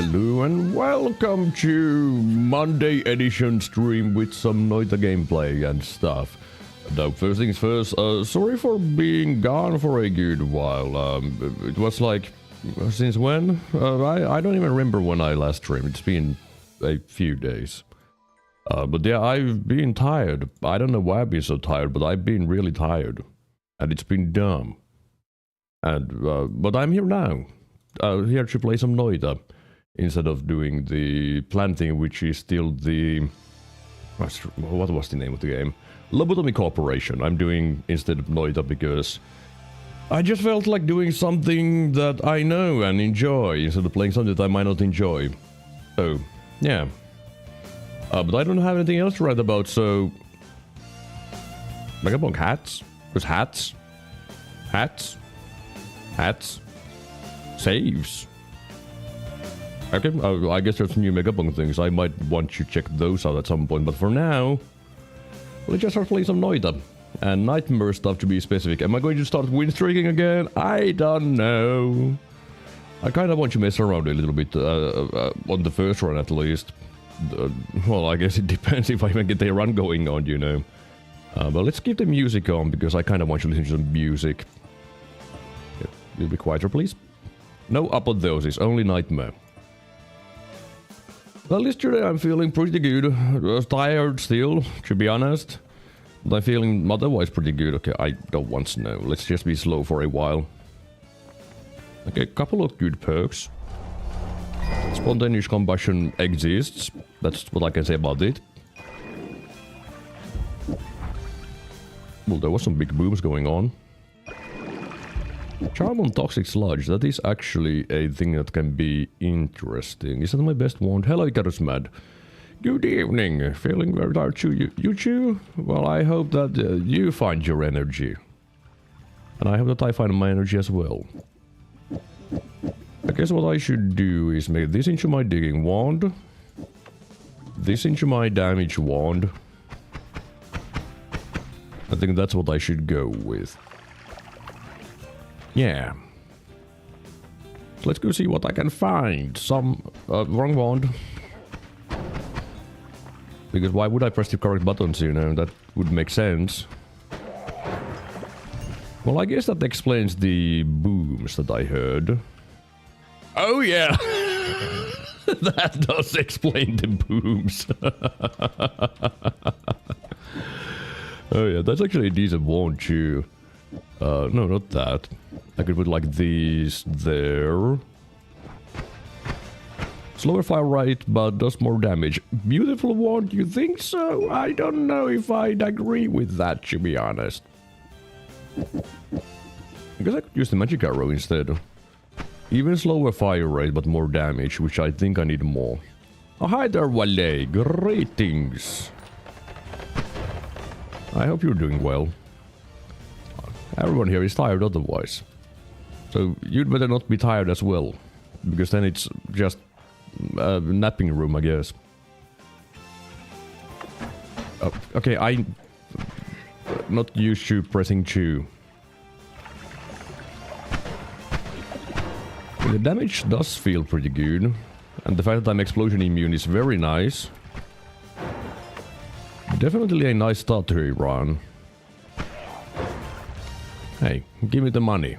Hello and welcome to Monday edition stream with some Noita gameplay and stuff. Now, first things first, sorry for being gone for a good while. It was like, since when? I don't even remember when I last streamed. It's been a few days. But yeah, I've been tired. I don't know why I've been so tired, but I've been really tired. And it's been dumb. And, but I'm here now. Here to play some Noita. Instead of doing the planting, which is still the... What was the name of the game? Lobotomy Corporation. I'm doing instead of Noita because I just felt like doing something that I know and enjoy instead of playing something that I might not enjoy. So, yeah. But I don't have anything else to write about, so... Megabonk hats? There's hats. Hats. Hats. Saves. Okay, I guess there's new Megabonk things. I might want to check those out at some point, but for now, let's just start playing some Noita. And Nightmare stuff to be specific. Am I going to start win streaking again? I don't know. I kind of want to mess around a little bit, on the first run at least. Well, I guess it depends if I even get a run going on, you know. But let's keep the music on, because I kind of want to listen to some music. You'll be quieter, please. No apotheosis, only Nightmare. Well, yesterday I'm feeling pretty good. I was tired still, to be honest. But I'm feeling otherwise pretty good. Okay, I don't want snow. Let's just be slow for a while. Okay, a couple of good perks. Spontaneous combustion exists. That's what I can say about it. Well, there was some big booms going on. Charm on Toxic Sludge, that is actually a thing that can be interesting. Is that my best wand? Hello, Icarus Mad. Good evening. Feeling very tired too. You too? Well, I hope that you find your energy. And I hope that I find my energy as well. I guess what I should do is make this into my digging wand. This into my damage wand. I think that's what I should go with. Yeah. So let's go see what I can find. Some... wrong wand. Because why would I press the correct buttons, you know? That would make sense. Well, I guess that explains the booms that I heard. Oh, yeah! That does explain the booms. Oh, yeah, that's actually a decent wand, too. No, not that. I could put like these there. Slower fire rate, but does more damage. Beautiful wand, you think so? I don't know if I'd agree with that, to be honest. I guess I could use the magic arrow instead. Even slower fire rate, but more damage, which I think I need more. Oh, hi there, Wale. Greetings. I hope you're doing well. Everyone here is tired otherwise. So you'd better not be tired as well. Because then it's just a napping room, I guess. Oh, okay, I'm not used to pressing 2. The damage does feel pretty good. And the fact that I'm explosion immune is very nice. Definitely a nice start to a run. Hey, give me the money.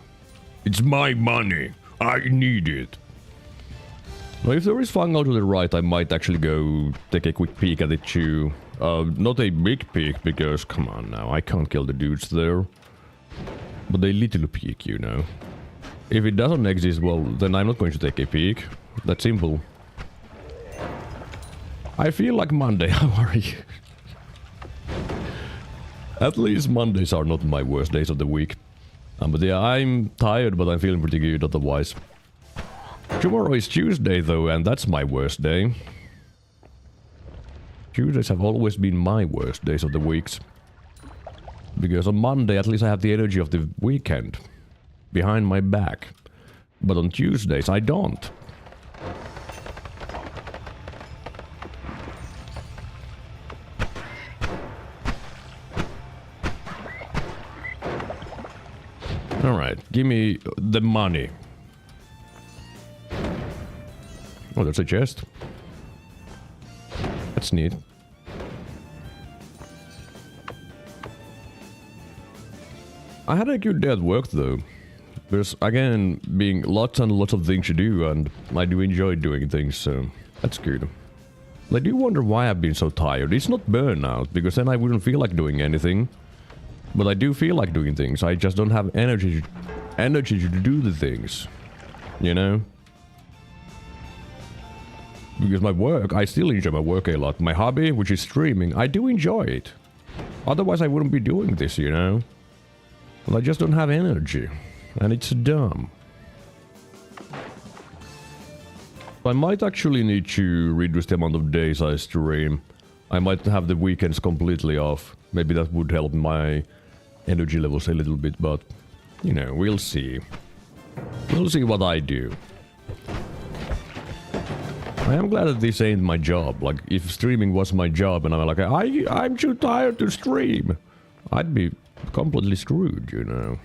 It's my money. I need it. Now if there is fungal to the right, I might actually go take a quick peek at it too. Not a big peek, because come on now, I can't kill the dudes there. But a little peek, you know. If it doesn't exist, well, then I'm not going to take a peek. That's simple. I feel like Monday, how are you? At least Mondays are not my worst days of the week. But yeah, I'm tired, but I'm feeling pretty good otherwise. Tomorrow is Tuesday though, and that's my worst day. Tuesdays have always been my worst days of the weeks. Because on Monday at least I have the energy of the weekend behind my back. But on Tuesdays I don't. Alright, give me the money. Oh, there's a chest. That's neat. I had a good day at work though. There's again being lots and lots of things to do, and I do enjoy doing things, so that's good. I do wonder why I've been so tired. It's not burnout, because then I wouldn't feel like doing anything. But I do feel like doing things. I just don't have energy to do the things. You know? Because my work, I still enjoy my work a lot. My hobby, which is streaming, I do enjoy it. Otherwise I wouldn't be doing this, you know? But I just don't have energy. And it's dumb. I might actually need to reduce the amount of days I stream. I might have the weekends completely off. Maybe that would help my energy levels a little bit, but you know, we'll see. We'll see what I do. I am glad that this ain't my job. Like, if streaming was my job and I'm like, I'm too tired to stream, I'd be completely screwed, you know.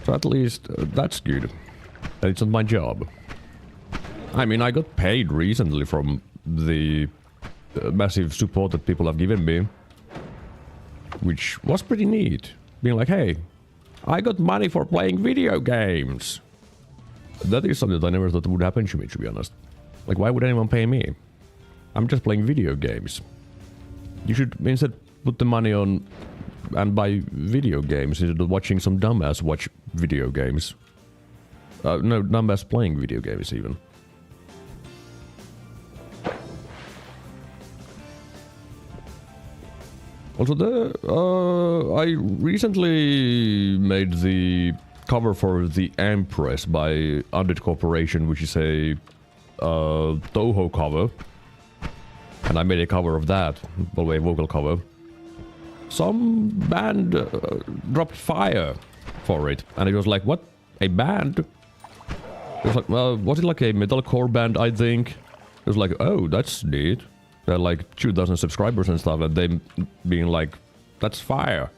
So at least that's good. That it's not my job. I mean, I got paid recently from the massive support that people have given me, which was pretty neat. Being like, hey, I got money for playing video games. That is something that I never thought would happen to me, to be honest. Like, why would anyone pay me? I'm just playing video games. You should instead put the money on and buy video games instead of watching some dumbass watch video games. No, dumbass playing video games even. Also, I recently made the cover for The Empress by Undead Corporation, which is a Toho cover. And I made a cover of that, by the way, a vocal cover. Some band dropped fire for it, and it was like, what? A band? It was like, was it like a metalcore band, I think? It was like, oh, that's neat. They're like 2,000 subscribers and stuff, and they being like, that's fire.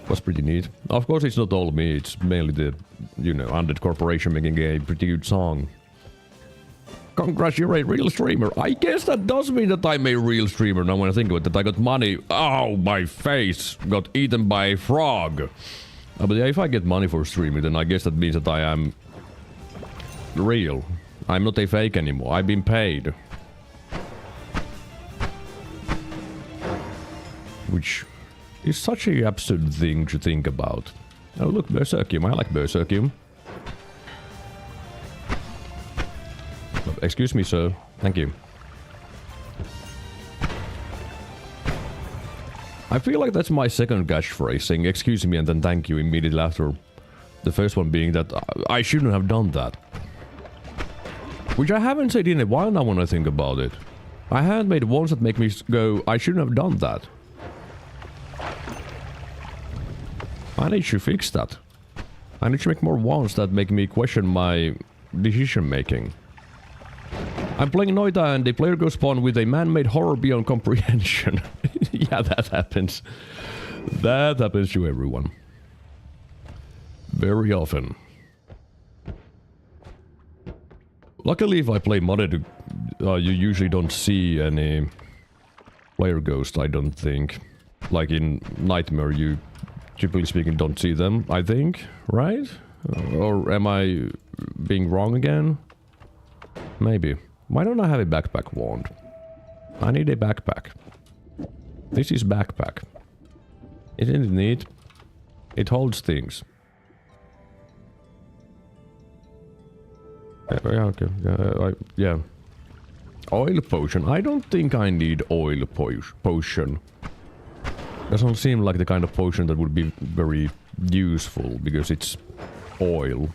Was pretty neat. Of course, it's not all me, it's mainly the, you know, Undead Corporation making a pretty good song. Congrats, you're a real streamer. I guess that does mean that I'm a real streamer now when I think of it, that I got money. Oh, my face got eaten by a frog. But yeah, if I get money for streaming, then I guess that means that I am real. I'm not a fake anymore. I've been paid. Which is such an absurd thing to think about. Oh look, Berserkium. I like Berserkium. Excuse me, sir. Thank you. I feel like that's my second catchphrase, saying excuse me and then thank you immediately after. The first one being that I shouldn't have done that. Which I haven't said in a while now when I think about it. I haven't made ones that make me go, I shouldn't have done that. I need to fix that. I need to make more ones that make me question my decision making. I'm playing Noita and the player goes spawn with a man-made horror beyond comprehension. Yeah, that happens. That happens to everyone. Very often. Luckily, if I play modded, you usually don't see any player ghosts, I don't think. Like in Nightmare, you, typically speaking, don't see them, I think, right? Or am I being wrong again? Maybe. Why don't I have a backpack wand? I need a backpack. This is backpack. Isn't it neat? It holds things. Yeah, okay. Yeah. Oil potion. I don't think I need oil potion. Doesn't seem like the kind of potion that would be very useful because it's oil.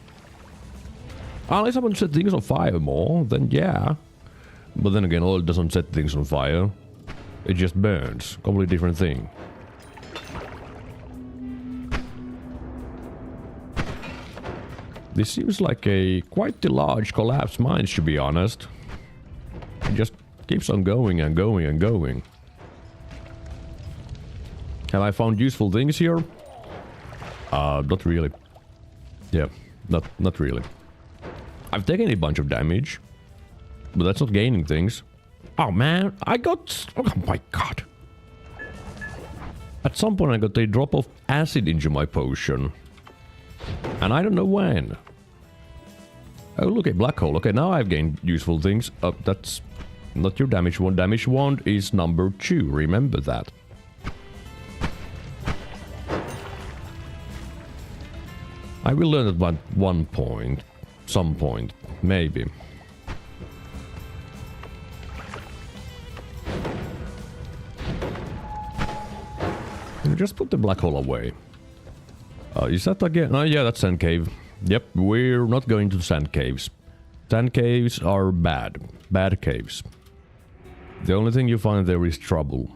Unless I want to set things on fire more, then yeah. But then again, oil doesn't set things on fire. It just burns. Completely different thing. This seems like a quite a large collapsed mine, to be honest. It just keeps on going and going and going. Have I found useful things here? Not really. Yeah, not really. I've taken a bunch of damage, but that's not gaining things. Oh man, I got... Oh my god. At some point I got a drop of acid into my potion. And I don't know when. Oh look, a black hole. Okay, now I've gained useful things. That's not your damage wand. Damage wand is number 2. Remember that. I will learn at one point. Some point. Maybe. Just put the black hole away. Is that again? Oh yeah, that's sand cave. Yep, we're not going to sand caves. Sand caves are bad. Bad caves. The only thing you find there is trouble.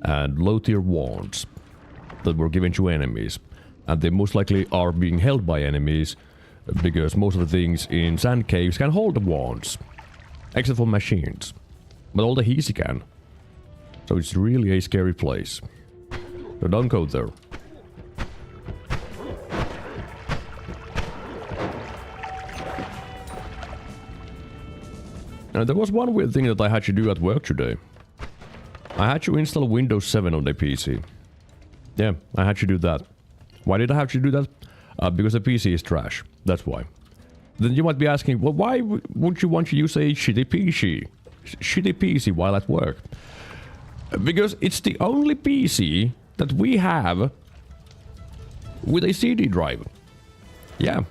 And low tier wands that were given to enemies. And they most likely are being held by enemies because most of the things in sand caves can hold the wands. Except for machines. But all the easy can. So it's really a scary place. So don't go there. Now there was one weird thing that I had to do at work today. I had to install Windows 7 on the PC. Yeah, I had to do that. Why did I have to do that? Because the PC is trash. That's why. Then you might be asking, well, why would you want to use a shitty PC? Shitty PC while at work? Because it's the only PC that we have with a CD drive. Yeah.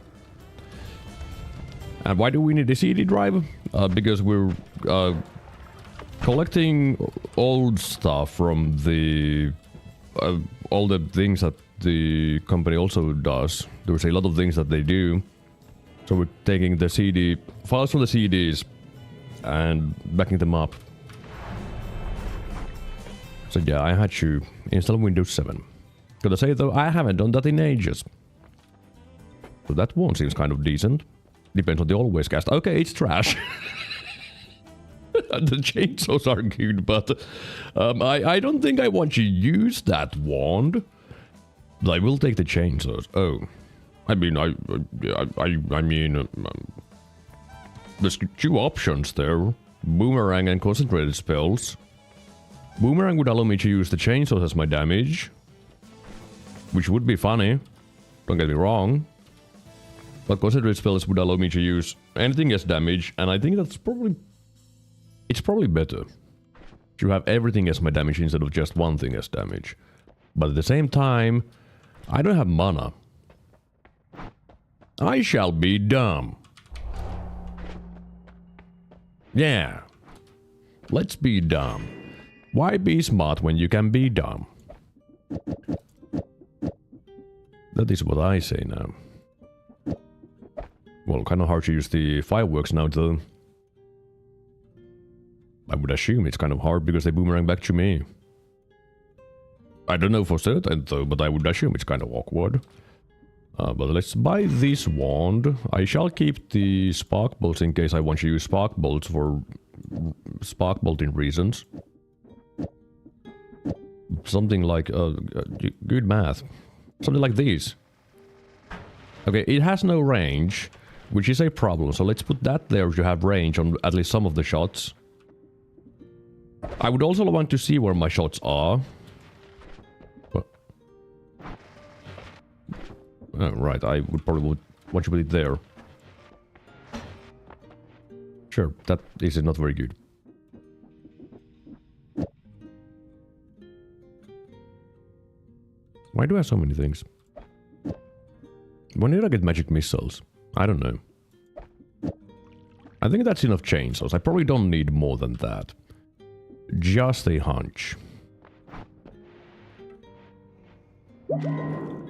And why do we need a CD drive? Because we're collecting old stuff from the all the things that the company also does. There's a lot of things that they do. So we're taking the CD files from the CDs and backing them up. So yeah, I had to install Windows 7. Gotta say though, I haven't done that in ages. So that one seems kind of decent. Depends on the always cast. Okay, it's trash. The chainsaws are good, but I don't think I want to use that wand. But I will take the chainsaws. Oh, I mean, I mean, there's 2 options there: boomerang and concentrated spells. Boomerang would allow me to use the chainsaws as my damage, which would be funny. Don't get me wrong. But concentrated spells would allow me to use anything as damage, and I think that's probably... It's probably better to have everything as my damage instead of just one thing as damage. But at the same time, I don't have mana. I shall be dumb. Yeah. Let's be dumb. Why be smart when you can be dumb? That is what I say now. Well, kind of hard to use the fireworks now, though. I would assume it's kind of hard because they boomerang back to me. I don't know for certain, though, but I would assume it's kind of awkward. But let's buy this wand. I shall keep the spark bolts in case I want to use spark bolts for spark bolting reasons. Something like... good math. Something like these. Okay, it has no range, which is a problem. So let's put that there to have range on at least some of the shots. I would also want to see where my shots are. What? Oh, right, I would probably Why don't you put it there? Sure, that is not very good. Why do I have so many things? When did I get magic missiles? I don't know. I think that's enough chainsaws. I probably don't need more than that. Just a hunch.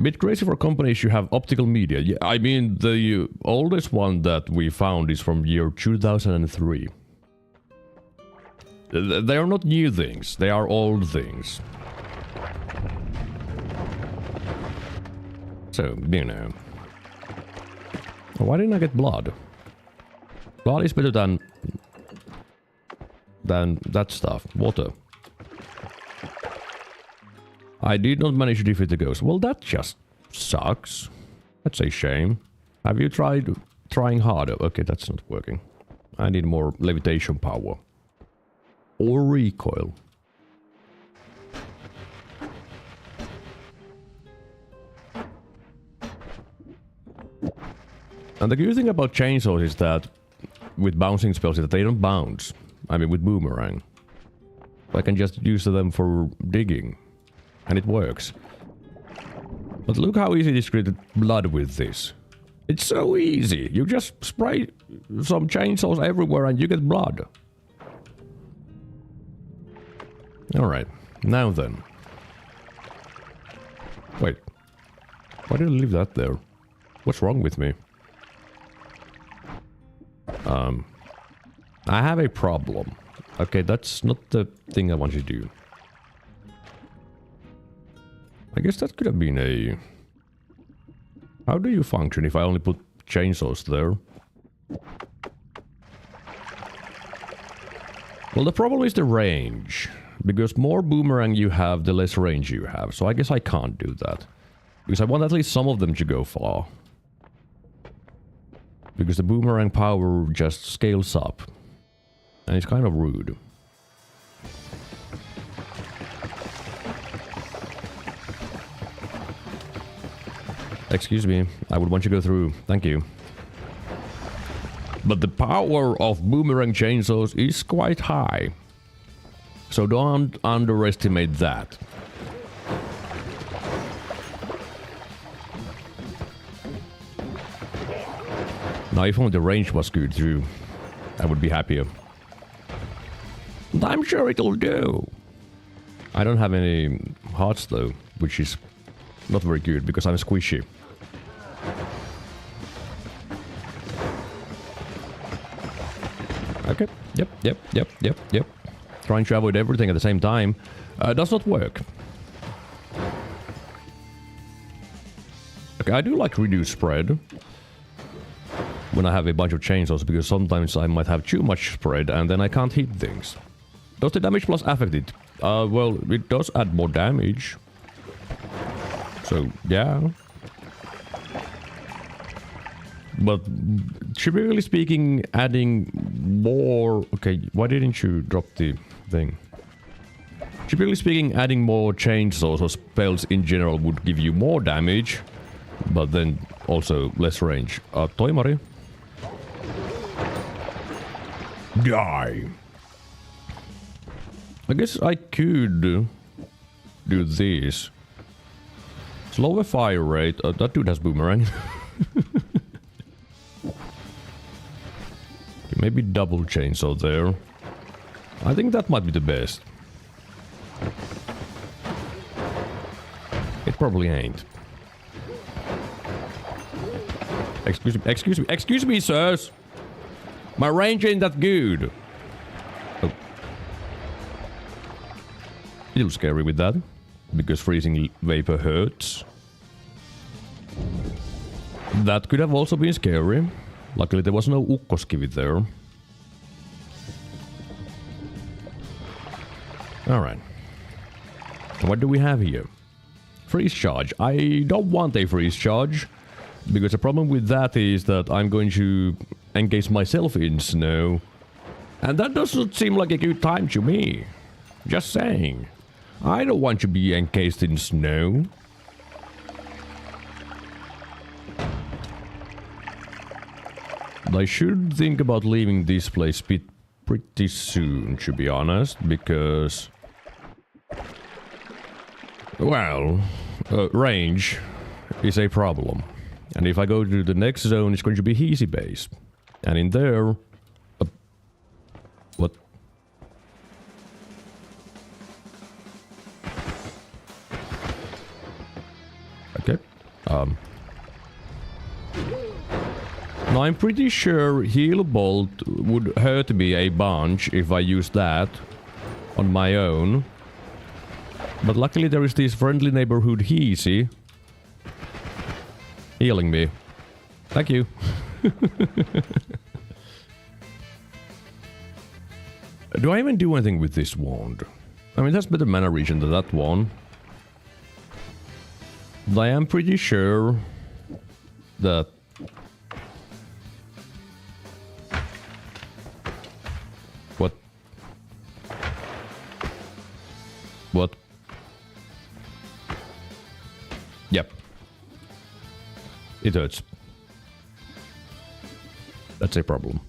Bit crazy for companies you have optical media. Yeah, I mean, the oldest one that we found is from year 2003. They are not new things, they are old things. So, you know. Why didn't I get blood? Blood is better than that stuff. Water. I did not manage to defeat the ghost. Well, that just sucks. That's a shame. Have you tried trying harder? Okay, that's not working. I need more levitation power. Or recoil. And the good thing about chainsaws is that with bouncing spells is that they don't bounce. I mean, with boomerang. I can just use them for digging. And it works. But look how easy it is to get blood with this. It's so easy. You just spray some chainsaws everywhere and you get blood. Alright, now then. Wait. Why did I leave that there? What's wrong with me? I have a problem. Okay, that's not the thing I want you to do. I guess that could have been a... How do you function if I only put chainsaws there? Well, the problem is the range. Because more boomerang you have, the less range you have. So I guess I can't do that. Because I want at least some of them to go far. Because the boomerang power just scales up. And it's kind of rude. Excuse me, I would want you to go through. Thank you. But the power of boomerang chainsaws is quite high. So don't underestimate that. Now if only the range was good too, I would be happier. I'm sure it'll do. I don't have any hearts though, which is not very good because I'm squishy. Okay, yep. Trying to avoid everything at the same time does not work. Okay, I do like reduced spread when I have a bunch of chainsaws because sometimes I might have too much spread and then I can't hit things. Does the damage plus affect it? Well, it does add more damage. So, yeah. But, typically speaking, adding more... Okay, why didn't you drop the thing? Typically speaking, adding more chainsaws or spells in general would give you more damage, but then also less range. Toimari. Die! I guess I could do this. Slower fire rate. That dude has boomerang. Maybe double chainsaw there. I think that might be the best. It probably ain't. Excuse me, sirs. My range ain't that good. Oh. A little scary with that, because freezing vapor hurts. That could have also been scary. Luckily there was no ukkoskivi there. Alright. What do we have here? Freeze charge. I don't want a freeze charge. Because the problem with that is that I'm going to encase myself in snow. And that doesn't seem like a good time to me. Just saying. I don't want to be encased in snow. I should think about leaving this place pretty soon, to be honest, because... Well, range is a problem. And if I go to the next zone, it's going to be easy base. And in there... what? Okay. Now I'm pretty sure Heal Bolt would hurt me a bunch if I use that on my own. But luckily there is this friendly neighborhood Heasy healing me. Thank you. Do I even do anything with this wand? I mean, that's better mana regen than that one. But I am pretty sure that... What? What? Yep. It hurts. That's a problem.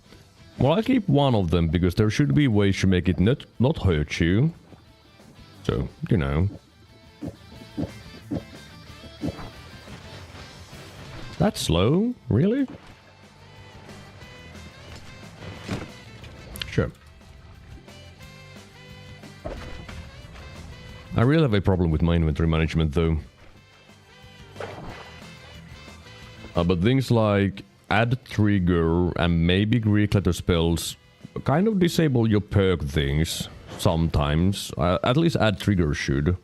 Well, I keep one of them because there should be ways to make it not hurt you. So, you know. That's slow? Really? Sure. I really have a problem with my inventory management though. But things like add trigger and maybe Greek letter spells kind of disable your perk things sometimes. At least add trigger should.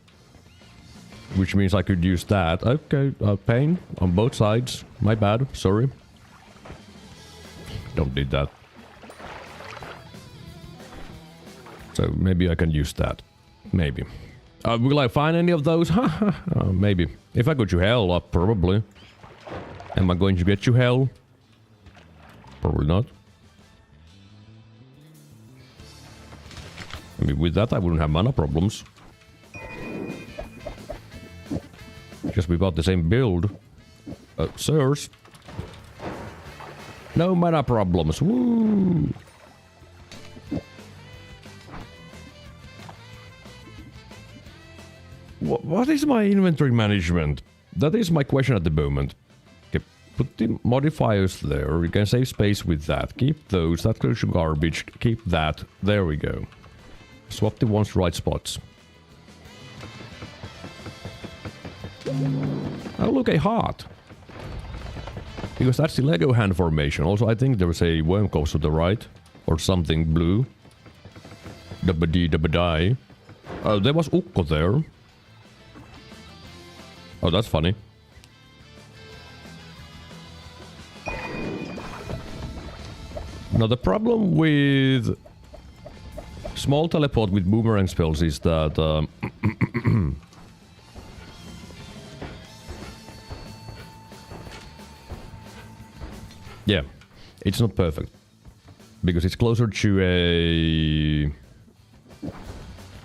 Which means I could use that. Okay, pain on both sides. My bad, sorry. Don't need that. So maybe I can use that. Maybe. Will I find any of those? Maybe. If I go to hell, probably. Am I going to get to hell? Probably not. I mean, with that I wouldn't have mana problems. Because we got the same build. Sirs. No mana problems. Woo! What is my inventory management? That is my question at the moment. Okay, put the modifiers there. You can save space with that. Keep those. That goes to garbage. Keep that. There we go. Swap the ones to right spots. Oh, look, a heart. Because that's the Lego hand formation. Also, I think there is a worm coast to the right. Or something blue. Dabba-dee-dabba-die. Oh, there was Ukko there. Oh, that's funny. Now, the problem with small teleport with boomerang spells is that... yeah, it's not perfect. Because it's closer to a...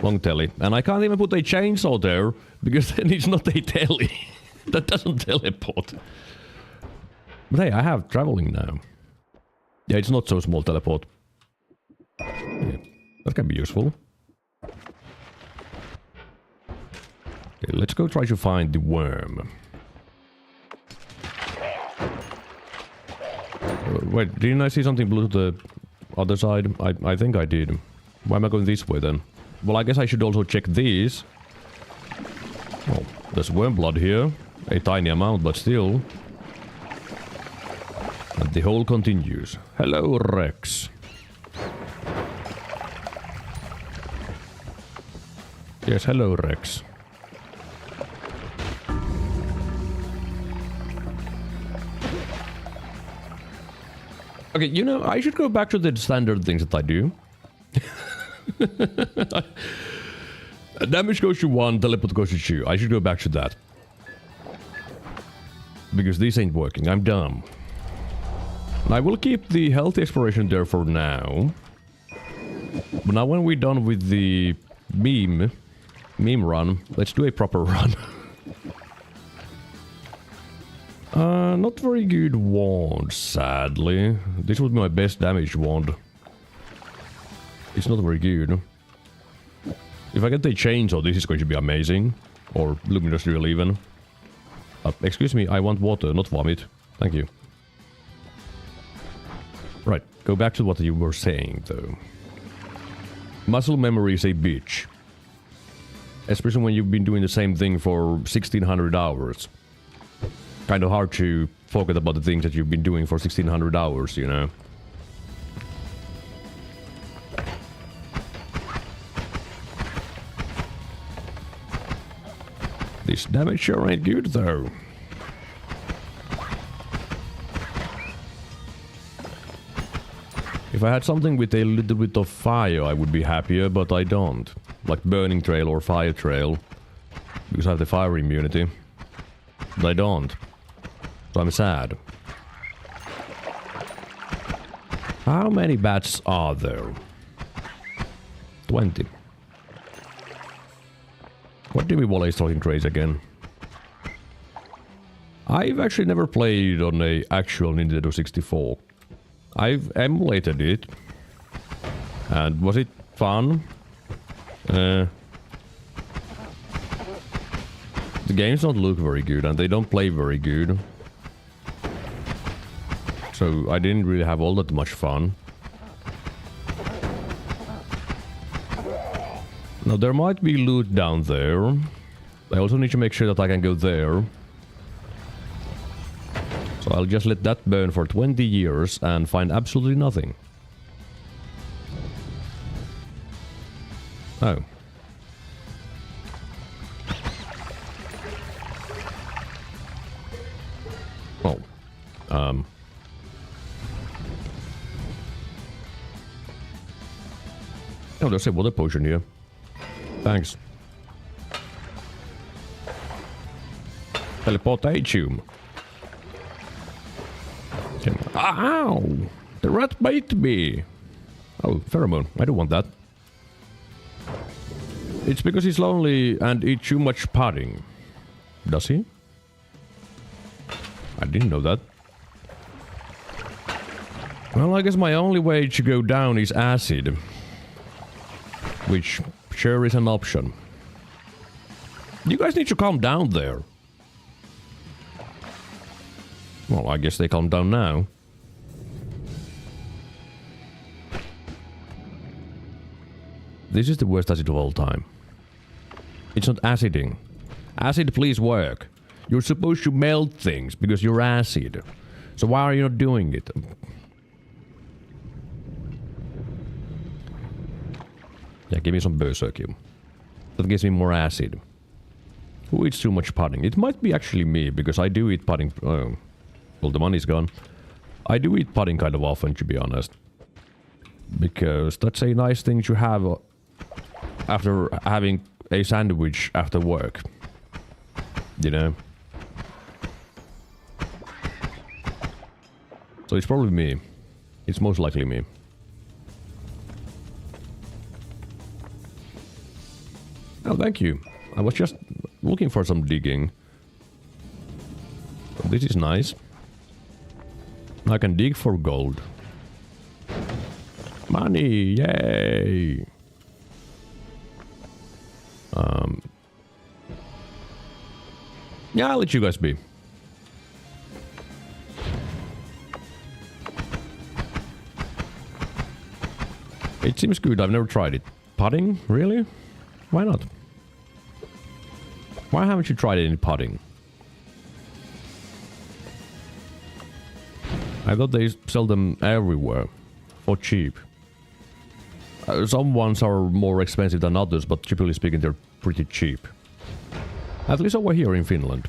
long telly. And I can't even put a chainsaw there, because then it's not a telly. That doesn't teleport. But hey, I have traveling now. Yeah, it's not so small teleport. Yeah, that can be useful. Okay, let's go try to find the worm. Wait, didn't I see something blue to the other side? I think I did. Why am I going this way then? Well, I guess I should also check these. Oh, there's worm blood here. A tiny amount, but still. And the hole continues. Hello, Rex. Yes, hello, Rex. Okay, you know, I should go back to the standard things that I do. Damage goes to 1, teleport goes to 2. I should go back to that. Because this ain't working. I'm dumb. I will keep the health exploration there for now. But now when we're done with the meme run, let's do a proper run. Not very good wand, sadly. This would be my best damage wand. It's not very good. If I get the chainsaw, this is going to be amazing. Or luminous drill even. Excuse me, I want water, not vomit. Thank you. Right, go back to what you were saying, though. Muscle memory is a bitch. Especially when you've been doing the same thing for 1600 hours. Kind of hard to forget about the things that you've been doing for 1600 hours, you know? This damage sure ain't good, though. If I had something with a little bit of fire, I would be happier, but I don't. Like burning trail or fire trail. Because I have the fire immunity. But I don't. So I'm sad. How many bats are there? 20. What do we Wall is talking crazy again? I've actually never played on a actual Nintendo 64. I've emulated it. And was it fun? The games don't look very good and they don't play very good. So I didn't really have all that much fun. Now there might be loot down there. I also need to make sure that I can go there. So I'll just let that burn for 20 years and find absolutely nothing. Oh. Well. Oh, there's a water potion here. Thanks. Teleportation. Ow! The rat bit me! Oh, pheromone. I don't want that. It's because he's lonely and eats too much pudding. Does he? I didn't know that. Well, I guess my only way to go down is acid. Which sure is an option. You guys need to calm down there. Well, I guess they calm down now. This is the worst acid of all time. It's not aciding. Acid, please work. You're supposed to melt things because you're acid. So why are you not doing it? Yeah, give me some berserkium. That gives me more acid. Who eats too much pudding? It might be actually me, because I do eat pudding. Oh. Well, the money's gone. I do eat pudding kind of often, to be honest. Because that's a nice thing to have after having a sandwich after work. You know? So it's probably me. It's most likely me. Oh, thank you. I was just looking for some digging. This is nice. I can dig for gold. Money! Yay! Yeah, I'll let you guys be. It seems good. I've never tried it. Pudding? Really? Why not? Why haven't you tried any pudding? I thought they sell them everywhere. For cheap. Some ones are more expensive than others, but typically speaking they're pretty cheap. At least over here in Finland.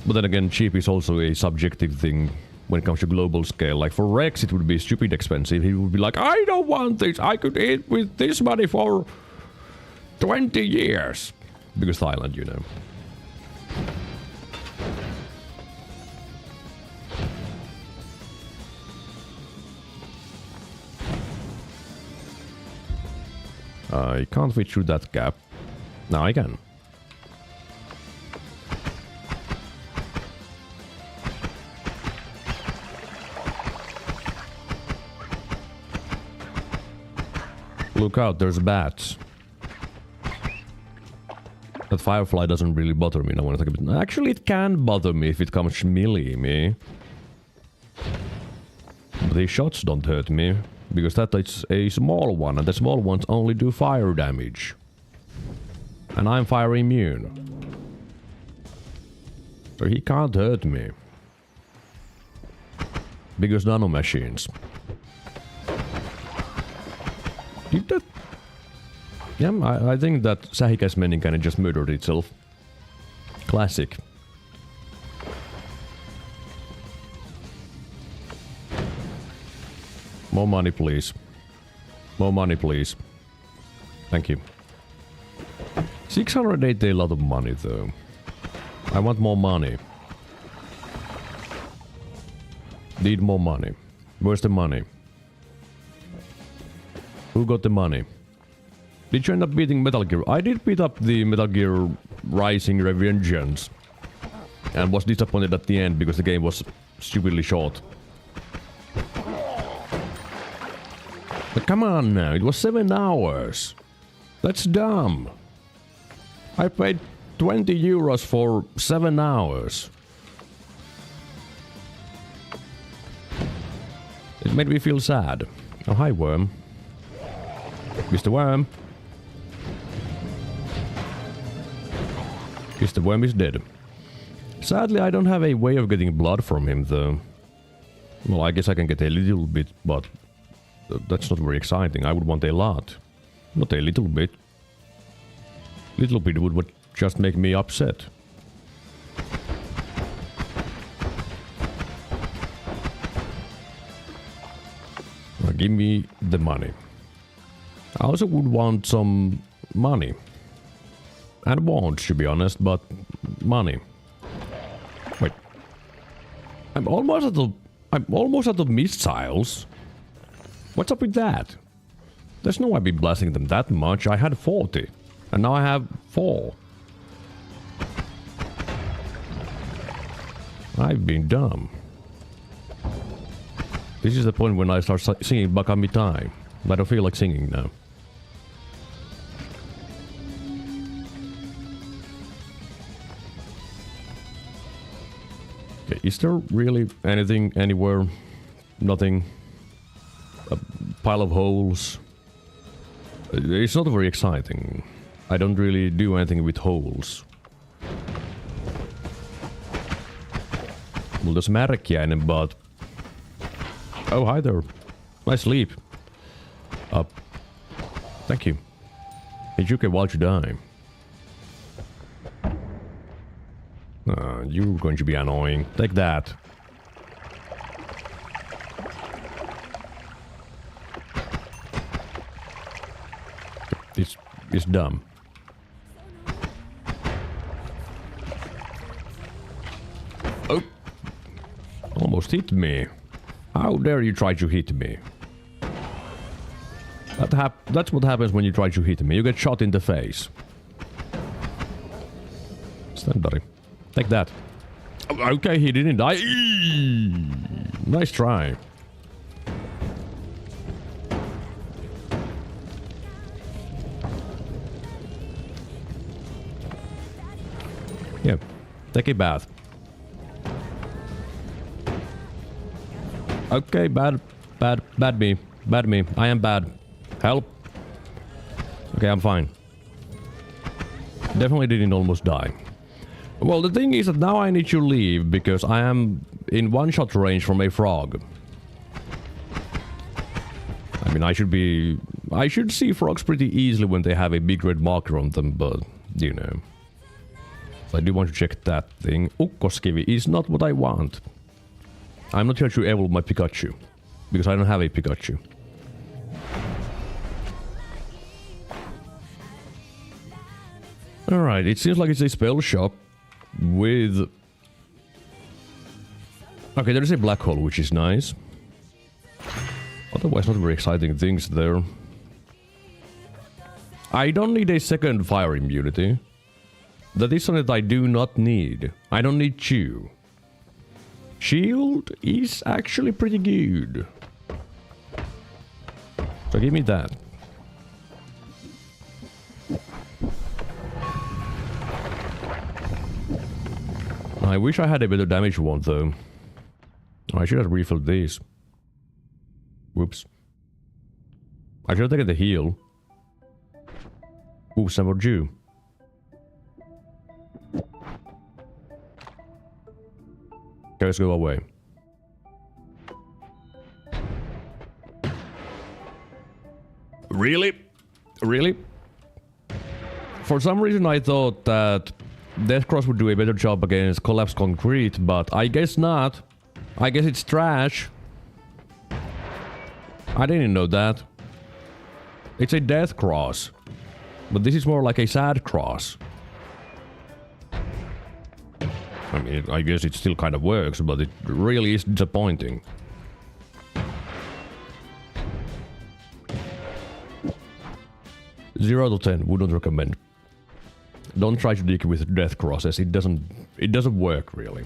But then again, cheap is also a subjective thing when it comes to global scale. Like for Rex it would be stupid expensive. He would be like, I don't want this, I could eat with this money for 20 years. Because Thailand, you know. I can't fit through that gap. Now I can. Look out, there's bats. That firefly doesn't really bother me. I want to think about it. Actually, it can bother me if it comes melee me. But these shots don't hurt me. Because that is a small one, and the small ones only do fire damage. And I'm fire immune. So he can't hurt me. Because nanomachines. Did that... Yeah, I think that Sähkäs Meninkäinen just murdered itself. Classic. More money, please. More money, please. Thank you. 608 a lot of money, though. I want more money. Need more money. Where's the money? Who got the money? Did you end up beating Metal Gear? I did beat up the Metal Gear Rising Revengeance. And was disappointed at the end because the game was stupidly short. But come on now, it was 7 hours. That's dumb. I paid 20 euros for 7 hours. It made me feel sad. Oh, hi, Worm. Mr. Worm. Mr. Worm is dead. Sadly, I don't have a way of getting blood from him, though. Well, I guess I can get a little bit, but that's not very exciting. I would want a lot. Not a little bit. Little bit would just make me upset. Now, give me the money. I also would want some money. And wants, to be honest, but money. Wait. I'm almost out of missiles. What's up with that? There's no way I've been blasting them that much. I had 40. And now I have 4. I've been dumb. This is the point when I start singing Bakami Time. I don't feel like singing now. Okay, is there really anything anywhere? Nothing? A pile of holes? It's not very exciting. I don't really do anything with holes. Well, there's Märkiäinen, but... Oh, hi there. Nice sleep. Up. Thank you. Hey, Juke, why'd you die? You're going to be annoying. Take that. It's dumb. Oh! Almost hit me. How dare you try to hit me? That's what happens when you try to hit me. You get shot in the face. Stand buddy. Take that. Okay, he didn't die. Nice try. Yeah, take a bath. Okay, bad me. I am bad. Help. Okay, I'm fine. Definitely didn't almost die. Well, the thing is that now I need to leave because I am in one-shot range from a frog. I mean, I should see frogs pretty easily when they have a big red marker on them, but, you know. I do want to check that thing. Ukkoskivi is not what I want. I'm not here to evolve my Pikachu. Because I don't have a Pikachu. Alright, it seems like it's a spell shop with... Okay, there is a black hole, which is nice. Otherwise, not very exciting things there. I don't need a second fire immunity. That is something that I do not need. I don't need Chew. Shield is actually pretty good. So give me that. I wish I had a better damage one though. I should have refilled these. Whoops. I should have taken the heal. Ooh, some more Jew. Okay, let's go away. Really? Really? For some reason I thought that Deathcross would do a better job against collapsed concrete, but I guess not. I guess it's trash. I didn't know that. It's a Deathcross. But this is more like a sad cross. I mean, I guess it still kind of works, but it really is disappointing. Zero to 10, wouldn't recommend. Don't try to dig with death crosses, it doesn't work really.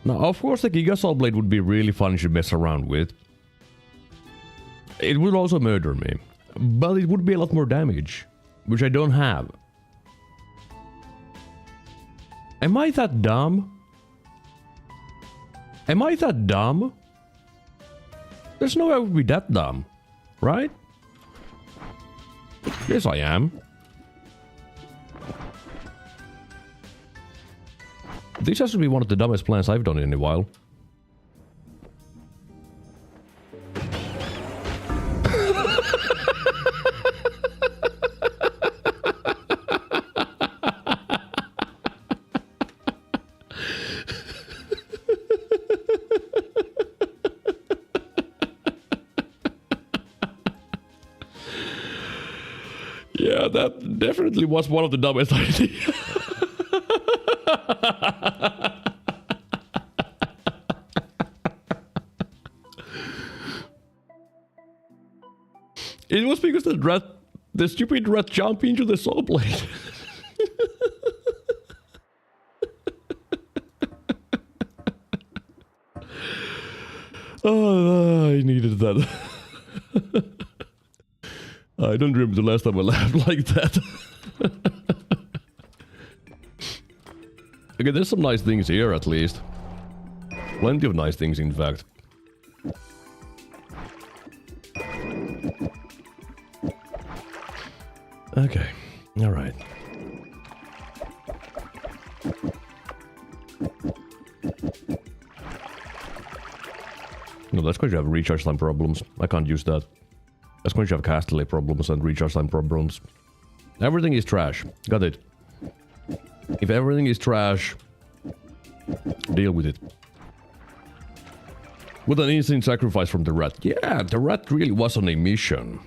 Now, of course the Gigasaw Blade would be really fun to mess around with. It would also murder me, but it would be a lot more damage, which I don't have. Am I that dumb? Am I that dumb? There's no way I would be that dumb, right? Yes, I am. This has to be one of the dumbest plans I've done in a while. Yeah, that definitely was one of the dumbest ideas. It was because the stupid rat jumped into the saw blade. Oh, I needed that. I don't remember the last time I laughed like that. Okay, there's some nice things here at least. Plenty of nice things, in fact. Okay, alright. No, that's going to have recharge time problems. I can't use that. That's going to have cast delay problems and recharge time problems. Everything is trash. Got it. If everything is trash, deal with it. With an instant sacrifice from the rat. Yeah, the rat really was on a mission.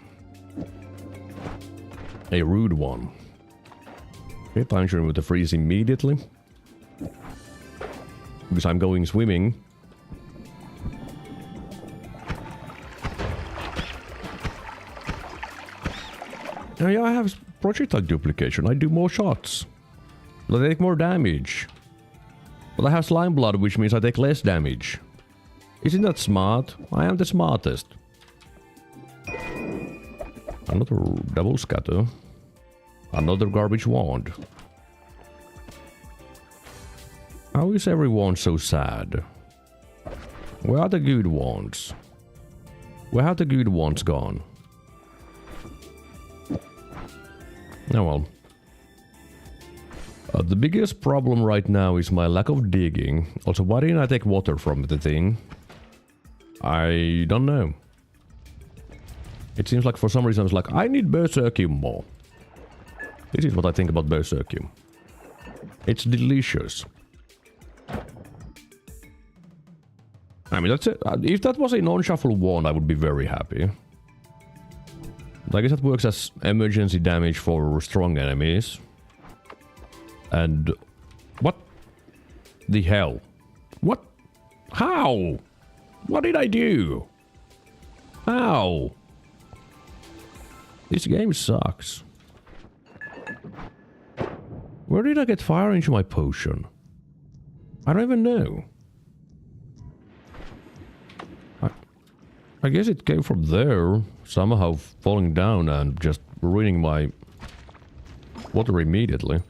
A rude one. Okay, time to remove the freeze immediately. Because I'm going swimming. Oh yeah, I have projectile duplication. I do more shots. But I take more damage. But I have slime blood, which means I take less damage. Isn't that smart? I am the smartest. Another double scatter. Another garbage wand. How is everyone so sad? Where are the good ones? Where have the good ones gone? Oh well. The biggest problem right now is my lack of digging. Also, why didn't I take water from the thing? I don't know. It seems like for some reason it's like, I need berserkium more. This is what I think about berserkium. It's delicious. I mean, that's it. If that was a non-shuffle wand, I would be very happy. I guess that works as emergency damage for strong enemies. And... what the hell? What? How? What did I do? How? This game sucks. Where did I get fire into my potion? I don't even know. I guess it came from there, somehow falling down and just ruining my water immediately.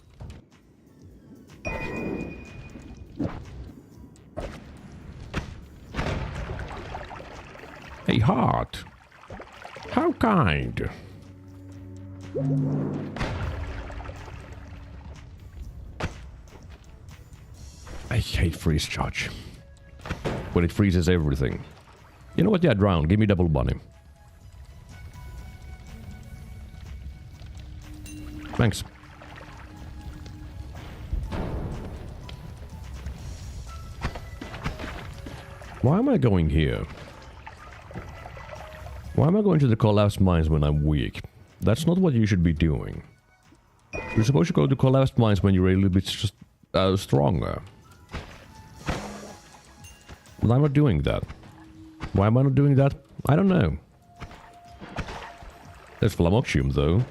A heart. How kind. I hate freeze charge. When it freezes everything. You know what? Yeah, drown. Give me double money. Thanks. Why am I going here? Why am I going to the collapsed mines when I'm weak? That's not what you should be doing. You're supposed to go to collapsed mines when you're a little bit stronger. But I'm not doing that. Why am I not doing that? I don't know. There's Flamoxium though.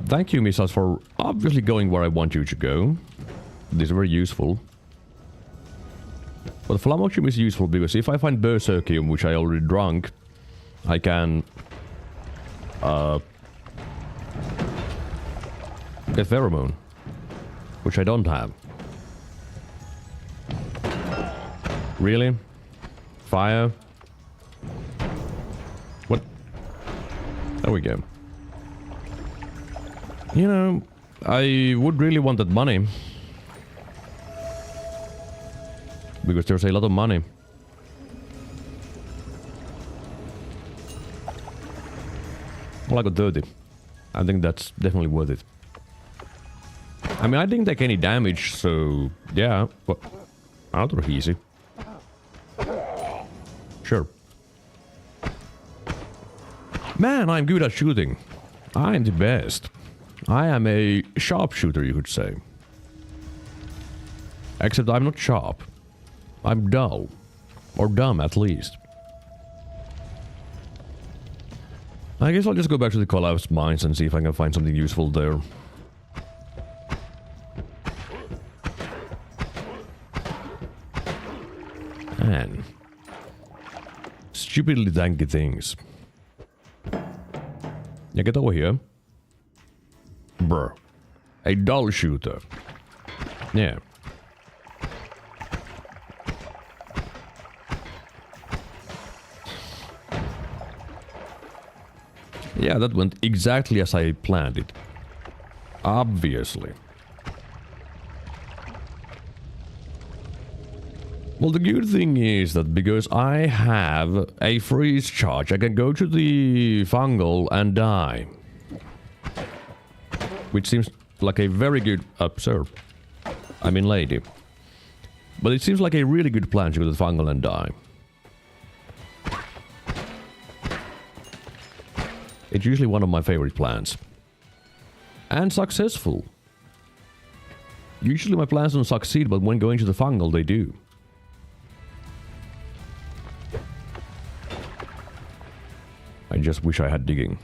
Thank you, missiles, for obviously going where I want you to go. This is very useful. But Flamoxium is useful because if I find Berserkium, which I already drunk, I can get Pheromone, which I don't have. Really? Fire? What? There we go. You know, I would really want that money. Because there's a lot of money. Well, I got 30. I think that's definitely worth it. I mean, I didn't take any damage, so yeah, but another easy. Sure. Man, I'm good at shooting. I'm the best. I am a sharpshooter, you could say. Except I'm not sharp. I'm dull. Or dumb, at least. I guess I'll just go back to the collapsed mines and see if I can find something useful there. Man. Stupidly tanky things. Yeah, get over here. Brr. A dull shooter. Yeah. Yeah, that went exactly as I planned it. Obviously. Well, the good thing is that because I have a freeze charge, I can go to the fungal and die. Which seems like a very good... sir. I mean lady. But it seems like a really good plan to go to the fungal and die. It's usually one of my favorite plans. And successful. Usually my plans don't succeed, but when going to the fungal, they do. I just wish I had digging.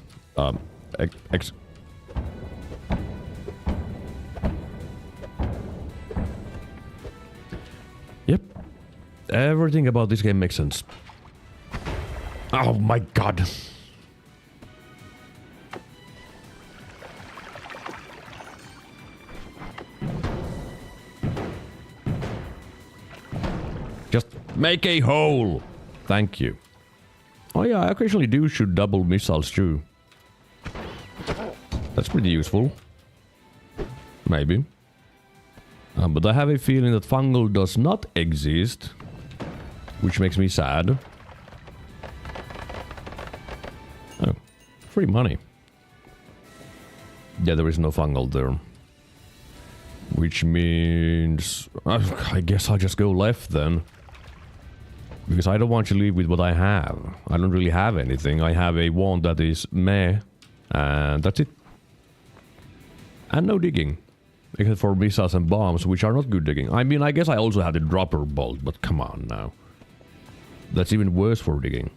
Yep. Everything about this game makes sense. Oh my god. Just make a hole. Thank you. Oh yeah, I occasionally do shoot double missiles too. That's pretty useful. Maybe. But I have a feeling that fungal does not exist. Which makes me sad. Oh, free money. Yeah, there is no fungal there. Which means... I guess I'll just go left then. Because I don't want to leave with what I have. I don't really have anything. I have a wand that is meh. And that's it. And no digging. Except for missiles and bombs, which are not good digging. I mean, I guess I also have the dropper bolt, but come on now. That's even worse for digging.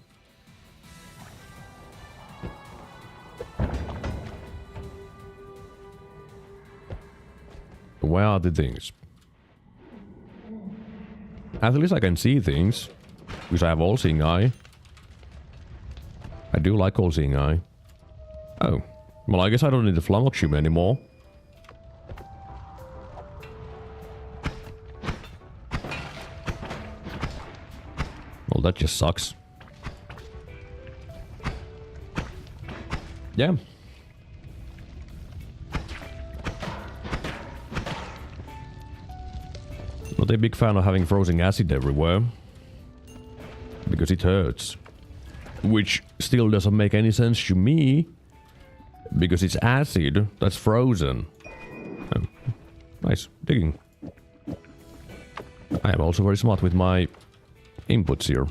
Where are the things? At least I can see things. Because I have all-seeing eye. I do like all-seeing eye. Oh. Well, I guess I don't need the flummoxium anymore. Well, that just sucks. Yeah. Not a big fan of having frozen acid everywhere. Because it hurts. Which still doesn't make any sense to me. Because it's acid that's frozen. Oh, nice. Digging. I am also very smart with my inputs here.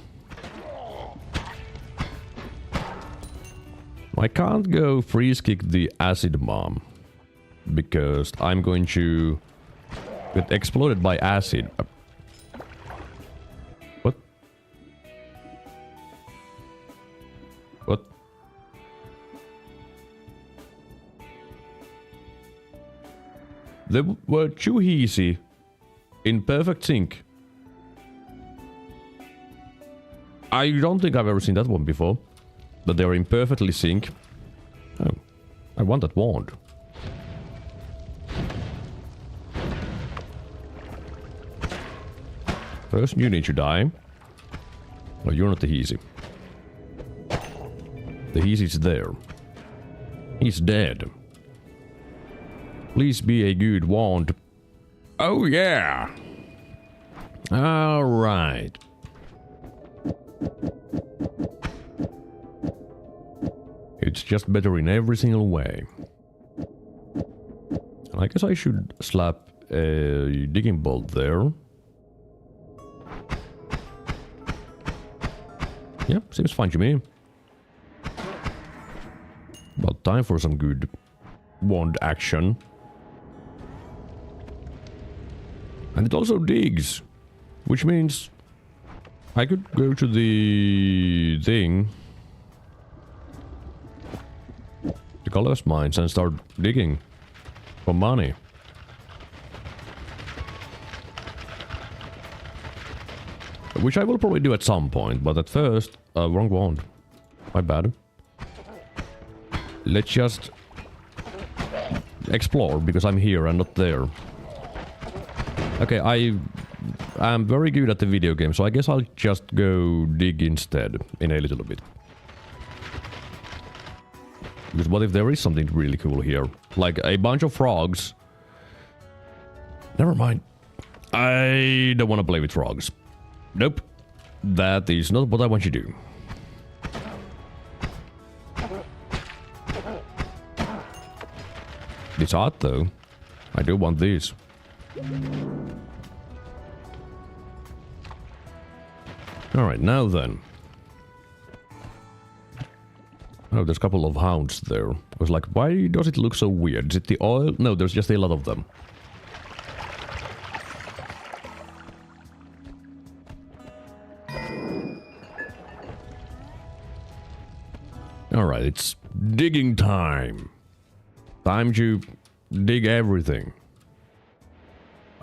I can't go freeze kick the acid bomb. Because I'm going to get exploded by acid. What? What? They were too easy. In perfect sync. I don't think I've ever seen that one before. That they are in perfectly sync. Oh. I want that wand. First, you need to die. No, you're not the easy. The easy's there. He's dead. Please be a good wand. Oh yeah! Alright. It's just better in every single way. I guess I should slap a digging bolt there. Yeah, seems fine to me. But time for some good wand action. And it also digs, which means I could go to the thing, the colors mines, and start digging for money. Which I will probably do at some point, but at first, wrong wand. My bad. Let's just explore, because I'm here and not there. Okay, I'm very good at the video game, so I guess I'll just go dig instead in a little bit. Because what if there is something really cool here? Like a bunch of frogs. Never mind. I don't want to play with frogs. Nope. That is not what I want you to do. It's art though. I do want this. Alright, now then. Oh, there's a couple of hounds there. I was like, why does it look so weird? Is it the oil? No, there's just a lot of them. Alright, it's digging time. Time to dig everything.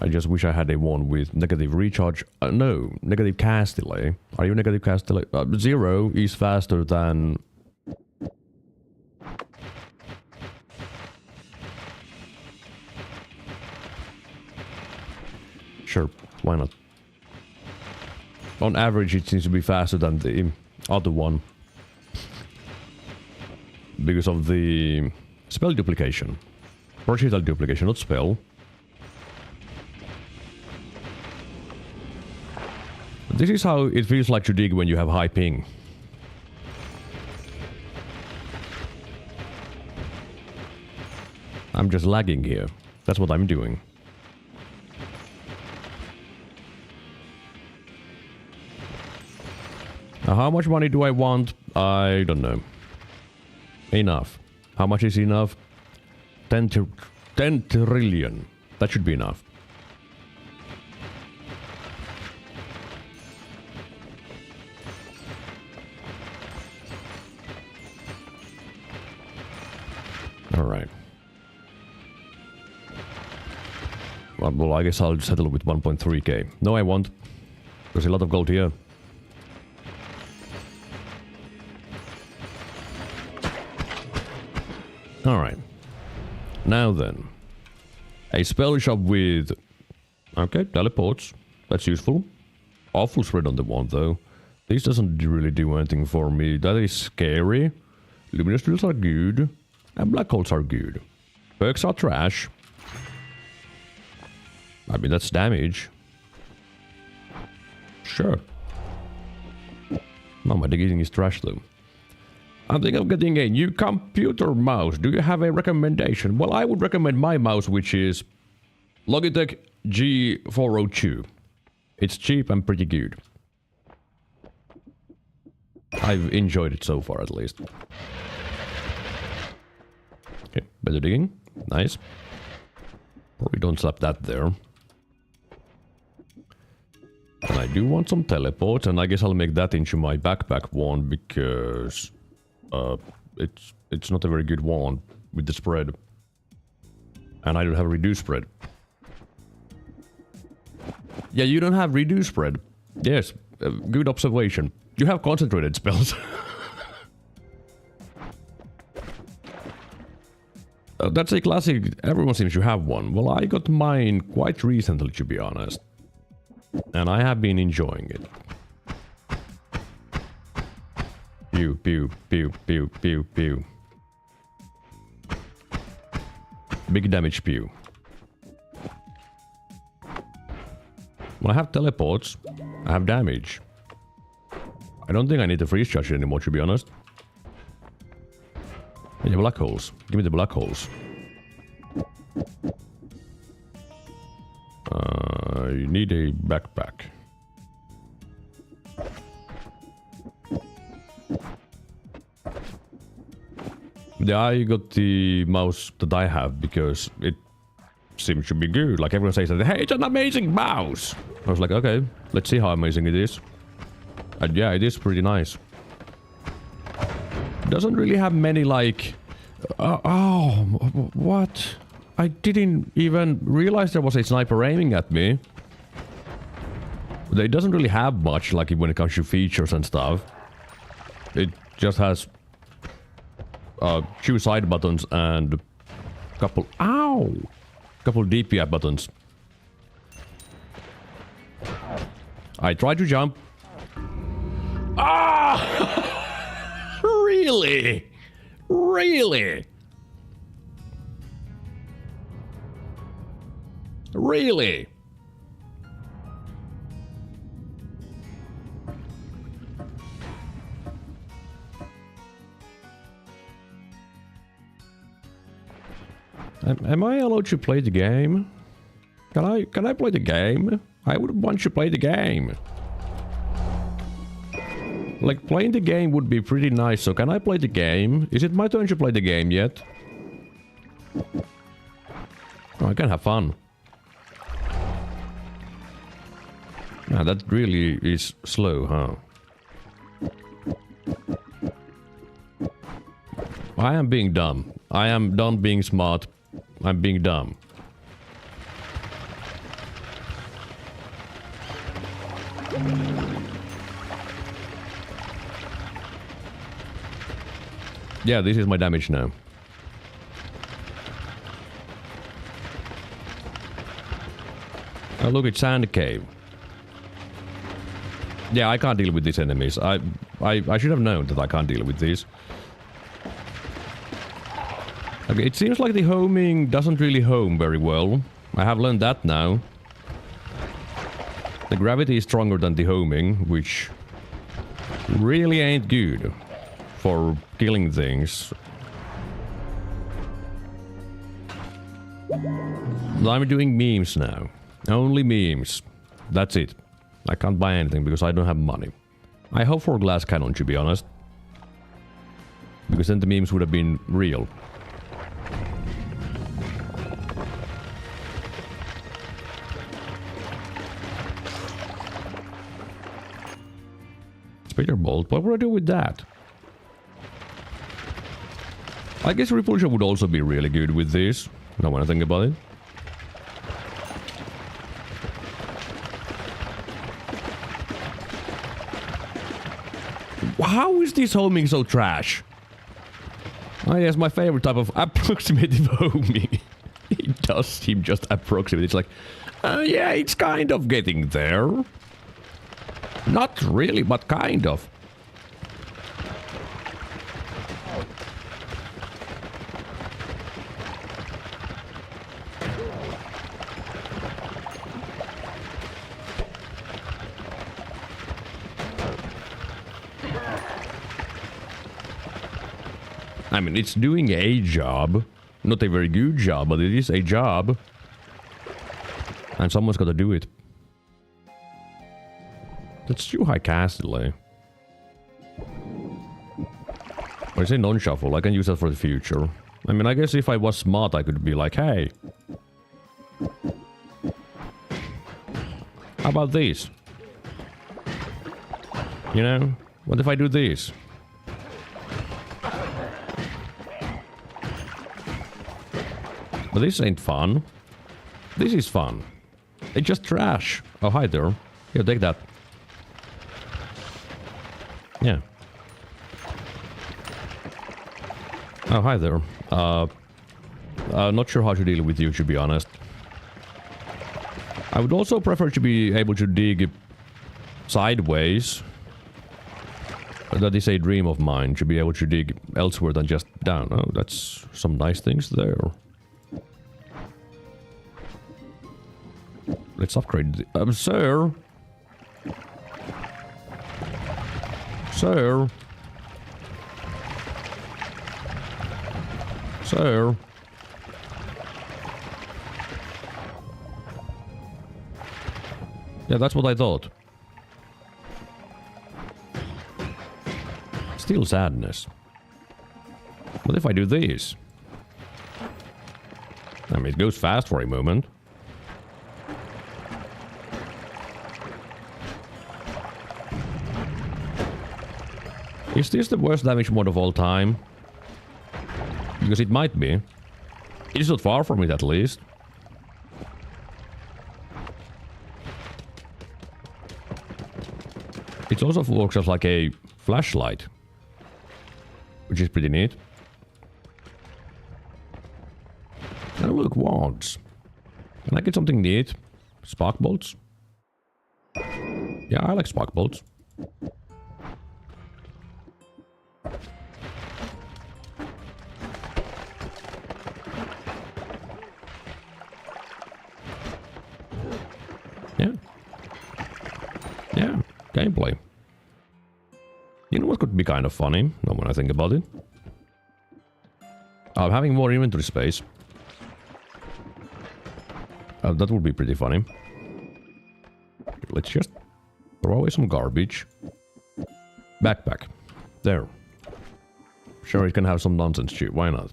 I just wish I had a one with negative recharge. No, negative cast delay. Are you negative cast delay? 0 is faster than... Sure, why not? On average, it seems to be faster than the other one. Because of the spell duplication. Projectile duplication, not spell. This is how it feels like to dig when you have high ping. I'm just lagging here. That's what I'm doing. Now, how much money do I want? I don't know. Enough. How much is enough? 10 trillion. That should be enough. Alright. Well, I guess I'll settle with 1.3k. No, I won't. There's a lot of gold here. Alright. Now then. A spell shop with... Okay, teleports. That's useful. Awful spread on the wand, though. This doesn't really do anything for me. That is scary. Luminous drills are good. And black holes are good. Perks are trash. I mean, that's damage. Sure. No, my digging is trash, though. I'm thinking of getting a new computer mouse. Do you have a recommendation? Well, I would recommend my mouse, which is Logitech G402. It's cheap and pretty good. I've enjoyed it so far, at least. Okay, better digging. Nice. Probably don't slap that there. And I do want some teleports, and I guess I'll make that into my backpack wand because... it's not a very good wand with the spread. And I don't have reduced spread. Yeah, you don't have reduced spread. Yes, good observation. You have concentrated spells. That's a classic. Everyone seems to have one. Well, I got mine quite recently, to be honest. And I have been enjoying it. Pew, pew, pew, pew, pew, pew. Big damage pew. Well, I have teleports. I have damage. I don't think I need to freeze charge anymore, to be honest. Yeah, black holes. Give me the black holes. You need a backpack. Yeah, I got the mouse that I have because it seems to be good. Like everyone says that, hey, it's an amazing mouse. I was like, okay, let's see how amazing it is. And yeah, it is pretty nice. Doesn't really have many like... oh, what? I didn't even realize there was a sniper aiming at me. It doesn't really have much like when it comes to features and stuff. It just has... two side buttons and couple... Ow! Couple DPI buttons. I tried to jump. Ah! Really? Really? Really? Am I allowed to play the game? Can I play the game? I would want to play the game. Like, playing the game would be pretty nice, so can I play the game? Is it my turn to play the game yet? Oh, I can have fun. Ah, that really is slow, huh? I am being dumb. I am done being smart. I'm being dumb. Yeah, this is my damage now. Oh, look, it's Sand Cave. Yeah, I can't deal with these enemies. I should have known that I can't deal with these. Okay, it seems like the homing doesn't really home very well. I have learned that now. The gravity is stronger than the homing, which really ain't good for killing things. I'm doing memes now. Only memes. That's it. I can't buy anything because I don't have money. I hope for a glass cannon, to be honest. Because then the memes would have been real. Speeder bolt? What would I do with that? I guess repulsion would also be really good with this. Now when I think about it. How is this homing so trash? Oh yes, my favorite type of approximative homing. It does seem just approximate. It's like, yeah, it's kind of getting there. Not really, but kind of. I mean, it's doing a job. Not a very good job, but it is a job. And someone's gotta do it. That's too high castle, eh? Or is it non-shuffle? I can use that for the future. I mean, I guess if I was smart, I could be like, hey. How about this? You know? What if I do this? But this ain't fun. This is fun. It's just trash. Oh, hi there. Here, take that. Yeah. Oh, hi there. Not sure how to deal with you, to be honest. I would also prefer to be able to dig sideways. That is a dream of mine, to be able to dig elsewhere than just down. Oh, that's some nice things there. Let's upgrade the... sir? Sir? Sir? Yeah, that's what I thought. Still sadness. What if I do this? I mean, it goes fast for a moment. Is this the worst damage mod of all time? Because it might be. It's not far from it, at least. It also works as like a flashlight. Which is pretty neat. And look, wands. Can I get something neat? Spark bolts? Yeah, I like spark bolts. Yeah. Yeah, gameplay. You know what could be kind of funny, when I think about it? Having more inventory space. That would be pretty funny. Let's just throw away some garbage. Backpack. There. Sure, it can have some nonsense too. Why not?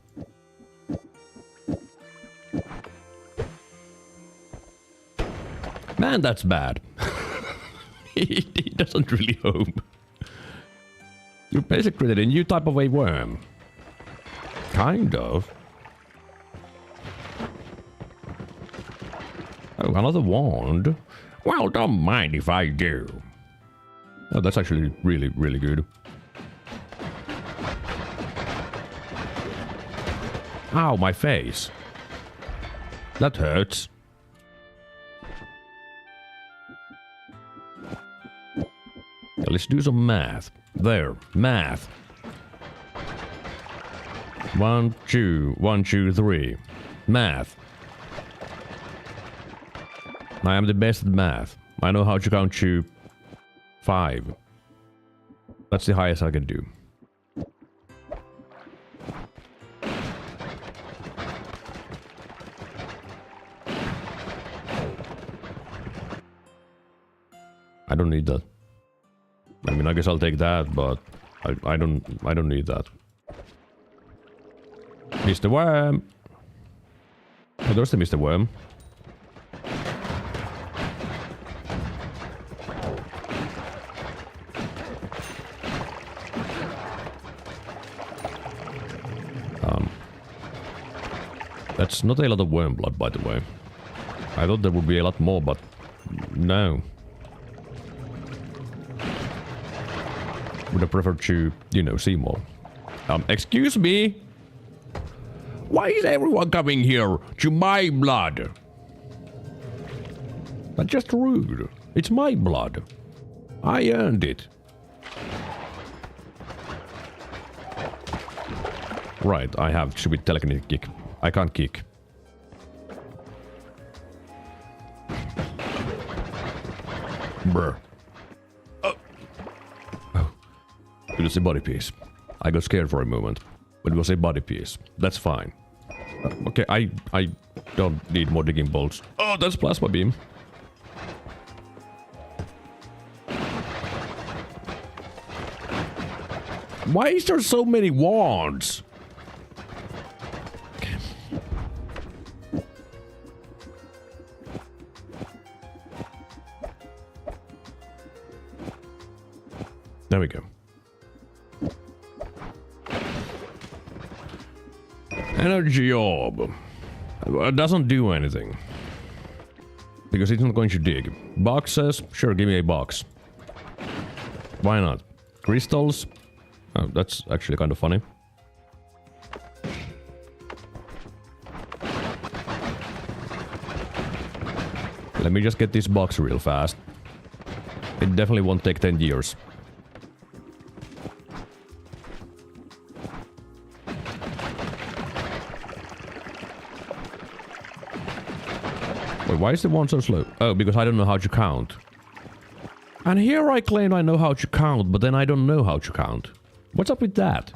Man, that's bad. It doesn't really home. You're basically a new type of a worm. Kind of. Oh, another wand. Well, don't mind if I do. Oh, that's actually really, really good. Ow, my face. That hurts. Let's do some math. There, math. 1, 2, 1, 2, 3. Math. I am the best at math. I know how to count to 5. That's the highest I can do. I don't need that. I mean, I guess I'll take that, but I don't need that. Mr. Worm. Oh, there's the Mr. Worm. That's not a lot of worm blood, by the way. I thought there would be a lot more, but no. Would have preferred to, you know, see more. Excuse me? Why is everyone coming here to my blood? That's just rude. It's my blood. I earned it. Right, I have stupid telekinetic kick. I can't kick. Brr. Oh. It was a body piece. I got scared for a moment. But it was a body piece. That's fine. Okay, I don't need more digging bolts. Oh, that's plasma beam. Why is there so many wands? Okay. There we go. Energy orb. It doesn't do anything. Because it's not going to dig. Boxes? Sure, give me a box. Why not? Crystals? Oh, that's actually kind of funny. Let me just get this box real fast. It definitely won't take 10 years. Wait, why is the one so slow? Oh, because I don't know how to count. And here I claim I know how to count, but then I don't know how to count. What's up with that?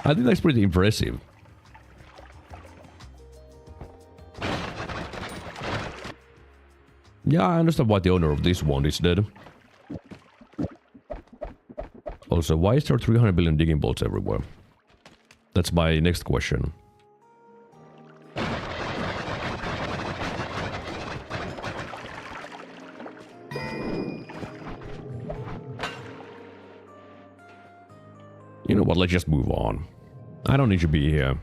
I think that's pretty impressive. Yeah, I understand why the owner of this wand is dead. Also, why is there 300 billion digging bolts everywhere? That's my next question. You know what, let's just move on. I don't need to be here.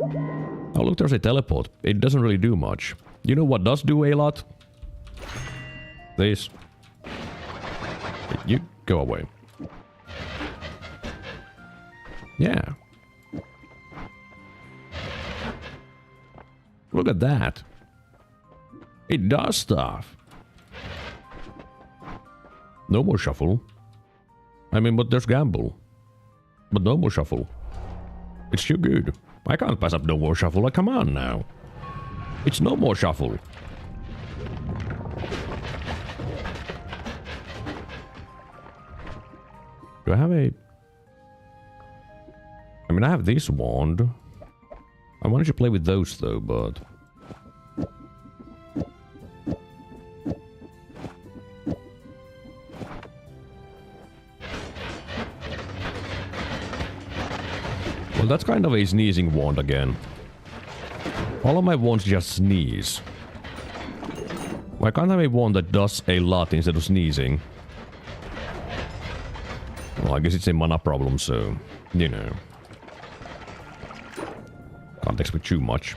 Oh look, there's a teleport. It doesn't really do much. You know what does do a lot? This. You go away. Yeah. Look at that. It does stuff. No more shuffle. I mean, but there's gamble. But no more shuffle. It's too good. I can't pass up no more shuffle. Like, come on now. It's no more shuffle. Do I have a... I mean, I have this wand. I wanted to play with those though, but... Well, that's kind of a sneezing wand again. All of my wands just sneeze. Why can't I have a wand that does a lot instead of sneezing? Well, I guess it's a mana problem, so... You know. Can't expect too much.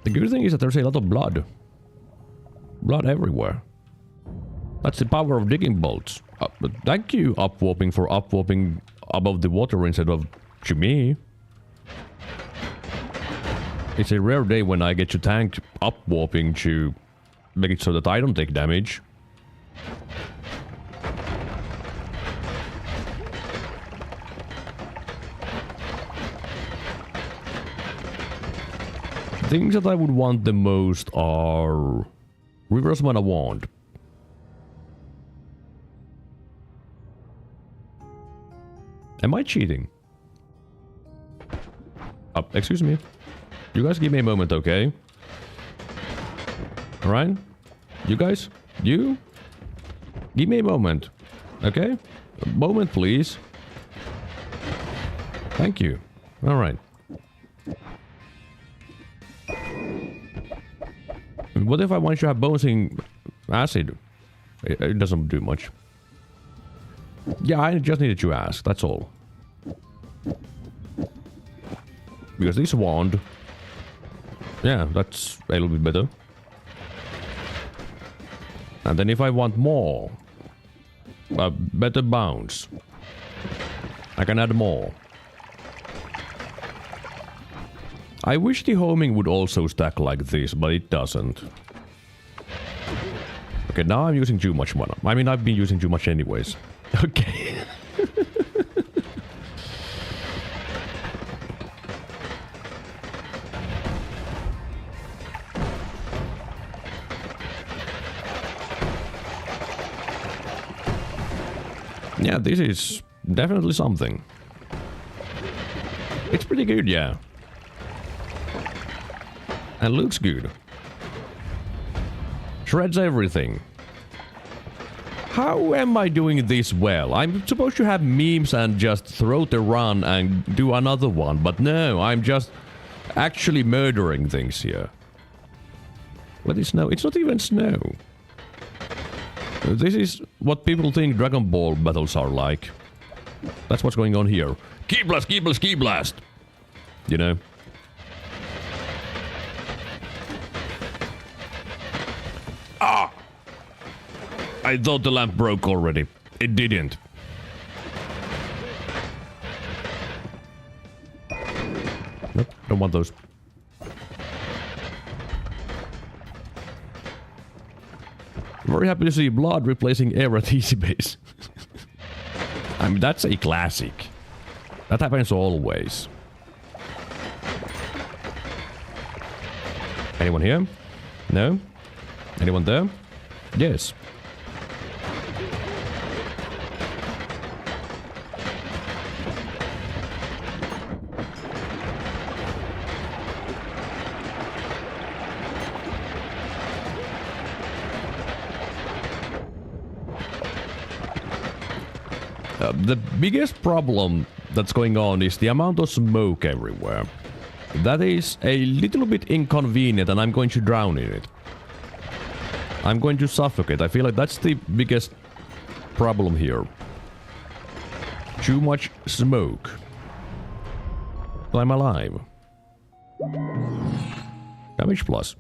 The good thing is that there's a lot of blood. Blood everywhere. That's the power of digging bolts. But thank you, upwarping, for upwarping above the water instead of to me. It's a rare day when I get to tank upwarping to make it so that I don't take damage. Things that I would want the most are reverse mana wand. Am I cheating? Excuse me. You guys give me a moment, okay? Alright? You guys? You? Give me a moment. Okay? A moment, please. Thank you. Alright. What if I want to have bouncing acid? It doesn't do much. Yeah, I just needed to ask, that's all. Because this wand Yeah, that's a little bit better. And then if I want more, better bounce, I can add more. I wish the homing would also stack like this, but it doesn't. Okay, now I'm using too much mana. I mean, I've been using too much anyways. Okay. Yeah, this is definitely something. It's pretty good, yeah. And looks good. Shreds everything. How am I doing this well? I'm supposed to have memes and just throw the run and do another one, but no, I'm just actually murdering things here. What is snow? It's not even snow. This is what people think Dragon Ball battles are like. That's what's going on here. Ki blast, ki blast, ki blast! You know? Ah! I thought the lamp broke already. It didn't. Nope, don't want those. Very happy to see blood replacing air at easy base. I mean, that's a classic. That happens always. Anyone here? No? Anyone there? Yes. The biggest problem that's going on is the amount of smoke everywhere. That is a little bit inconvenient and I'm going to drown in it. I'm going to suffocate. I feel like that's the biggest problem here. Too much smoke. But I'm alive. Damage plus.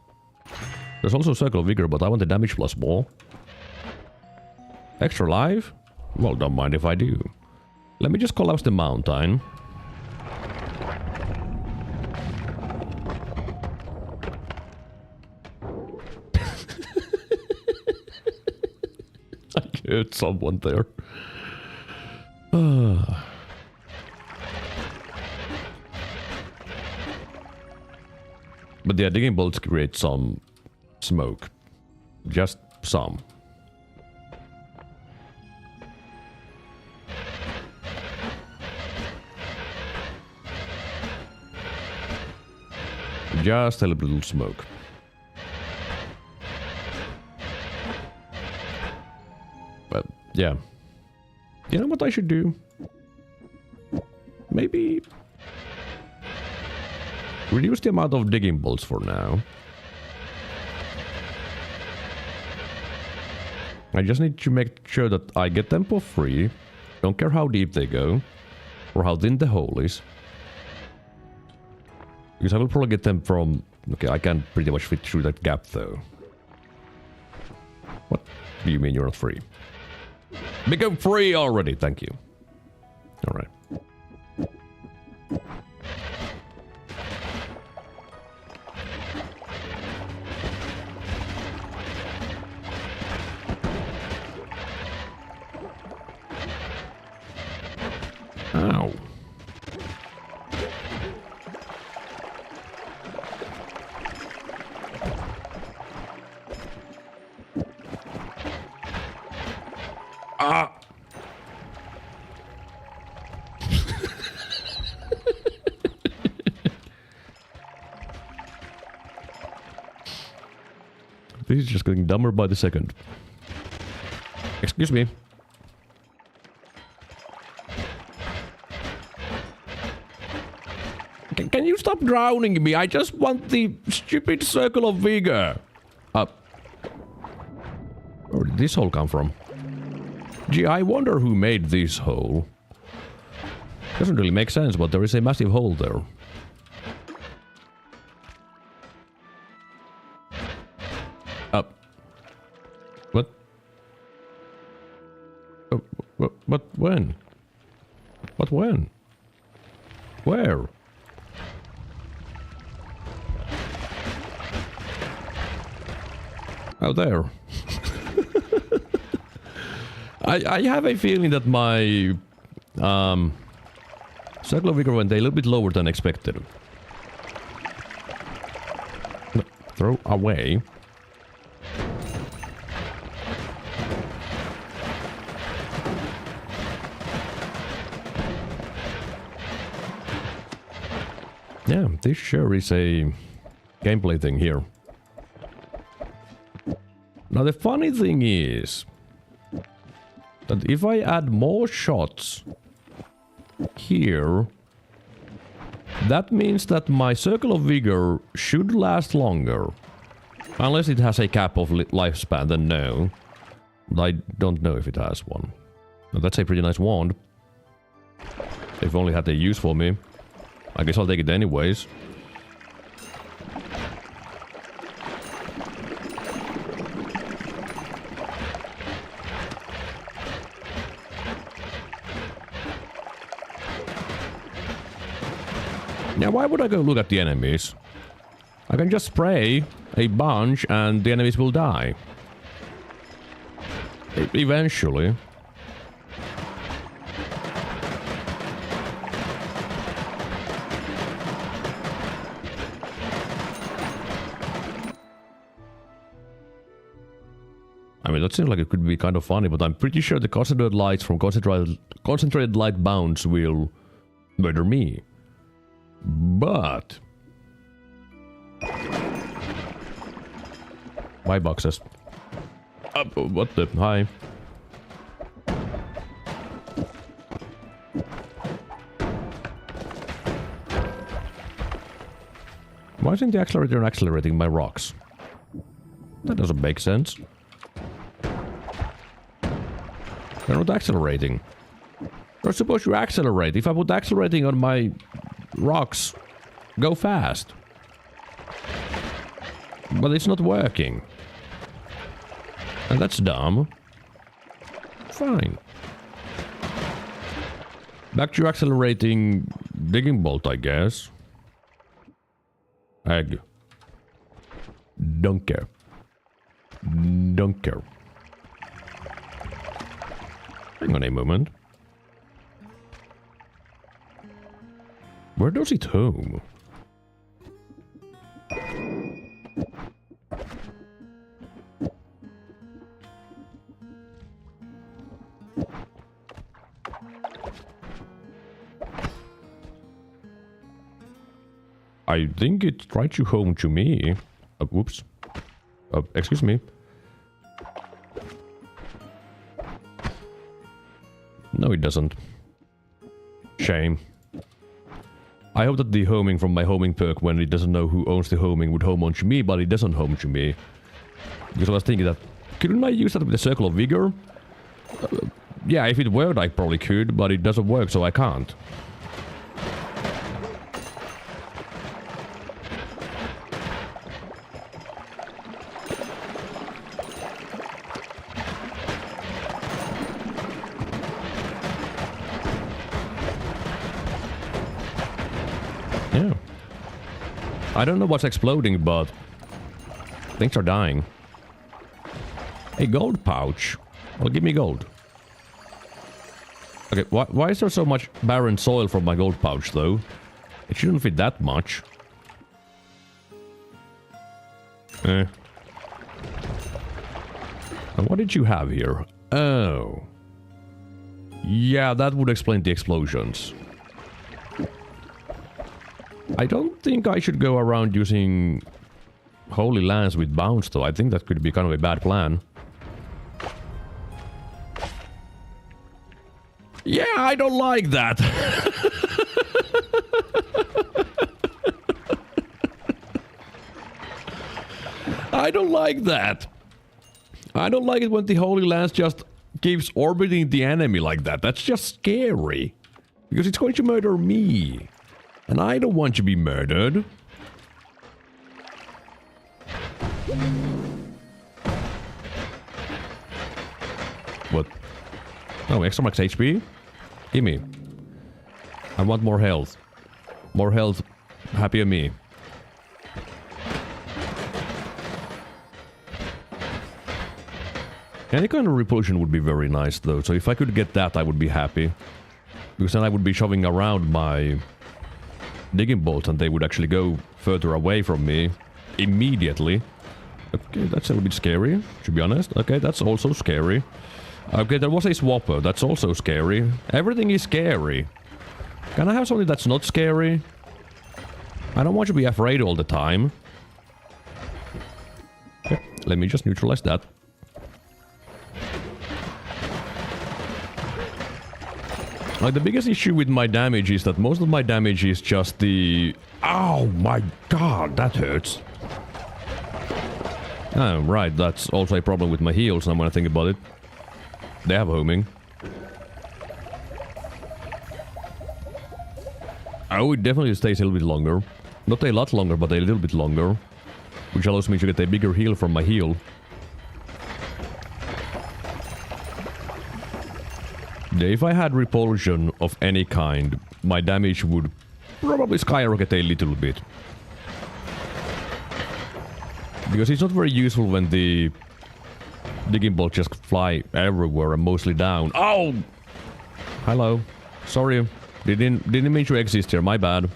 There's also Circle of Vigor, but I want the damage plus more. Extra life? Well, don't mind if I do. Let me just collapse the mountain. I heard someone there. But yeah, digging bolts create some smoke. Just some. Just a little smoke. But yeah. You know what I should do? Maybe reduce the amount of digging bolts for now. I just need to make sure that I get them for free. Don't care how deep they go. Or how thin the hole is. Because I will probably get them from... Okay, I can pretty much fit through that gap though. What do you mean you're not free? Become free already, thank you. Alright. Ow. Ah. This is just getting dumber by the second. Excuse me. Can you stop drowning me? I just want the stupid Circle of Vigor. Where did this hole come from? Gee, I wonder who made this hole. Doesn't really make sense, but there is a massive hole there. But when? But when? Where? Out there. I have a feeling that my circle of vigor went a little bit lower than expected. No, throw away. Yeah, this sure is a gameplay thing here. Now the funny thing is that if I add more shots here, that means that my circle of vigor should last longer. Unless it has a cap of lifespan, then no. I don't know if it has one. Now that's a pretty nice wand. They've only had a use for me. I guess I'll take it anyways. Now, why would I go look at the enemies? I can just spray a bunch and the enemies will die. Eventually. I mean, that seems like it could be kind of funny, but I'm pretty sure the concentrated lights from concentrated light bounce will murder me. But... my boxes. What the... hi. Why isn't the accelerator accelerating my rocks? That doesn't make sense. They're not accelerating. They're supposed to accelerate. If I put accelerating on my rocks, go fast. But it's not working. And that's dumb. Fine. Back to accelerating digging bolt, I guess. Egg. Don't care. Don't care. Hang on a moment. Where does it home? I think it tried to home to me. Whoops. Excuse me. No, it doesn't. Shame. I hope that the homing from my homing perk, when it doesn't know who owns the homing, would home on to me, but it doesn't home to me. Because I was thinking that, couldn't I use that with the circle of vigor? Yeah, if it worked, I probably could, but it doesn't work, so I can't. Yeah. I don't know what's exploding, but things are dying. A gold pouch. Well, give me gold. Okay, why is there so much barren soil from my gold pouch, though? It shouldn't fit that much. And what did you have here? Oh. Yeah, that would explain the explosions. I don't think I should go around using Holy Lance with bounce, though. I think that could be kind of a bad plan. Yeah, I don't like that. I don't like that. I don't like it when the Holy Lance just keeps orbiting the enemy like that. That's just scary. Because it's going to murder me. And I don't want to be murdered. What? Oh, extra max HP? Gimme. I want more health. More health. Happier me. Any kind of repulsion would be very nice though, so if I could get that I would be happy. Because then I would be shoving around my digging bolts and they would actually go further away from me immediately. Okay, that's a little bit scary, to be honest. Okay, that's also scary. Okay, there was a swapper, that's also scary. Everything is scary. Can I have something that's not scary? I don't want to be afraid all the time. Okay, let me just neutralize that. Like, the biggest issue with my damage is that most of my damage is just the... Oh my god, that hurts. Oh, right, that's also a problem with my heals, now when I think about it. They have homing. Oh, it definitely stays a little bit longer. Not a lot longer, but a little bit longer. Which allows me to get a bigger heal from my heal. If I had repulsion of any kind, my damage would probably skyrocket a little bit. Because it's not very useful when the digging bolts just fly everywhere and mostly down. Oh! Hello. Sorry. Didn't mean to exist here, my bad.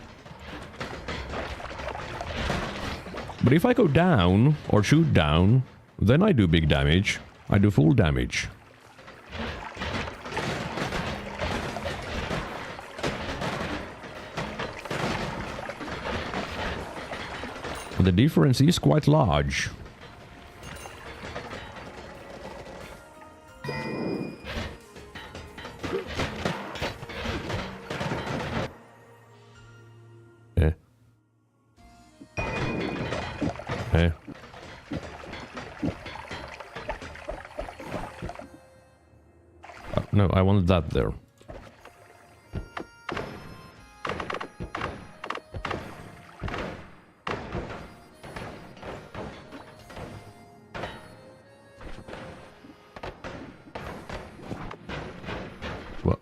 But if I go down, or shoot down, then I do big damage. I do full damage. The difference is quite large. No, I wanted that there. What?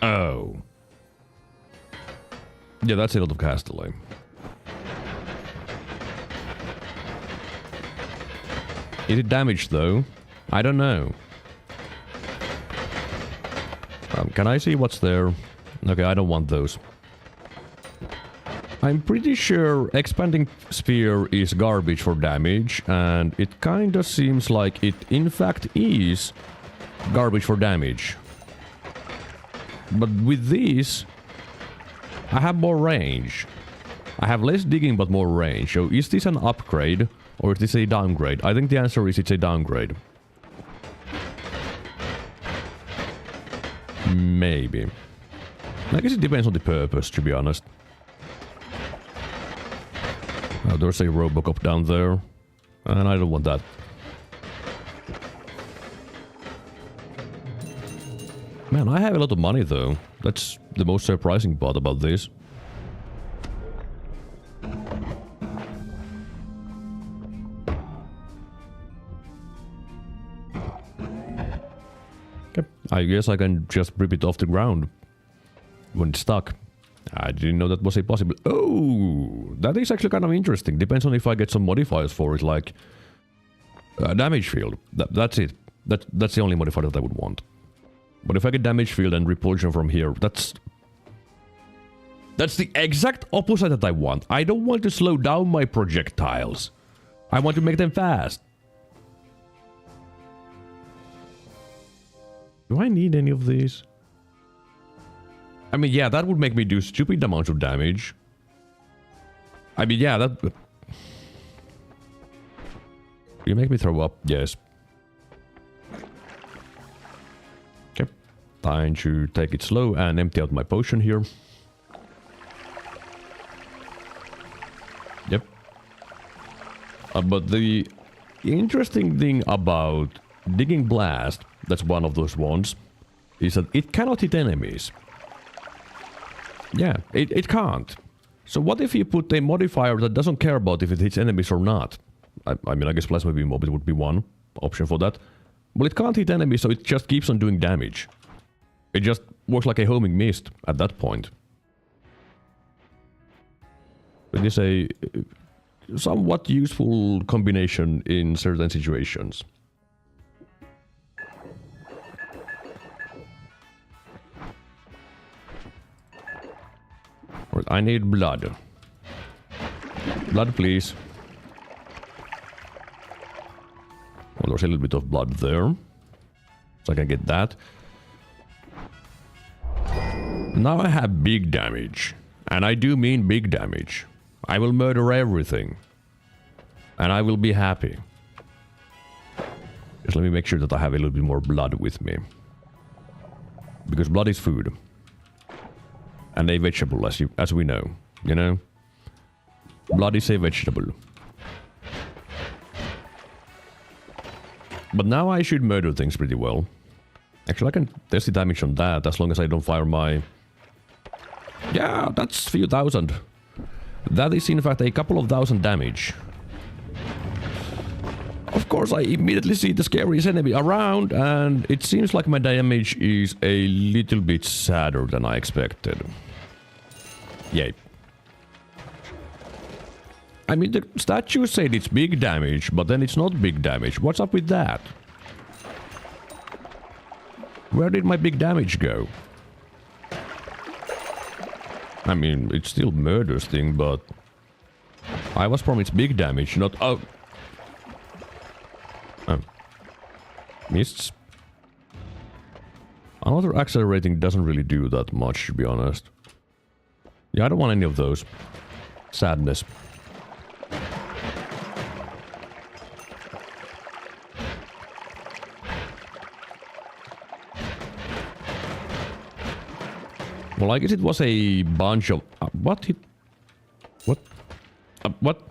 Oh. Yeah, that's a lot of castellane. Is it damaged though? I don't know. Can I see what's there? Okay, I don't want those. I'm pretty sure expanding sphere is garbage for damage, and it kinda seems like it in fact is garbage for damage. But with these, I have more range. I have less digging but more range. So is this an upgrade or is this a downgrade? I think the answer is it's a downgrade. Maybe. I guess it depends on the purpose, to be honest. Oh, there's a Robocop down there. And I don't want that. Man, I have a lot of money though. That's the most surprising part about this. I guess I can just rip it off the ground when it's stuck. I didn't know that was a possible... Oh! That is actually kind of interesting. Depends on if I get some modifiers for it, like... damage field. That's it. That's the only modifier that I would want. But if I get damage field and repulsion from here, that's the exact opposite that I want. I don't want to slow down my projectiles. I want to make them fast. Do I need any of these? I mean, yeah, that would make me do stupid amounts of damage. I mean, yeah, that... You make me throw up? Yes. Okay. Time to take it slow and empty out my potion here. Yep. But the interesting thing about Digging Blast, that's one of those ones, is that it cannot hit enemies. Yeah, it can't. So what if you put a modifier that doesn't care about if it hits enemies or not? I mean, I guess Plasma Beam Mob would be one option for that. Well, it can't hit enemies, so it just keeps on doing damage. It just works like a homing mist at that point. It is a somewhat useful combination in certain situations. Right, I need blood. Blood, please. Well, there's a little bit of blood there. So I can get that. Now I have big damage. And I do mean big damage. I will murder everything. And I will be happy. Just let me make sure that I have a little bit more blood with me. Because blood is food. And a vegetable, as we know. You know? Blood is a vegetable. But now I should murder things pretty well. Actually, I can test the damage on that as long as I don't fire my... Yeah, that's a few thousand. That is in fact a couple of thousand damage. Of course, I immediately see the scariest enemy around, and it seems like my damage is a little bit sadder than I expected. Yay. I mean, the statue said it's big damage, but then it's not big damage. What's up with that? Where did my big damage go? I mean, it still murders thing, but... I was promised big damage, not... Oh! Oh. Mists. Another accelerating doesn't really do that much, to be honest. Yeah, I don't want any of those. Sadness. Well, I guess it was a bunch of... what? What? What?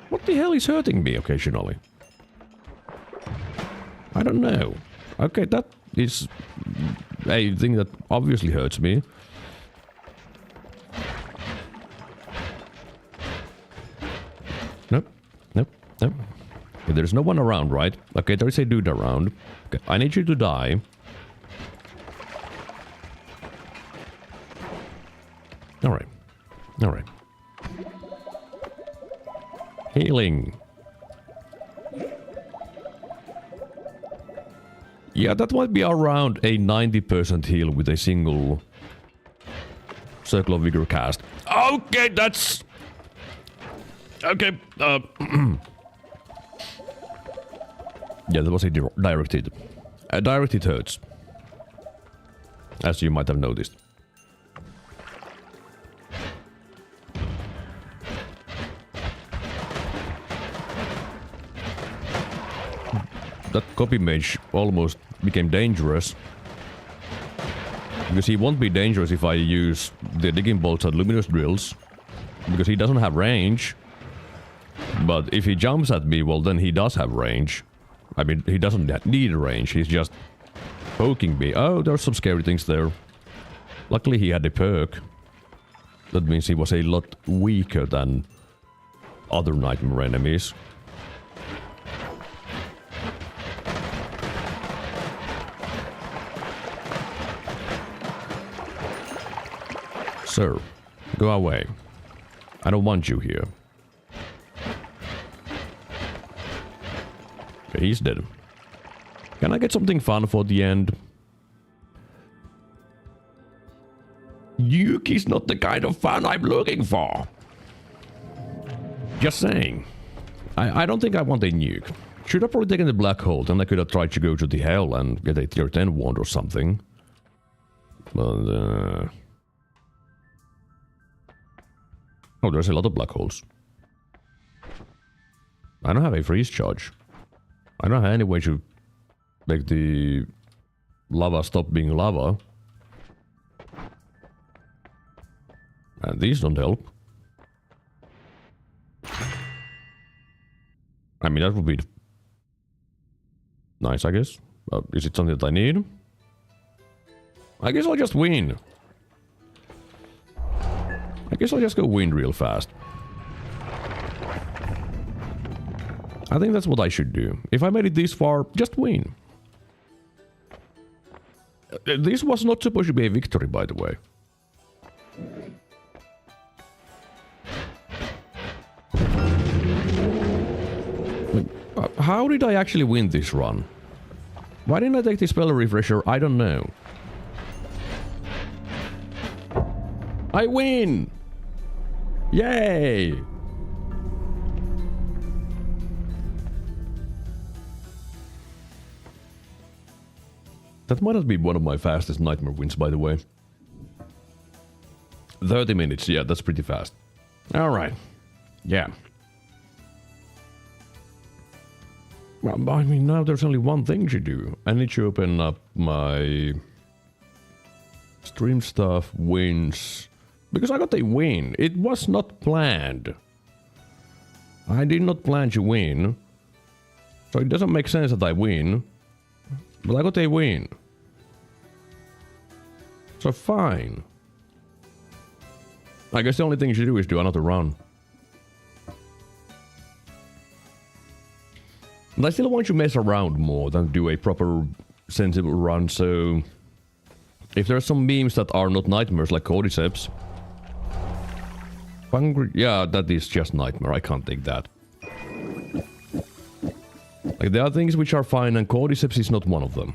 What the hell is hurting me occasionally? I don't know. Okay, that is a thing that obviously hurts me. Nope. Nope. Nope. Okay, there's no one around, right? Okay, there is a dude around. Okay, I need you to die. Alright. Alright. Healing. Yeah, that might be around a 90% heal with a single Circle of Vigor cast. Okay, that's... Okay, yeah, that was a directed. Directed hurts. As you might have noticed. That copy mage almost became dangerous. Because he won't be dangerous if I use the digging bolts and luminous drills. Because he doesn't have range. But if he jumps at me, well then he does have range. I mean, he doesn't need range, he's just poking me. Oh, there's some scary things there. Luckily he had a perk. That means he was a lot weaker than other nightmare enemies. Sir, go away. I don't want you here. Okay, he's dead. Can I get something fun for the end? Nuke is not the kind of fun I'm looking for. Just saying. I don't think I want a nuke. Should have probably taken the black hole, then I could have tried to go to the hell and get a tier 10 wand or something. But, oh, there's a lot of black holes. I don't have a freeze charge. I don't have any way to make the lava stop being lava. And these don't help. I mean, that would be nice, I guess. Is it something that I need? I guess I'll just win. I guess I'll just go win real fast. I think that's what I should do. If I made it this far, just win. This was not supposed to be a victory, by the way. How did I actually win this run? Why didn't I take the spell refresher? I don't know. I win! Yay! That might have been one of my fastest Nightmare wins, by the way. 30 minutes, yeah, that's pretty fast. Alright. Yeah. Well, I mean, now there's only one thing to do. I need to open up my... stream stuff, wins... Because I got a win. It was not planned. I did not plan to win. So it doesn't make sense that I win. But I got a win. So fine. I guess the only thing you should do is do another run. And I still want to mess around more than do a proper sensible run, so... If there are some memes that are not nightmares like Cordyceps... Hungry... Yeah, that is just Nightmare, I can't take that. Like, there are things which are fine, and Cordyceps is not one of them.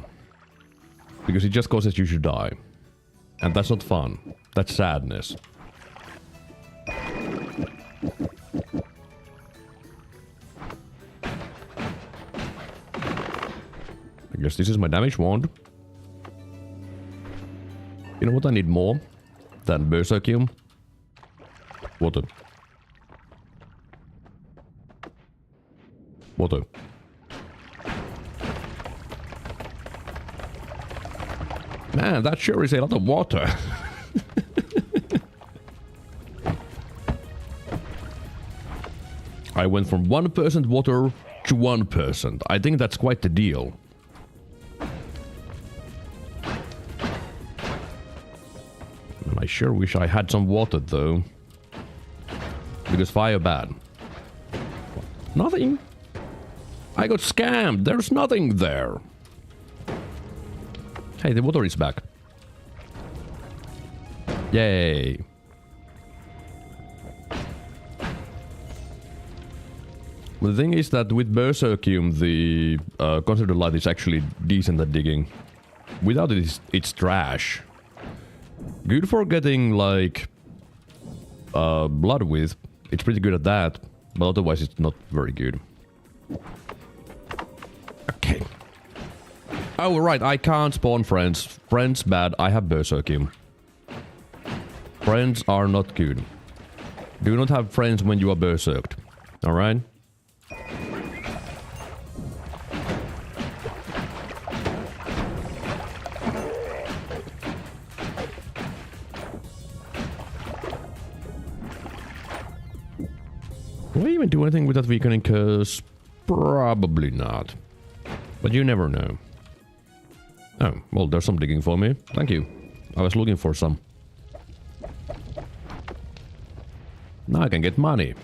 Because it just causes you to die. And that's not fun. That's sadness. I guess this is my damage wand. You know what I need more than Berserkium? Water. Water. Man, that sure is a lot of water. I went from 1% water to 1%. I think that's quite the deal. And I sure wish I had some water though. Because fire bad. Nothing. I got scammed. There's nothing there. Hey, the water is back. Yay. The thing is that with Berserkium, the considered light is actually decent at digging. Without it, it's trash. Good for getting, like, blood with. It's pretty good at that, but otherwise it's not very good. Okay. Oh, right, I can't spawn friends. Friends bad, I have Berserkium. Friends are not good. Do not have friends when you are berserked. Alright? Will I even do anything with that weakening curse? Probably not. But you never know. Oh, well, there's some digging for me. Thank you. I was looking for some. Now I can get money.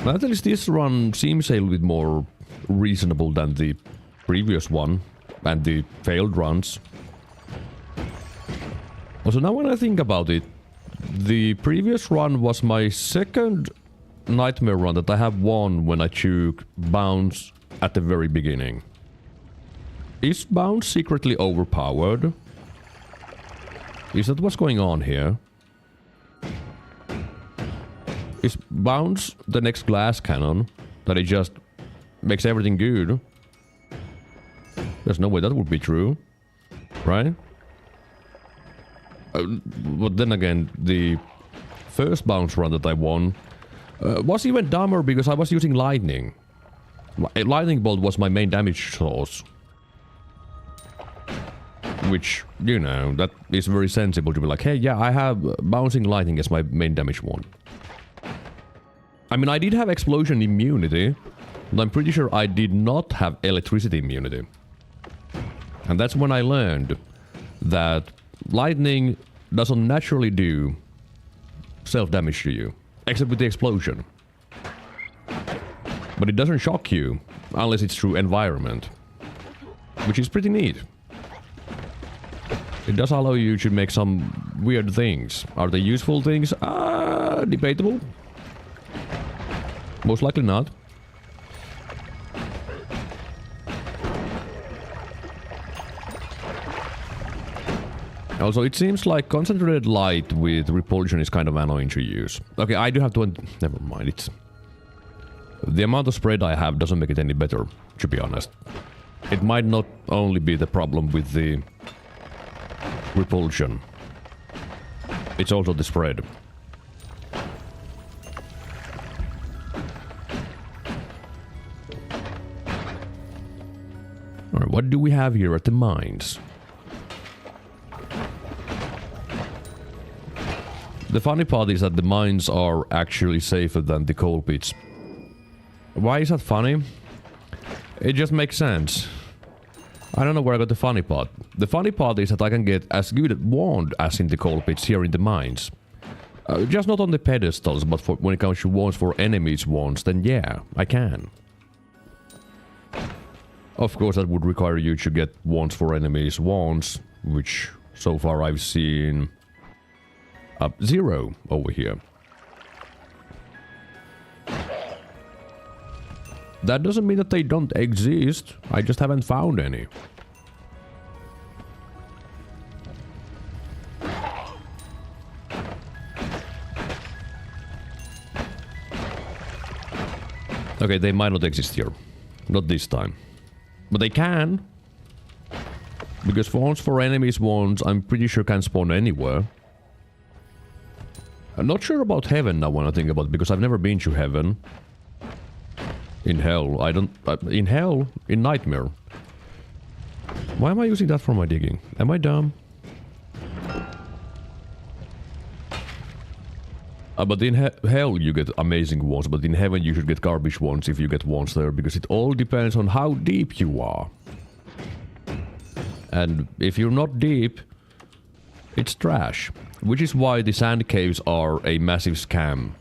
At least this run seems a little bit more reasonable than the previous one and the failed runs. Also, now when I think about it, the previous run was my second Nightmare run that I have won when I took Bounce at the very beginning. Is Bounce secretly overpowered? Is that what's going on here? Is Bounce the next glass cannon? That it just makes everything good? There's no way that would be true. Right? But then again, the first Bounce run that I won was even dumber because I was using lightning. A lightning bolt was my main damage source. Which, you know, that is very sensible to be like, hey, yeah, I have bouncing lightning as my main damage one. I mean, I did have explosion immunity, but I'm pretty sure I did not have electricity immunity. And that's when I learned that lightning doesn't naturally do self-damage to you, except with the explosion. But it doesn't shock you, unless it's through environment, which is pretty neat. It does allow you to make some weird things. Are they useful things? Debatable. Most likely not. Also, it seems like concentrated light with repulsion is kind of annoying to use. Okay, I do have to... Never mind, it's... The amount of spread I have doesn't make it any better, to be honest. It might not only be the problem with the repulsion. It's also the spread. Alright, what do we have here at the mines? The funny part is that the mines are actually safer than the coal pits. Why is that funny? It just makes sense. I don't know where I got the funny part. The funny part is that I can get as good at wand as in the coal pits here in the mines. Just not on the pedestals, but when it comes to wands for enemies' wands, then yeah, I can. Of course, that would require you to get wands for enemies' wands, which so far I've seen... 0 over here. That doesn't mean that they don't exist, I just haven't found any. Okay, they might not exist here. Not this time. But they can. Because wands for enemies wands, I'm pretty sure can spawn anywhere. I'm not sure about heaven now when I think about it, because I've never been to heaven. In hell, I don't... in hell? In Nightmare. Why am I using that for my digging? Am I dumb? But in hell you get amazing wands, but in heaven you should get garbage wands if you get wands there, because it all depends on how deep you are. And if you're not deep, it's trash. Which is why the sand caves are a massive scam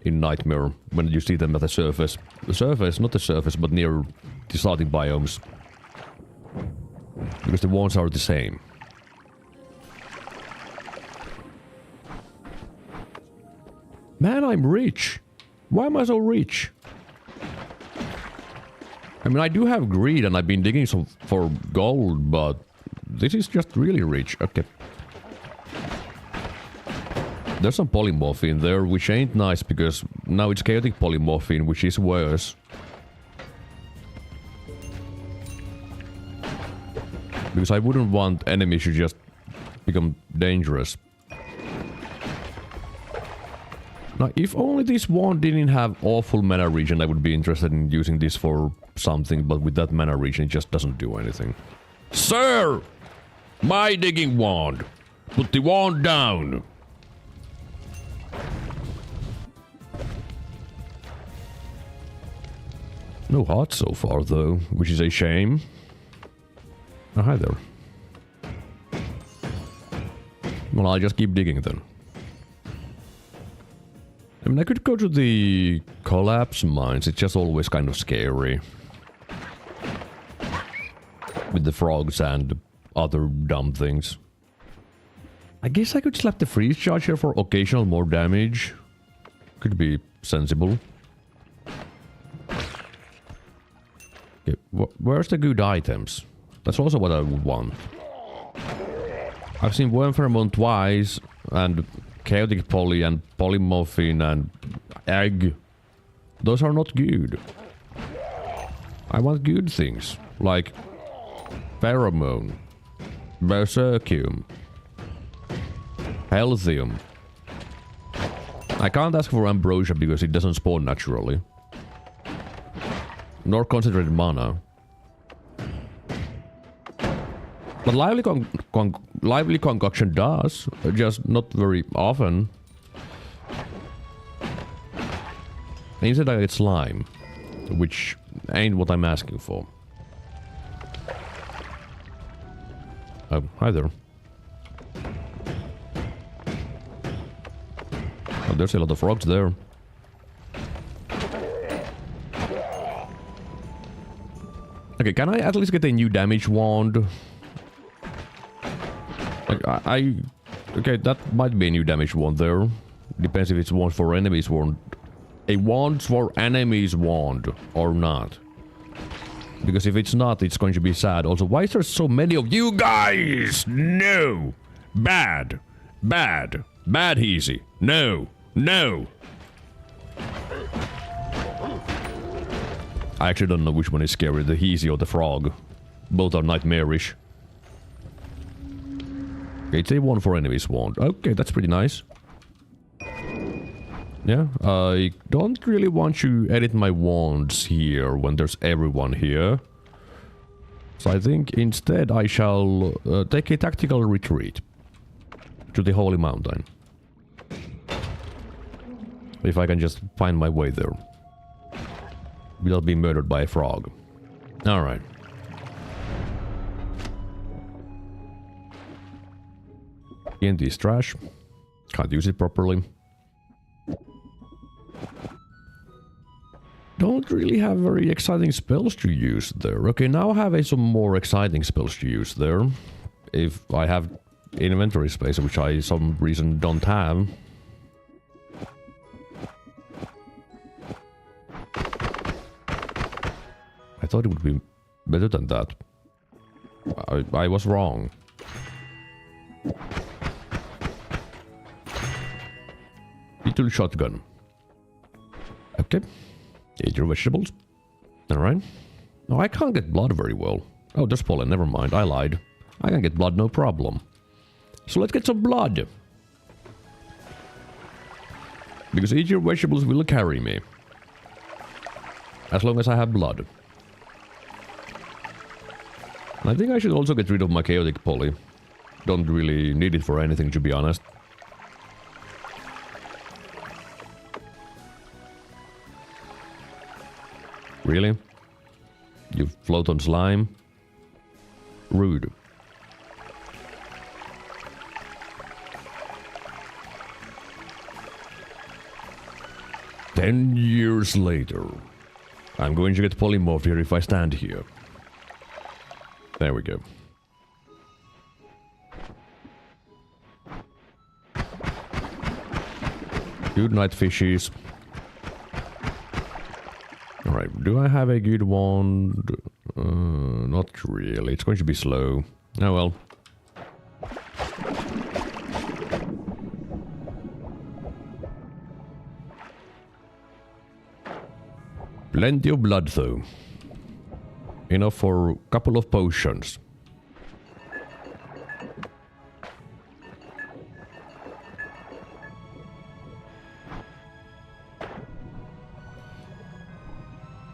in Nightmare when you see them at the surface. The surface, not the surface, but near the starting biomes. Because the wands are the same. Man, I'm rich! Why am I so rich? I mean, I do have greed and I've been digging some for gold, but this is just really rich. Okay. There's some polymorph in there, which ain't nice because now it's chaotic polymorphine, which is worse. Because I wouldn't want enemies to just become dangerous. Now, if only this wand didn't have awful mana regen, I would be interested in using this for something, but with that mana regen, it just doesn't do anything. Sir! My digging wand! Put the wand down! No hearts so far, though, which is a shame. Oh, hi there. Well, I'll just keep digging then. I mean, I could go to the collapse mines, it's just always kind of scary. With the frogs and other dumb things. I guess I could slap the freeze charge here for occasional more damage. Could be sensible. Okay, where's the good items? That's also what I would want. I've seen worm pheromone twice, and chaotic poly and polymorphine and egg. Those are not good. I want good things, like pheromone, berserkium, healthium. I can't ask for ambrosia because it doesn't spawn naturally. Nor concentrated mana. But lively concoction does, just not very often. And instead I get slime, which ain't what I'm asking for. Oh, hi there. There's a lot of frogs there. Okay, can I at least get a new damage wand? Like, okay, that might be a new damage wand there. Depends if it's wand for enemies wand. A wand for enemies wand or not. Because if it's not, it's going to be sad. Also, why is there so many of you guys? No! Bad! Bad! Bad easy! No! No! I actually don't know which one is scary, the Heezy or the frog. Both are nightmarish. Okay, it's a one for enemies wand. Okay, that's pretty nice. Yeah, I don't really want to edit my wands here when there's everyone here. So I think instead I shall take a tactical retreat to the Holy Mountain. If I can just find my way there. Without being murdered by a frog. Alright. TNT is trash. Can't use it properly. Don't really have very exciting spells to use there. Okay, now I have some more exciting spells to use there. If I have inventory space, which I some reason don't have. I thought it would be better than that. I was wrong. Little shotgun. Okay. Eat your vegetables. Alright. No, I can't get blood very well. Oh, there's pollen. Never mind. I lied. I can get blood, no problem. So let's get some blood. Because eat your vegetables will carry me. As long as I have blood. I think I should also get rid of my chaotic poly. Don't really need it for anything, to be honest. Really? You float on slime? Rude. "10 years later. I'm going to get polymorphed here if I stand here." There we go. Good night, fishies. Alright, do I have a good wand? Not really. It's going to be slow. Oh well. Plenty of blood though. Enough for a couple of potions.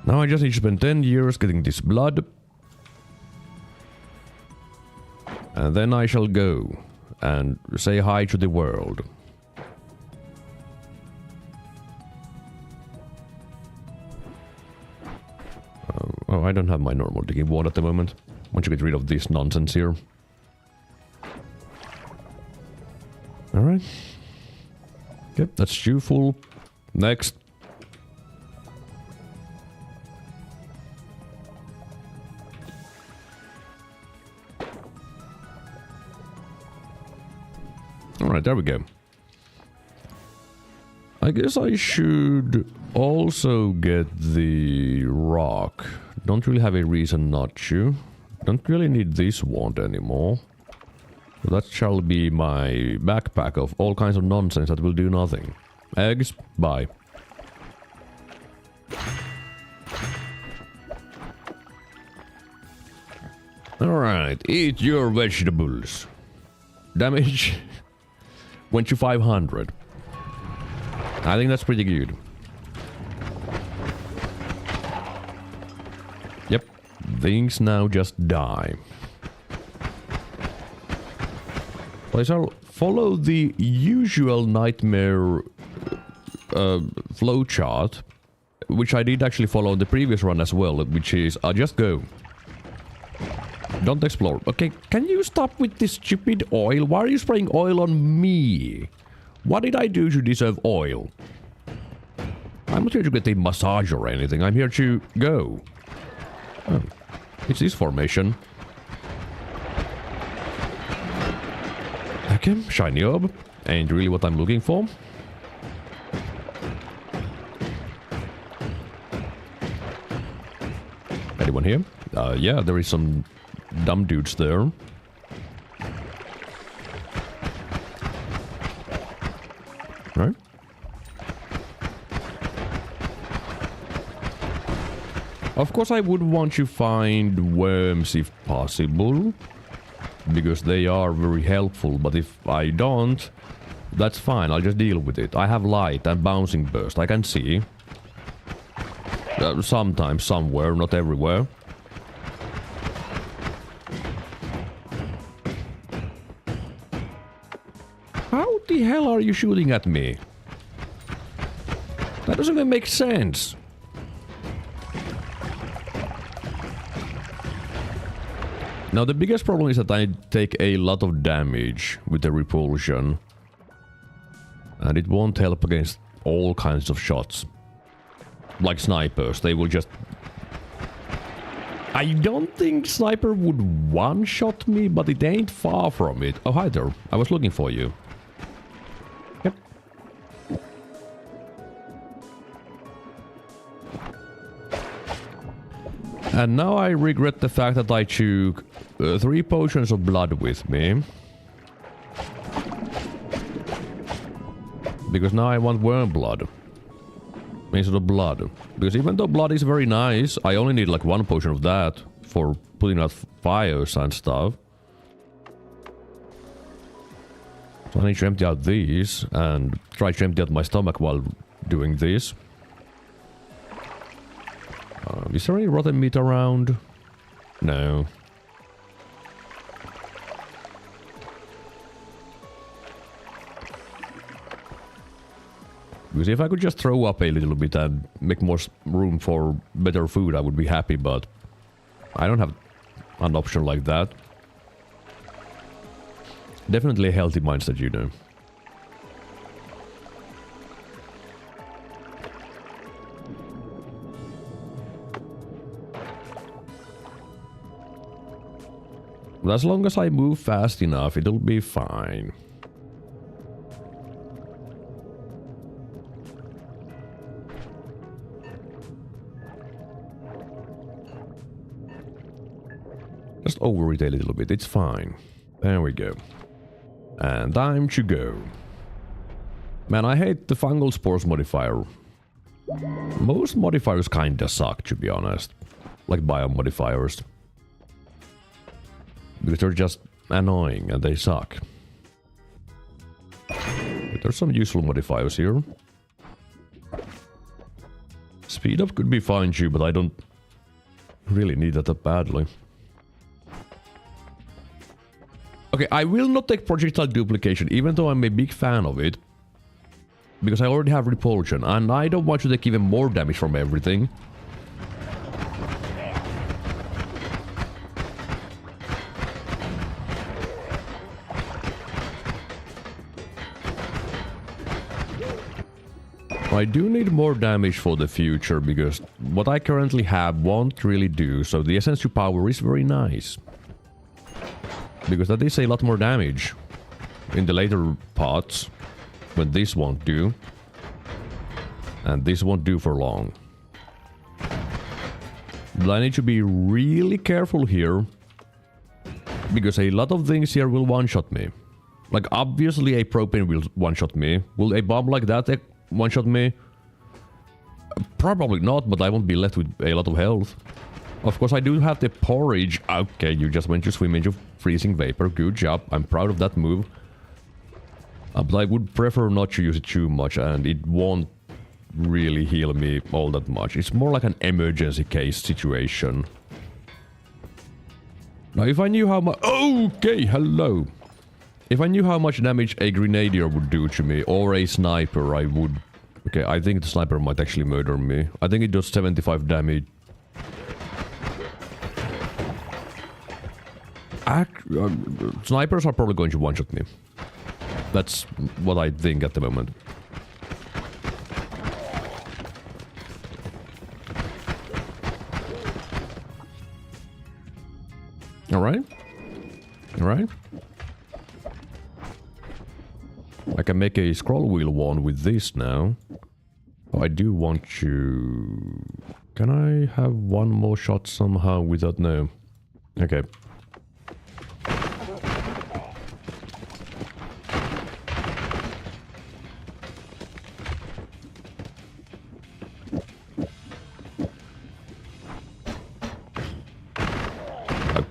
Now I just need to spend 10 years getting this blood. And then I shall go and say hi to the world. Oh, I don't have my normal digging wand at the moment. Want to get rid of this nonsense here. Alright. Yep, that's you full. Next. Alright, there we go. I guess I should also get the rock. Don't really have a reason not to. Don't really need this wand anymore. So that shall be my backpack of all kinds of nonsense that will do nothing. Eggs? Bye. Alright, eat your vegetables. Damage went to 500. I think that's pretty good. Yep, things now just die. So I shall follow the usual nightmare flowchart, which I did actually follow the previous run as well, which is just go. Don't explore. Okay, can you stop with this stupid oil? Why are you spraying oil on me? What did I do to deserve oil? I'm not here to get a massage or anything. I'm here to go. Oh, it's this formation. Okay, shiny orb. Ain't really what I'm looking for. Anyone here? Yeah, there is some dumb dudes there. Right? Of course, I would want to find worms if possible, because they are very helpful, but if I don't, that's fine, I'll just deal with it. I have light and bouncing burst, I can see. Sometimes, somewhere, not everywhere. How the hell are you shooting at me? That doesn't even make sense. Now the biggest problem is that I take a lot of damage with the repulsion. And it won't help against all kinds of shots. Like snipers, they will just... I don't think sniper would one-shot me, but it ain't far from it. Oh, hi there. I was looking for you. Yep. And now I regret the fact that I took 3 potions of blood with me. Because now I want worm blood. Instead of blood. Because even though blood is very nice, I only need like 1 potion of that for putting out fires and stuff. So I need to empty out these and try to empty out my stomach while doing this. Is there any rotten meat around? No. Because if I could just throw up a little bit and make more room for better food, I would be happy, but I don't have an option like that. Definitely a healthy mindset, you know. But as long as I move fast enough, it'll be fine. Just over it a little bit, it's fine. There we go. And time to go. Man, I hate the fungal spores modifier. Most modifiers kinda suck, to be honest. Like biomodifiers. Because they're just annoying and they suck. But there's some useful modifiers here. Speed up could be fine too, but I don't really need that badly. Okay, I will not take projectile duplication, even though I'm a big fan of it. Because I already have repulsion, and I don't want to take even more damage from everything. I do need more damage for the future, because what I currently have won't really do, so the Essence to Power is very nice. Because that is a lot more damage in the later parts, when this won't do. And this won't do for long. But I need to be really careful here, because a lot of things here will one-shot me. Like, obviously a propane will one-shot me. Will a bomb like that one-shot me? Probably not, but I won't be left with a lot of health. Of course, I do have the porridge. Okay, you just went to swim into freezing vapor. Good job. I'm proud of that move. But I would prefer not to use it too much, and it won't really heal me all that much. It's more like an emergency case situation. Now, if I knew how much... Okay, hello. If I knew how much damage a grenadier would do to me, or a sniper, I would... Okay, I think the sniper might actually murder me. I think it does 75 damage. Snipers are probably going to one-shot me. That's what I think at the moment. Alright. Alright. I can make a scroll wheel wand with this now. Oh, I do want to... Can I have one more shot somehow without... No. Okay.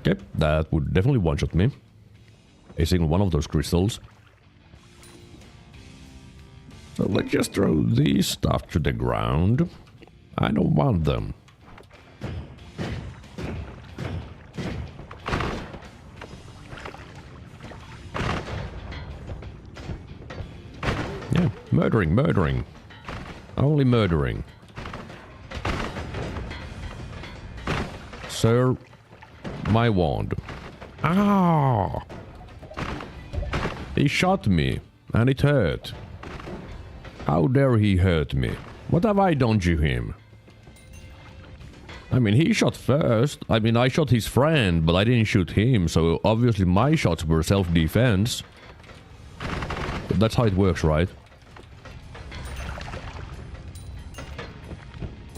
Okay, that would definitely one-shot me. A single one of those crystals. So let's just throw these stuff to the ground. I don't want them. Yeah, murdering, murdering. Only murdering. Sir, my wand. Ah! He shot me, and it hurt. How dare he hurt me? What have I done to him? I mean, he shot first. I mean, I shot his friend, but I didn't shoot him, so obviously my shots were self-defense. That's how it works, right?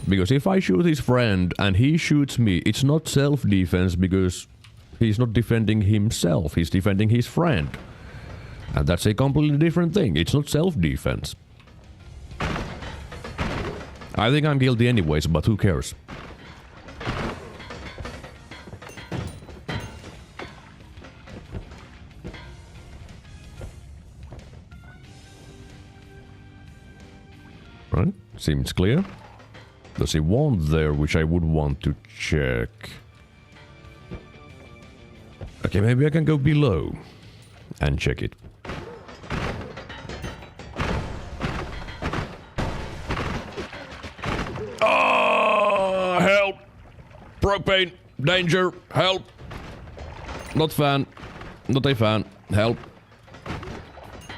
Because if I shoot his friend and he shoots me, it's not self-defense because he's not defending himself, he's defending his friend. And that's a completely different thing. It's not self-defense. I think I'm guilty anyways, but who cares? Right, seems clear. There's a wand there which I would want to check. Okay, maybe I can go below and check it. Help! Propane! Danger! Help! Not fan. Not a fan. Help.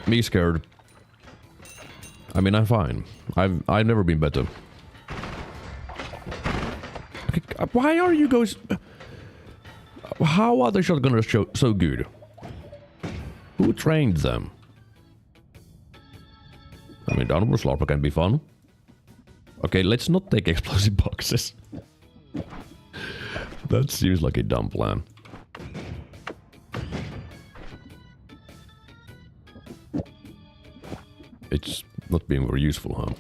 Me scared. I mean, I'm fine. I've never been better. Okay, why are you guys... How are the shotgunners so good? Who trained them? I mean, downward slurper can be fun. Okay, let's not take explosive boxes. That seems like a dumb plan. It's not being very useful, huh?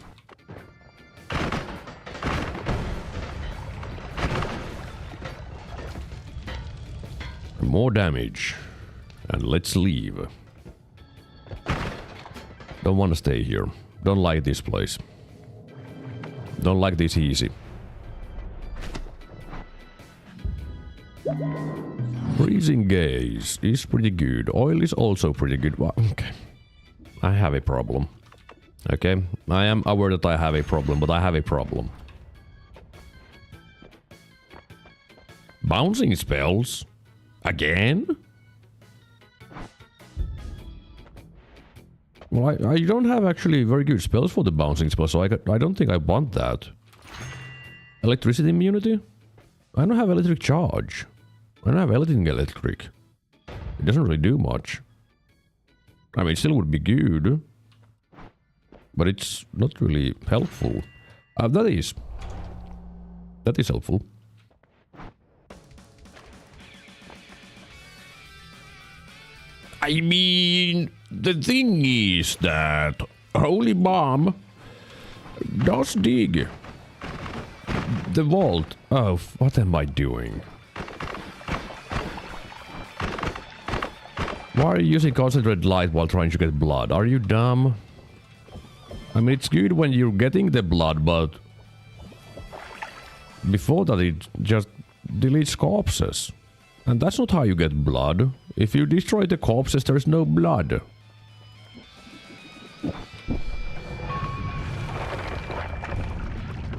More damage. And let's leave. Don't want to stay here. Don't like this place. Don't like this easy. Freezing gaze is pretty good. Oil is also pretty good. Well, okay. I have a problem. Okay? I am aware that I have a problem, but I have a problem. Bouncing spells? Again? Well, I don't have actually very good spells for the bouncing spell, so I don't think I want that. Electricity immunity? I don't have electric charge. I don't have anything electric. It doesn't really do much. I mean, it still would be good. But it's not really helpful. That is helpful. I mean, the thing is that Holy Bomb does dig the vault. Oh, what am I doing? Why are you using concentrated light while trying to get blood? Are you dumb? I mean, it's good when you're getting the blood, but before that it just deletes corpses. And that's not how you get blood. If you destroy the corpses, there's no blood.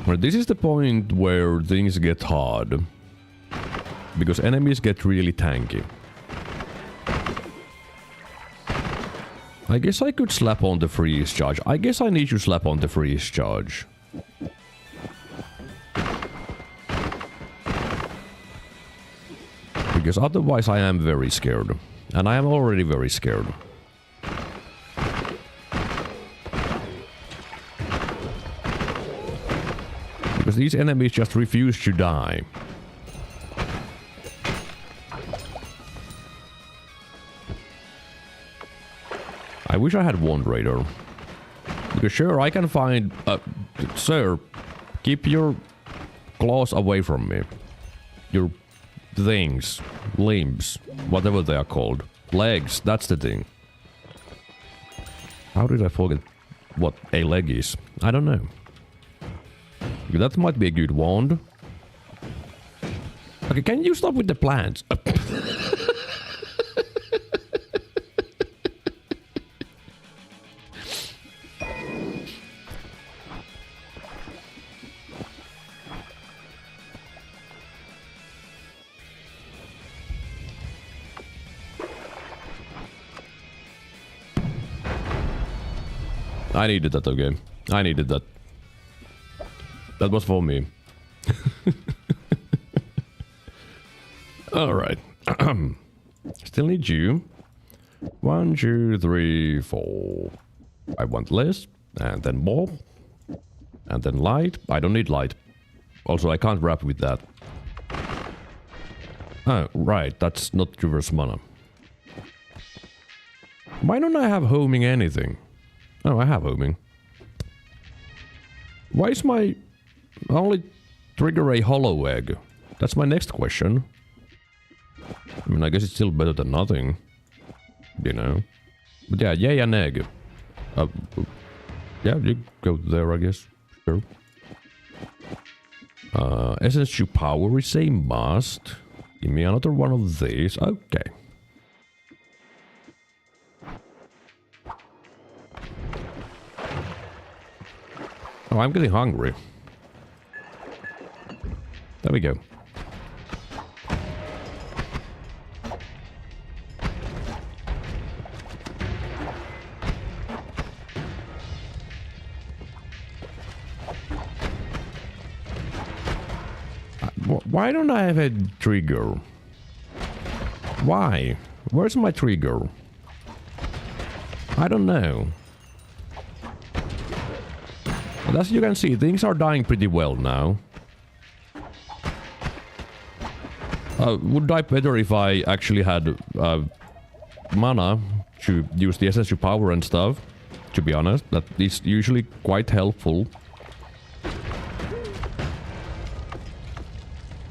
Well, this is the point where things get hard. Because enemies get really tanky. I guess I could slap on the freeze charge. I guess I need to slap on the freeze charge. Because otherwise I am very scared. And I am already very scared. Because these enemies just refuse to die. I wish I had Wand Raider. Because sure, I can find... sir, keep your claws away from me. Your things, limbs, whatever they are called. Legs, that's the thing. How did I forget what a leg is? I don't know. That might be a good wand. Okay, can you stop with the plants? I needed that, okay. I needed that. That was for me. Alright. Still need you. 1, 2, 3, 4. I want less. And then more. And then light. I don't need light. Also, I can't wrap with that. Oh, right. That's not reverse mana. Why don't I have homing anything? Oh, I have homing. Why is my only trigger a hollow egg? That's my next question. I mean, I guess it's still better than nothing. You know. But yeah, yay an egg. Yeah, you go there, I guess. Sure. Essence to power is a must. Give me another one of these. Okay. Oh, I'm getting hungry. There we go. Why don't I have a trigger? Why? Where's my trigger? I don't know. But as you can see, things are dying pretty well now. Would die better if I actually had mana to use the essential power and stuff. To be honest, that is usually quite helpful.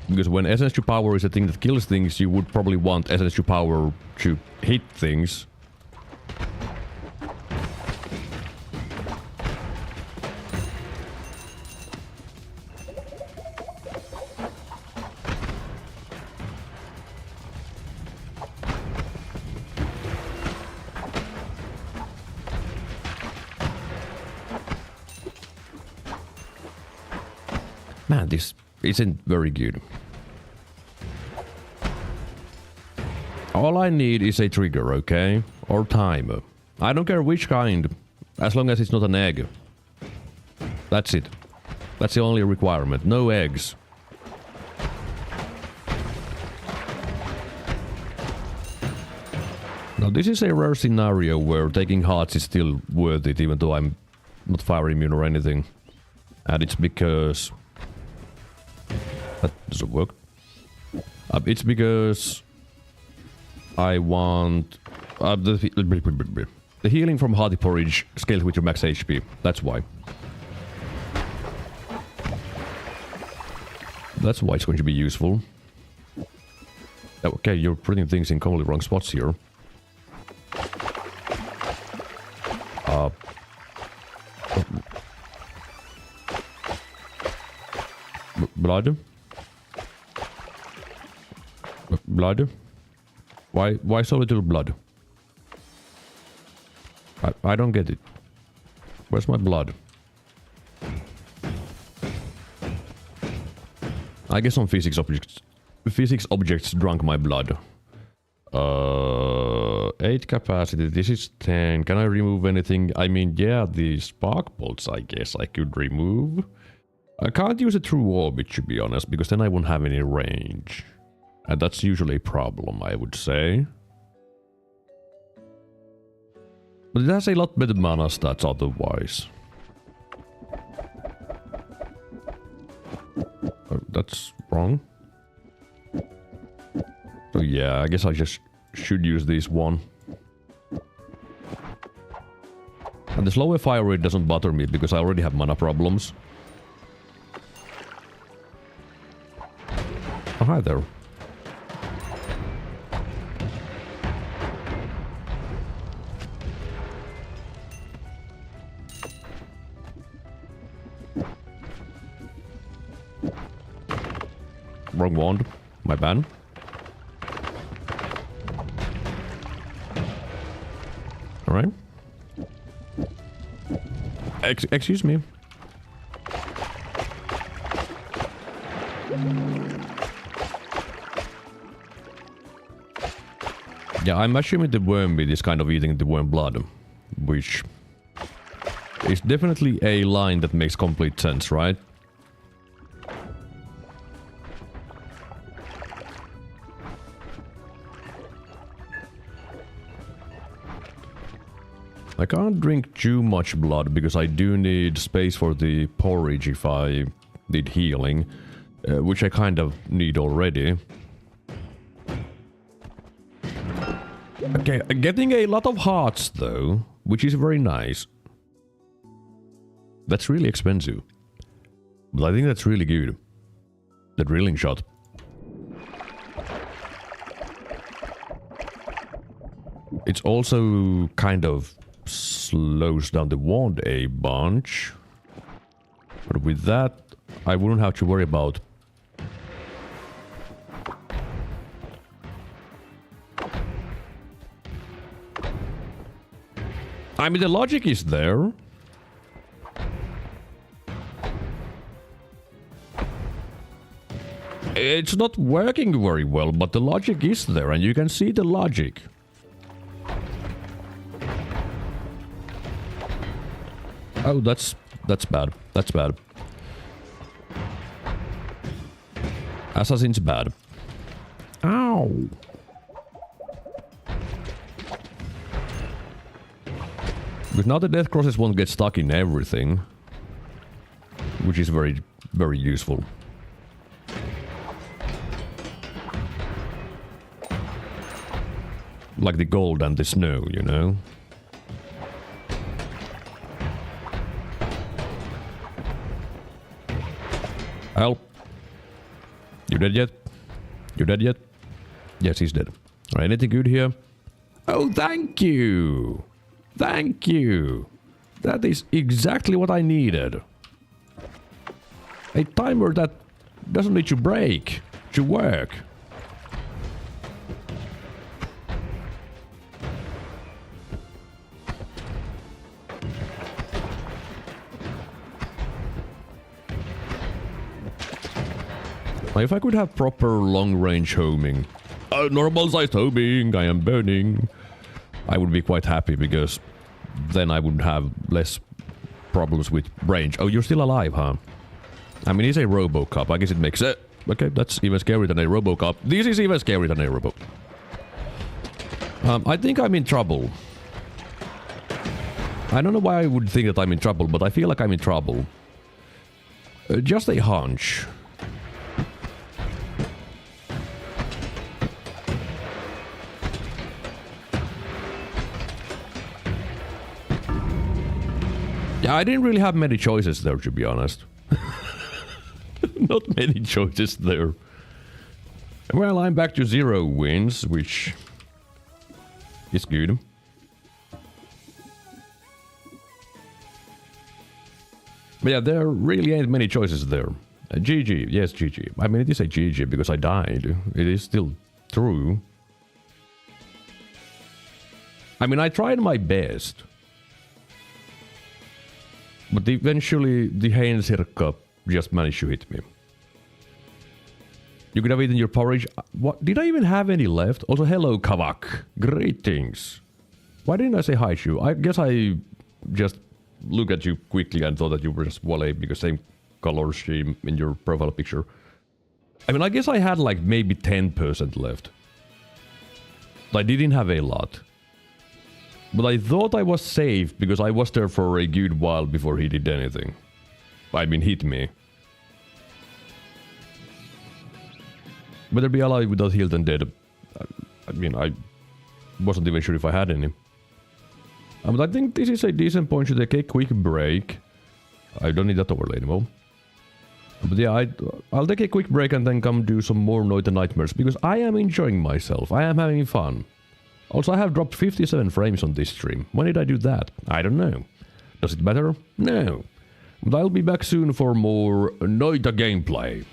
Because when essential power is a thing that kills things, you would probably want essential power to hit things. Man, this isn't very good. All I need is a trigger, okay? Or timer. I don't care which kind, as long as it's not an egg. That's it. That's the only requirement. No eggs. Now this is a rare scenario where taking hearts is still worth it, even though I'm not fire immune or anything. And it's because... That doesn't work. It's because I want the healing from Hearty Porridge scales with your max HP. That's why. That's why it's going to be useful. Okay, you're putting things in completely wrong spots here. Blood? Blood? Why so little blood? I don't get it. Where's my blood? I guess some physics objects drunk my blood. 8 capacity, this is 10. Can I remove anything? I mean, yeah, the spark bolts, I guess I could remove. I can't use a true orbit, to be honest, because then I won't have any range. And that's usually a problem, I would say. But it has a lot better mana stats otherwise. Oh, that's wrong. So yeah, I guess I just should use this one. And the slower fire rate doesn't bother me because I already have mana problems. Oh, hi there. Wrong wand. My bad. Alright. Excuse me. Yeah, I'm assuming the worm meat is kind of eating the worm blood, which is definitely a line that makes complete sense, right? I can't drink too much blood because I do need space for the porridge if I need healing, which I kind of need already. Okay, getting a lot of hearts though, which is very nice. That's really expensive. But I think that's really good. The drilling shot. It's also kind of slows down the wand a bunch. But with that, I wouldn't have to worry about. I mean, the logic is there. It's not working very well, but the logic is there, and you can see the logic. Oh, that's bad. That's bad. Assassin's bad. Ow! Because now the death crosses won't get stuck in everything, which is very, very useful. Like the gold and the snow, you know? Help. You dead yet? You dead yet? Yes, he's dead. Alright, anything good here? Oh, thank you! Thank you! That is exactly what I needed. A timer that doesn't need to break, to work. If I could have proper long-range homing, normal-sized homing, I am burning, I would be quite happy because then I would have less problems with range. Oh, you're still alive, huh? I mean, he's a RoboCop. I guess it makes sense. Okay, that's even scarier than a RoboCop. This is even scarier than a Robo. I think I'm in trouble. I don't know why I would think that I'm in trouble, but I feel like I'm in trouble. Just a hunch. Yeah, I didn't really have many choices there, to be honest. Not many choices there. Well, I'm back to 0 wins, which is good. But yeah, there really ain't many choices there. GG, yes, GG. I mean, it is a GG because I died. It is still true. I mean, I tried my best. But eventually, the Heinzherka just managed to hit me. You could have eaten your porridge. What? Did I even have any left? Also, hello, Kavak. Greetings. Why didn't I say hi to you? I guess I just looked at you quickly and thought that you were just Wale because same color scheme in your profile picture. I mean, I guess I had like maybe 10% left. I didn't have a lot. But I thought I was safe because I was there for a good while before he did anything. I mean, hit me. Better be alive without healed and dead. I mean, I wasn't even sure if I had any. But I think this is a decent point to take a quick break. I don't need that overlay anymore. But yeah, I'll take a quick break and then come do some more Noita Nightmares, because I am enjoying myself. I am having fun. Also, I have dropped 57 frames on this stream. When did I do that? I don't know. Does it matter? No. But I'll be back soon for more Noita gameplay.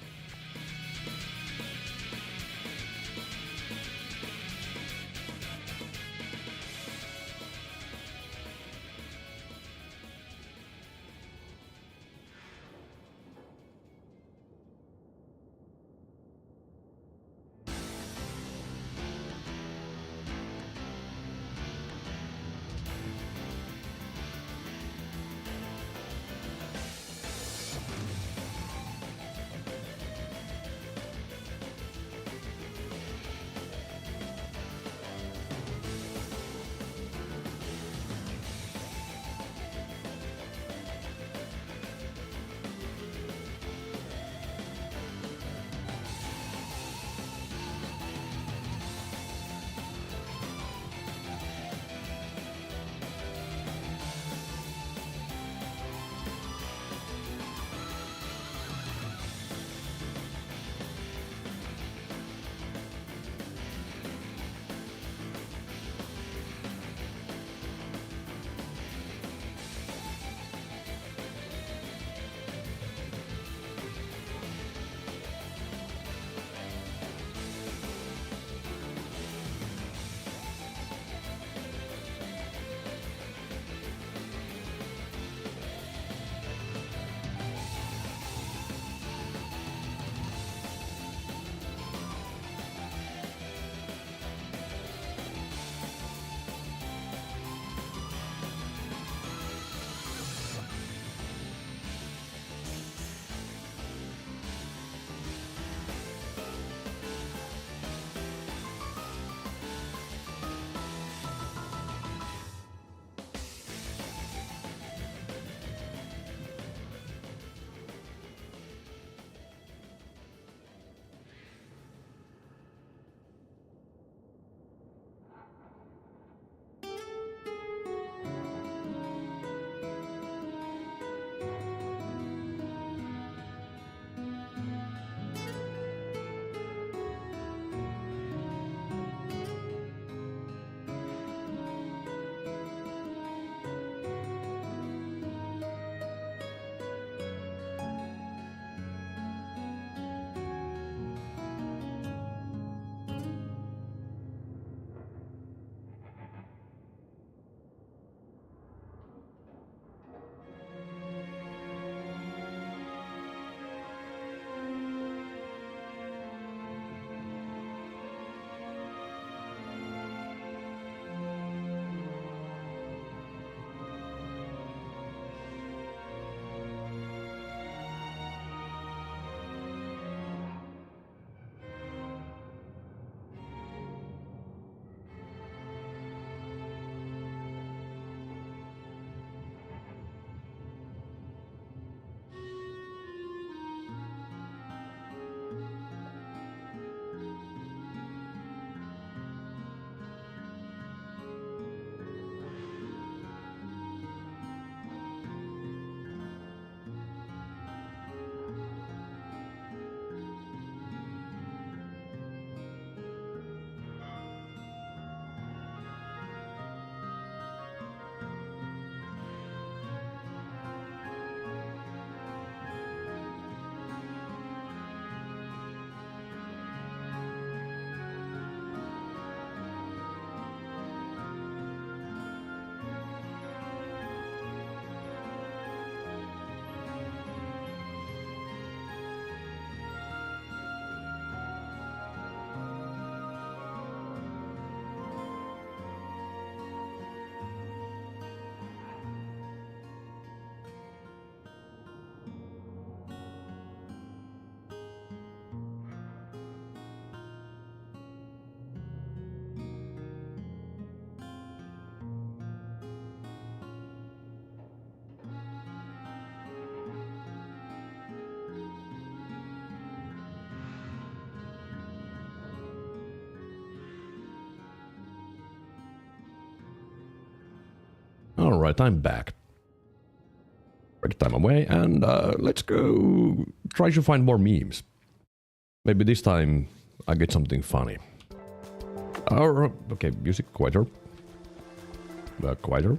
Alright, I'm back. Break time away, and let's go try to find more memes. Maybe this time I get something funny. Okay, music quieter. Quieter.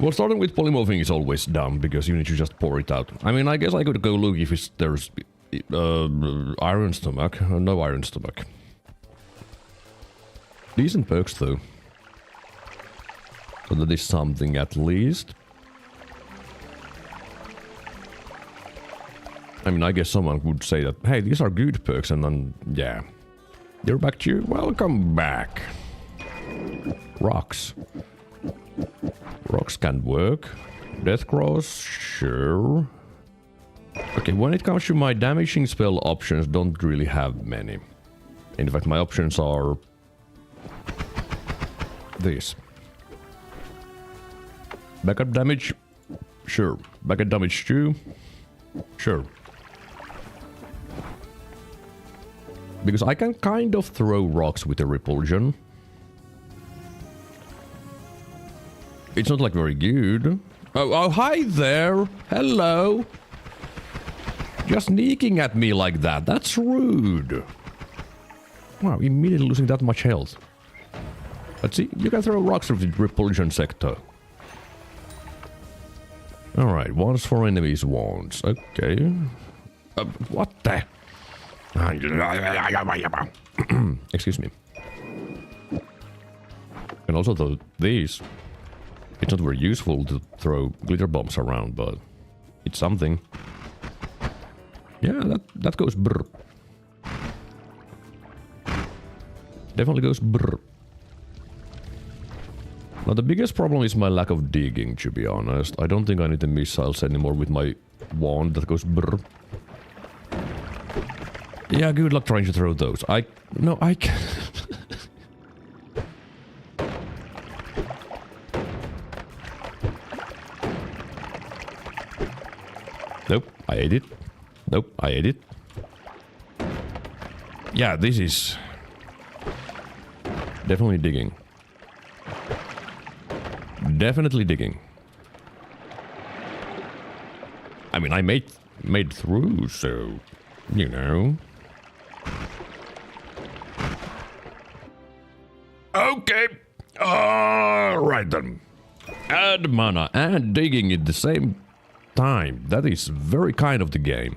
Well, starting with polymorphing is always dumb, because you need to just pour it out. I mean, I guess I could go look if there's iron stomach. No iron stomach. Decent perks, though. So that is something at least. I mean, I guess someone would say that, hey, these are good perks, and then, yeah. You're back to you? Welcome back. Rocks. Rocks can work. Death Cross, sure. Okay, when it comes to my damaging spell options, don't really have many. In fact, my options are... this. Backup damage? Sure. Backup damage too? Sure. Because I can kind of throw rocks with a repulsion. It's not like very good. Oh, hi there! Hello! Just sneaking at me like that, that's rude. Wow, immediately losing that much health. But see, you can throw rocks with repulsion sector. Alright, wands for enemies, wands. Okay. What the? Excuse me. And also these. It's not very useful to throw glitter bombs around, but it's something. Yeah, that goes brr. Definitely goes brr. Now the biggest problem is my lack of digging, to be honest. I don't think I need the missiles anymore with my wand that goes brr. Yeah, good luck trying to throw those. No, I can't. Nope, I ate it. Nope, I ate it. Yeah, this is... definitely digging. Definitely digging. I mean, I made through, so... you know... Okay! Alright then. Add mana and digging at the same time. That is very kind of the game.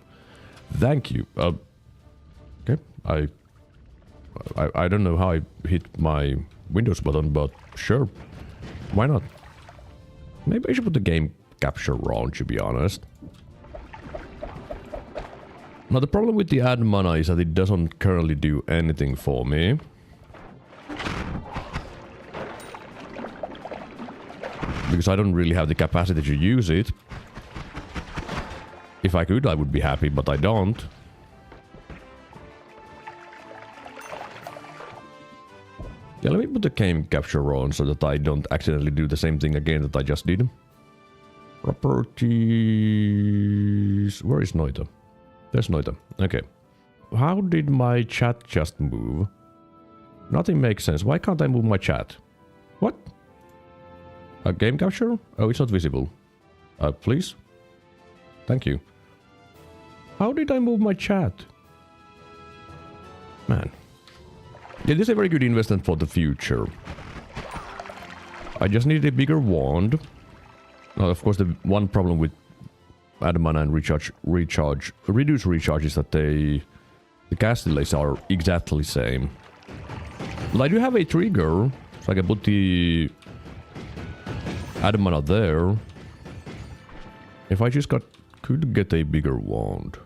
Thank you. Okay, I don't know how I hit my Windows button, but sure. Why not? Maybe I should put the game capture on, to be honest. Now the problem with the add mana is that it doesn't currently do anything for me. Because I don't really have the capacity to use it. If I could, I would be happy, but I don't. Yeah, let me put the game capture on so that I don't accidentally do the same thing again that I just did. Properties... where is Noita? There's Noita. Okay. How did my chat just move? Nothing makes sense. Why can't I move my chat? What? A game capture? Oh, it's not visible. Please? Thank you. How did I move my chat? Man. Yeah, this is a very good investment for the future. I just need a bigger wand. Now, of course, the one problem with add mana and reduce recharge is that the cast delays are exactly the same. But I do have a trigger, so I can put the add mana there. If I just could get a bigger wand.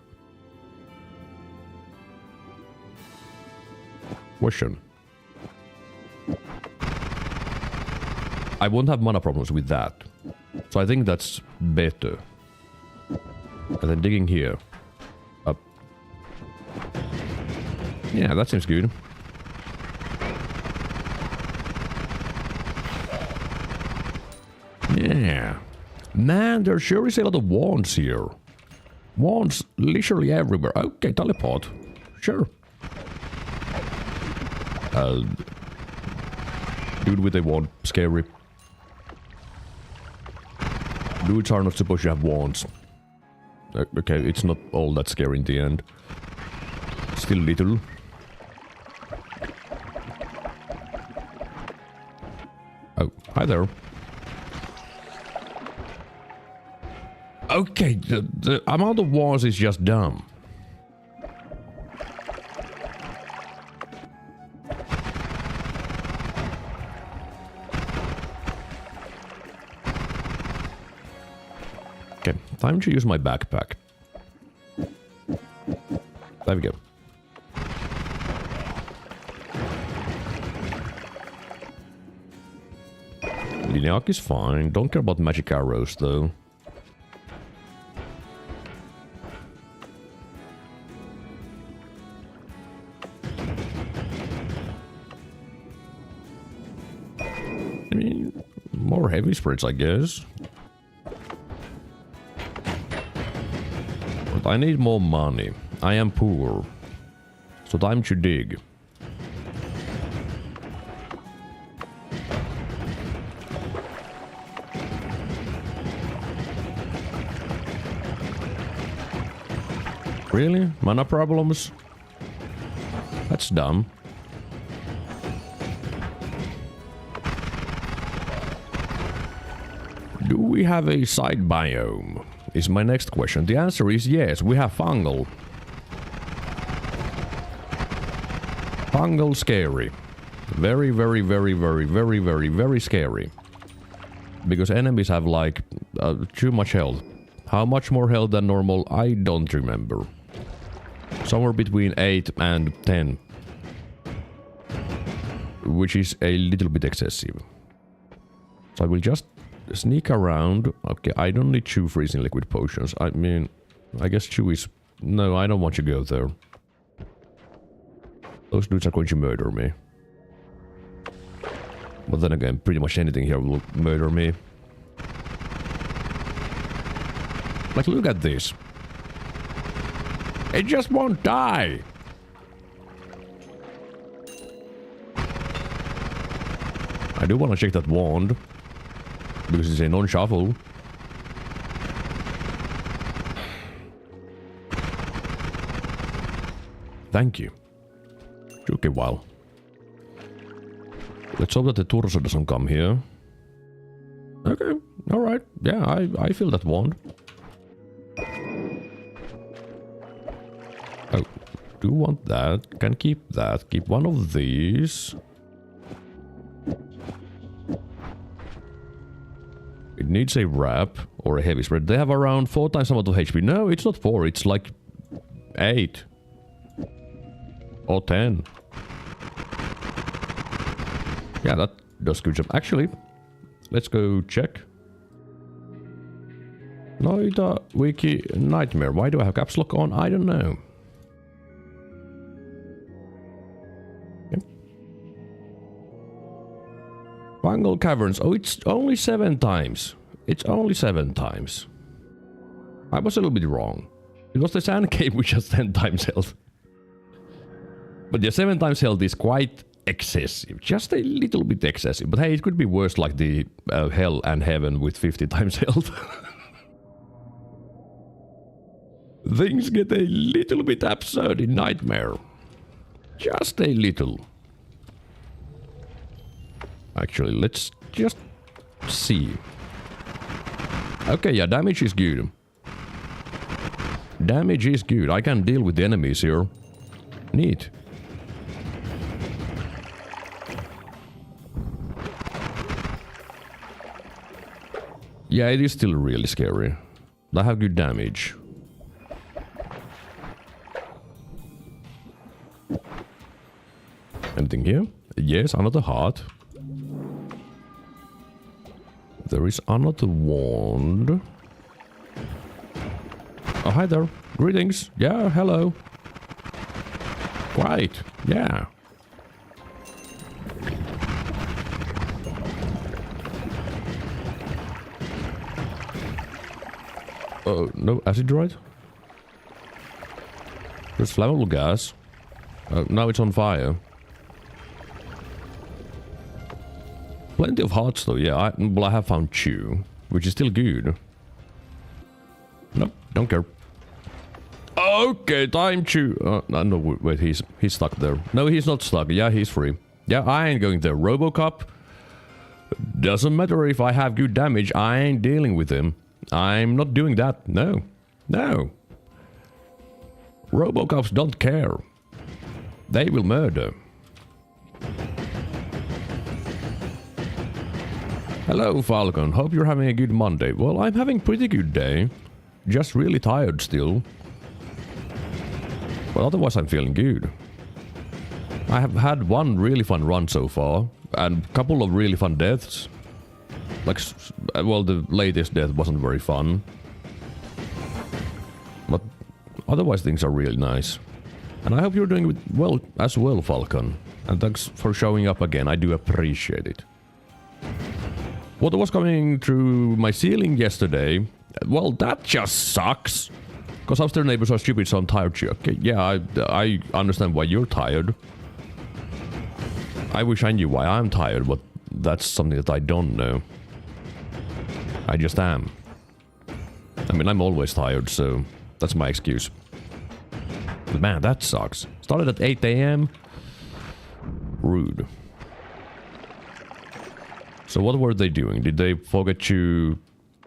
Question. I won't have mana problems with that. So I think that's better. And then digging here. Up. Yeah, that seems good. Yeah. Man, there sure is a lot of wands here. Wands literally everywhere. Okay, teleport. Sure. Dude with a wand. Scary. Dudes are not supposed to have wands. Okay, it's not all that scary in the end. Still little. Oh, hi there. Okay, the amount of walls is just dumb. Okay, time to use my backpack. There we go. Liniak is fine. Don't care about magic arrows though. I mean, more heavy spirits, I guess. But I need more money. I am poor. So time to dig. Really? Mana problems? That's dumb. Do we have a side biome? Is my next question. The answer is yes, we have fungal. Fungal scary. Very, very, very, very, very, very, very scary. Because enemies have like too much health. How much more health than normal? I don't remember. Somewhere between 8 and 10. Which is a little bit excessive. So I will just sneak around. Okay, I don't need 2 freezing liquid potions. I mean, I guess 2 is... No, I don't want to go there. Those dudes are going to murder me. But then again, pretty much anything here will murder me. Like, look at this. It just won't die. I do want to check that wand. Because it's a non-shuffle. Thank you. Took a while. Let's hope that the torso doesn't come here. Okay, alright. Yeah, I feel that wand. Oh, do want that. Can keep that. Keep one of these. It needs a wrap or a heavy spread. They have around 4 times the amount of HP. No, it's not 4. It's like 8. Or 10. Yeah, that does good job. Actually, let's go check. Noita Nightmare. Why do I have caps lock on? I don't know. Okay. Fungal Caverns. Oh, it's only 7 times. It's only 7 times. I was a little bit wrong. It was the Sand Cave which has 10 times health. But yeah, 7 times health is quite excessive. Just a little bit excessive. But hey, it could be worse like the Hell and Heaven with 50 times health. Things get a little bit absurd in Nightmare. Just a little. Actually, let's just see. Okay, yeah, damage is good. Damage is good. I can deal with the enemies here. Neat. Yeah, it is still really scary. I have good damage. Anything here? Yes, another heart. There is another wand. Oh, hi there. Greetings. Yeah, hello. Right. Yeah. Oh, no acid droid? There's flammable gas. Now it's on fire. Plenty of hearts though, yeah. Well, I have found 2, which is still good. Nope, don't care. Okay, time to... no, wait, he's stuck there. No, he's not stuck. Yeah, he's free. Yeah, I ain't going there. RoboCop. Doesn't matter if I have good damage. I ain't dealing with him. I'm not doing that. No. No. RoboCops don't care. They will murder. Hello, Falcon. Hope you're having a good Monday. Well, I'm having pretty good day. Just really tired still. But otherwise I'm feeling good. I have had one really fun run so far. And a couple of really fun deaths. Like, well, the latest death wasn't very fun. But otherwise things are really nice. And I hope you're doing well as well, Falcon. And thanks for showing up again. I do appreciate it. Water was coming through my ceiling yesterday. Well, that just sucks. Because upstairs neighbors are stupid, so I'm tired. Okay, yeah, I understand why you're tired. I wish I knew why I'm tired, but that's something that I don't know. I just am. I mean, I'm always tired, so that's my excuse. But man, that sucks. Started at 8 AM. Rude. So what were they doing? Did they forget to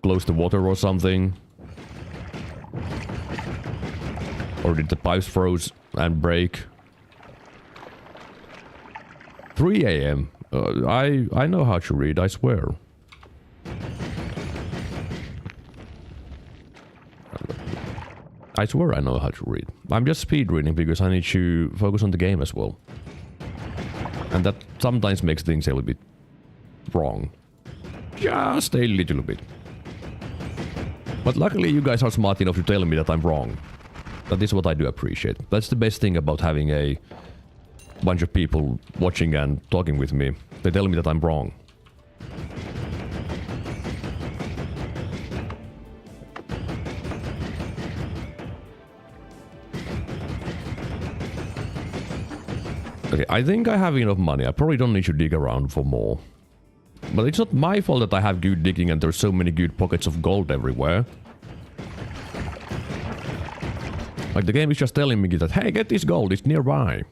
close the water or something? Or did the pipes froze and break? 3 AM. I know how to read, I swear. I swear I know how to read. I'm just speed reading because I need to focus on the game as well. And that sometimes makes things a little bit wrong. Just a little bit. But luckily you guys are smart enough to tell me that I'm wrong. That is what I do appreciate. That's the best thing about having a bunch of people watching and talking with me. They tell me that I'm wrong. Okay, I think I have enough money. I probably don't need to dig around for more. But it's not my fault that I have good digging and there's so many good pockets of gold everywhere. Like the game is just telling me that, hey, get this gold, it's nearby.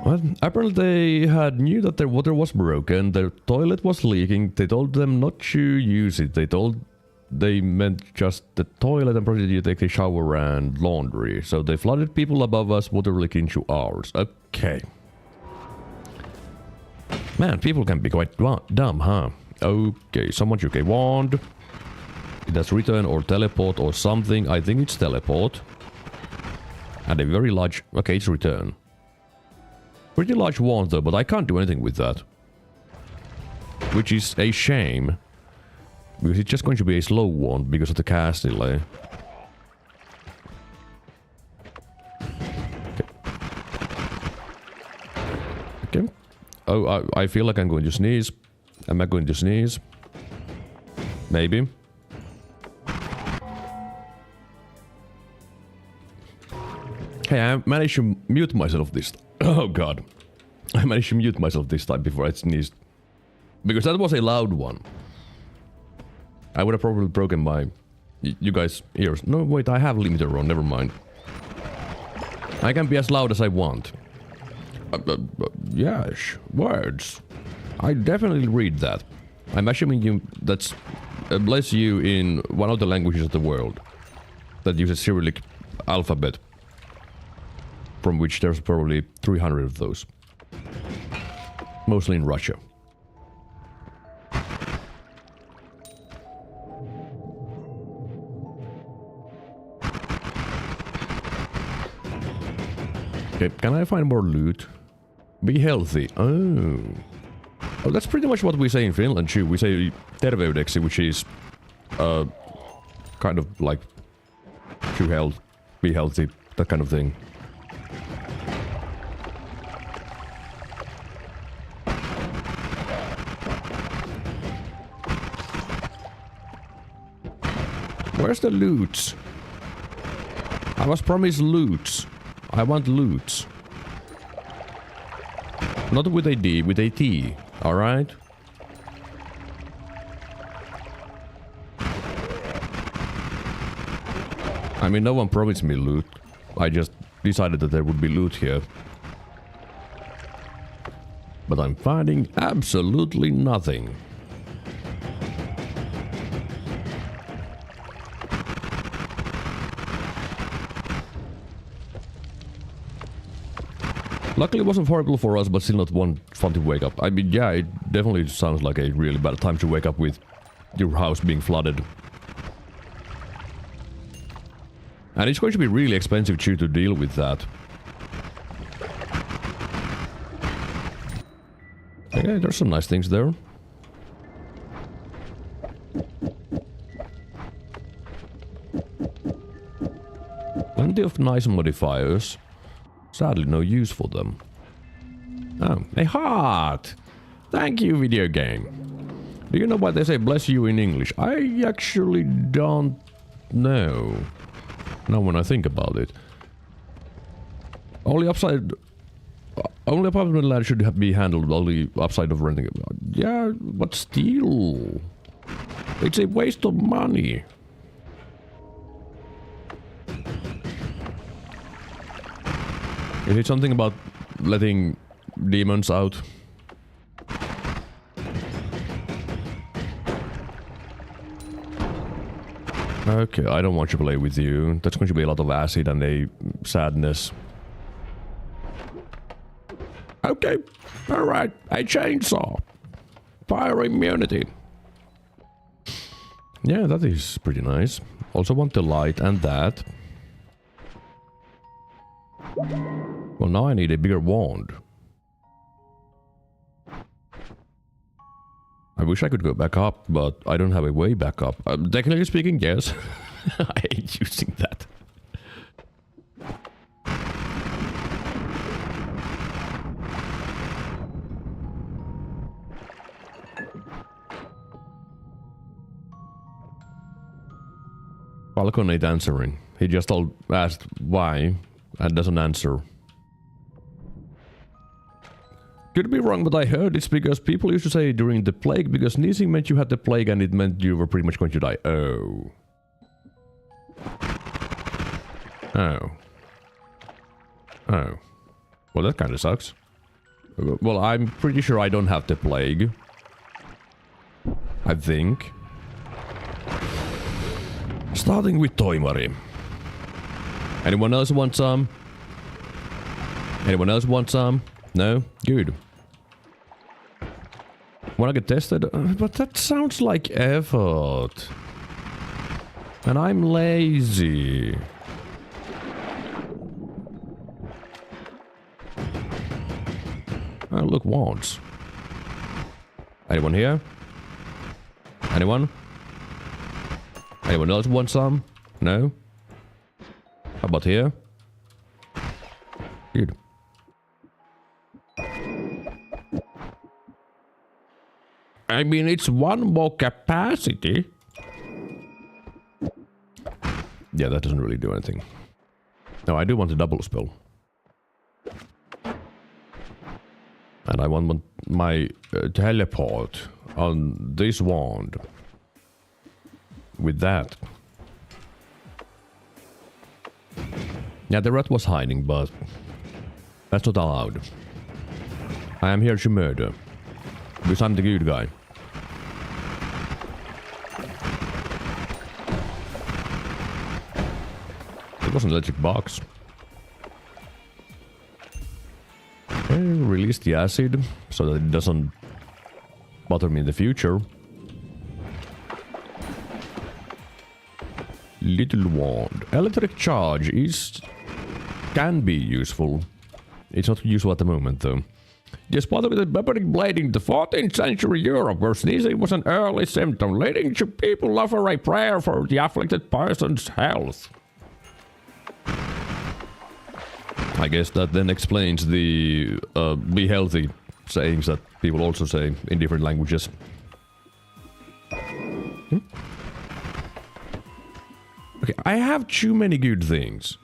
Well, apparently they knew that their water was broken, their toilet was leaking, they told them not to use it, they meant just the toilet and proceeded to take a shower and laundry. So they flooded people above us, water leaking into ours. Okay. Man, people can be quite dumb, huh? Okay, someone took a wand. It has return or teleport or something. I think it's teleport. And a very large... Okay, it's return. Pretty large wand though, but I can't do anything with that. Which is a shame. Because it's just going to be a slow wand because of the cast delay. Okay. Oh, I feel like I'm going to sneeze. Am I going to sneeze? Maybe. Hey, I managed to mute myself this... Oh god. I managed to mute myself this time before I sneezed. Because that was a loud one. I would have probably broken my... You guys' ears. No, wait, I have limiter on, never mind. I can be as loud as I want. Yes, words. I definitely read that. I'm assuming you... That's... bless you in one of the languages of the world. That uses Cyrillic alphabet. From which there's probably 300 of those. Mostly in Russia. Okay, can I find more loot? Be healthy. Oh. Oh, that's pretty much what we say in Finland too. We say terveydeksi, which is kind of like to health, be healthy, that kind of thing. Where's the loot? I was promised loot. I want loot. Not with a D, with a T. Alright? I mean, no one promised me loot. I just decided that there would be loot here. But I'm finding absolutely nothing. Luckily it wasn't horrible for us, but still not one fun to wake up. I mean, yeah, it definitely sounds like a really bad time to wake up with your house being flooded. And it's going to be really expensive too to deal with that. Okay, there's some nice things there. Plenty of nice modifiers. Sadly, no use for them. Oh, a heart! Thank you, video game. Do you know why they say bless you in English? I actually don't know. Now when I think about it. Only apartment land should be handled only upside of renting. Yeah, but still. It's a waste of money. Is it something about letting demons out? Okay, I don't want to play with you. That's going to be a lot of acid and a sadness. Okay, alright, a chainsaw. Fire immunity. Yeah, that is pretty nice. Also want the light and that. Well, now I need a bigger wand. I wish I could go back up, but I don't have a way back up. Technically speaking, yes. I hate using that. Falcon ain't answering. He just asked why and doesn't answer. Could be wrong, but I heard it's because people used to say during the plague, because sneezing meant you had the plague and it meant you were pretty much going to die. Oh. Oh. Oh. Well, that kind of sucks. Well, I'm pretty sure I don't have the plague. I think. Starting with Toimari. Anyone else want some? Anyone else want some? No? Good. Wanna get tested? But that sounds like effort. And I'm lazy. Oh, look, wands. Anyone here? Anyone? Anyone else want some? No? How about here? Good. I mean, it's one more capacity. Yeah, that doesn't really do anything. No, I do want a double spell. And I want my teleport on this wand. With that. Yeah, the rat was hiding, but that's not allowed. I am here to murder. Because I'm the good guy. It was an electric box. Okay, release the acid so that it doesn't bother me in the future. Little wand. Electric charge can be useful. It's not useful at the moment though. Just bother with a barbaric blade in the 14th century Europe, where sneezing was an early symptom, leading to people offer a prayer for the afflicted person's health. I guess that then explains the be healthy sayings that people also say in different languages. Okay, I have too many good things.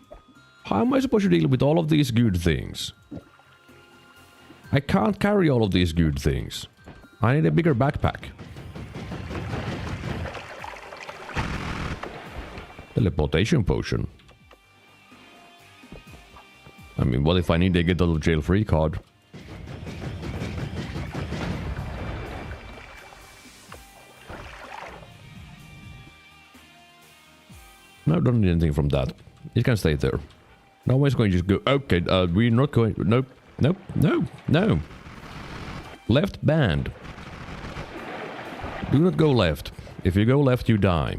How am I supposed to deal with all of these good things? I can't carry all of these good things. I need a bigger backpack. Teleportation potion. I mean, what if I need a get out of jail free card? No, don't need anything from that. It can stay there. No one's going to just go, okay, we're not going, nope, nope, no, no. Left banned. Do not go left. If you go left, you die.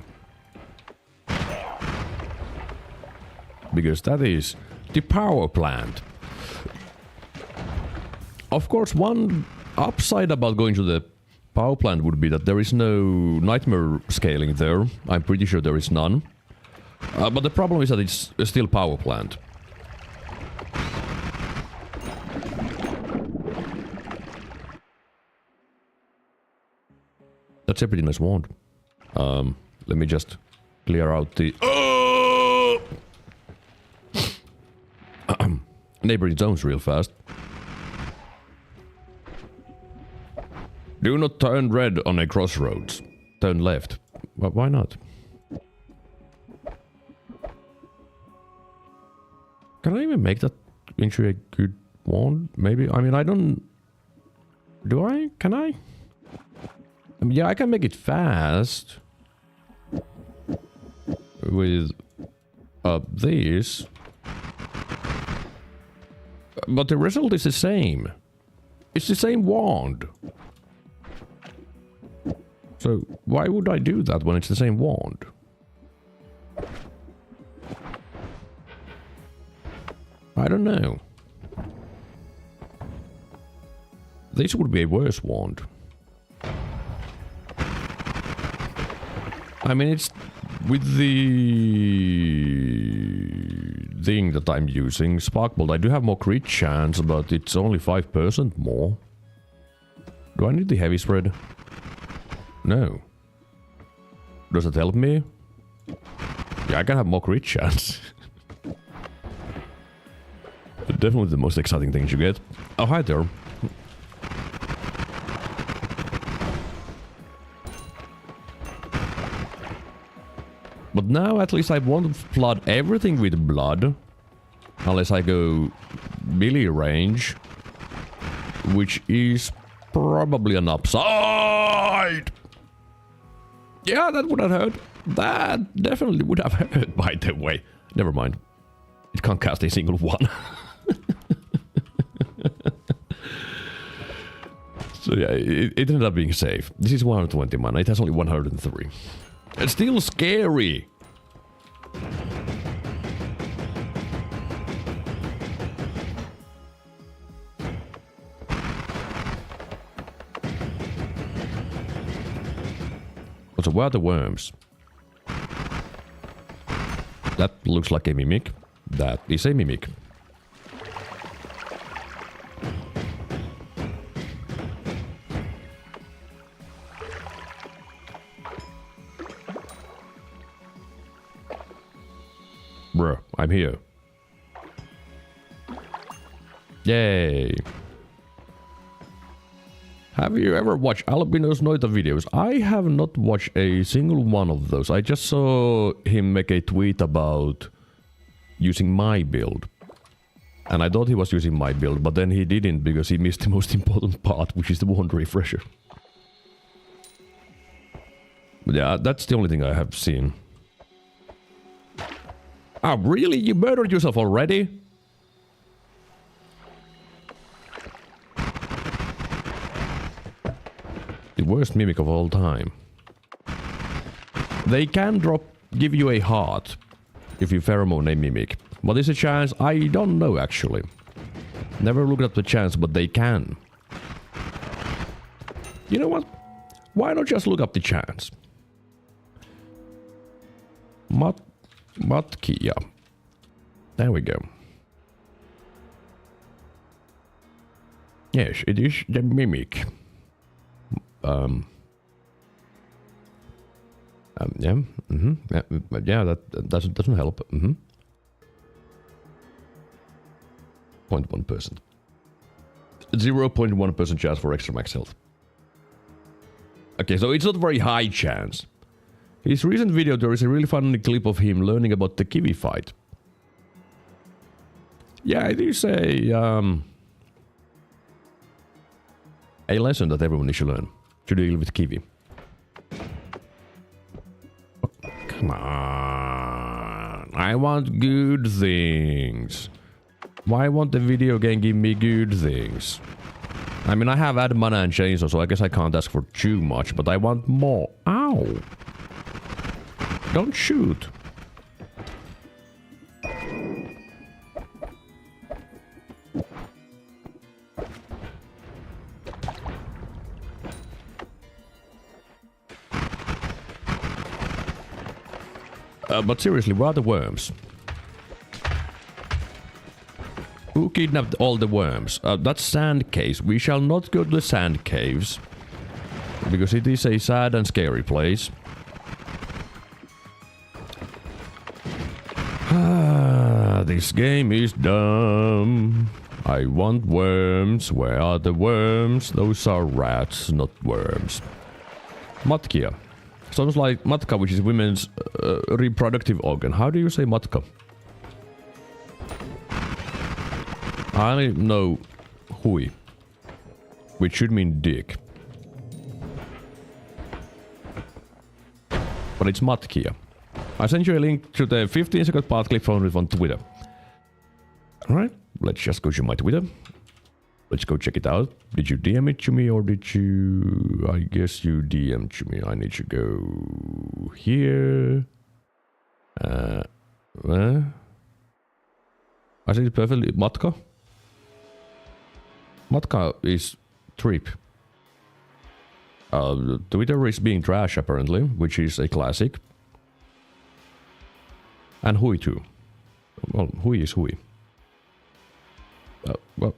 Because that is the power plant. Of course, one upside about going to the power plant would be that there is no nightmare scaling there. I'm pretty sure there is none. But the problem is that it's still power plant. That's a pretty nice wand. Let me just clear out the neighboring zones real fast. Do not turn red on a crossroads. Turn left. Well, why not? Can I even make that into a good wand? Maybe? I mean, I don't... Do I? Can I? Yeah, I can make it fast. With... this. But the result is the same. It's the same wand. So, why would I do that when it's the same wand? I don't know. This would be a worse wand. I mean, it's with the thing that I'm using, Sparkbolt, I do have more crit chance, but it's only 5% more. Do I need the heavy spread? No. Does it help me? Yeah, I can have more crit chance. Definitely the most exciting thing you get. Oh, hi there. But now at least I won't flood everything with blood. Unless I go melee range. Which is probably an upside. Yeah, that would have hurt. That definitely would have hurt, by the way. Never mind. It can't cast a single one. So yeah, it ended up being safe. This is 120 mana, it has only 103. It's still scary! So where are the worms? That looks like a mimic. That is a mimic. Bruh, I'm here. Yay! Have you ever watched Albino's Noita videos? I have not watched a single one of those. I just saw him make a tweet about using my build. And I thought he was using my build, but then he didn't because he missed the most important part, which is the wand refresher. But yeah, that's the only thing I have seen. Ah, really? You murdered yourself already? The worst mimic of all time. They can give you a heart if you pheromone a mimic. What is the chance? I don't know actually. Never looked up the chance, but they can. You know what? Why not just look up the chance? Matkia. There we go. Yes, it is the mimic. Yeah, yeah, that doesn't help. 0.1%. 0.1% chance for extra max health. Okay, so it's not very high chance. His recent video, there is a really funny clip of him learning about the kiwi fight. Yeah, it is a lesson that everyone should learn to deal with kiwi. Oh, come on, I want good things. Why won't the video game give me good things? I mean, I have added mana and chainsaw, so I guess I can't ask for too much, but I want more. Ow! Don't shoot. But seriously, where are the worms? Who kidnapped all the worms? That's sand caves. We shall not go to the sand caves. Because it is a sad and scary place. This game is dumb. I want worms. Where are the worms? Those are rats, not worms. Matkia. Sounds like matka, which is women's reproductive organ. How do you say matka? I only know hui, which should mean dick. But it's matkia. I sent you a link to the 15-second path clip found on Twitter. Alright, let's just go to my Twitter. Let's go check it out. Did you DM it to me or did you... I guess you DM'd to me. I need to go here. I said it perfectly. Matka? Matka is trip. Twitter is being trash apparently, which is a classic. And hui too. Well, hui is hui. Well...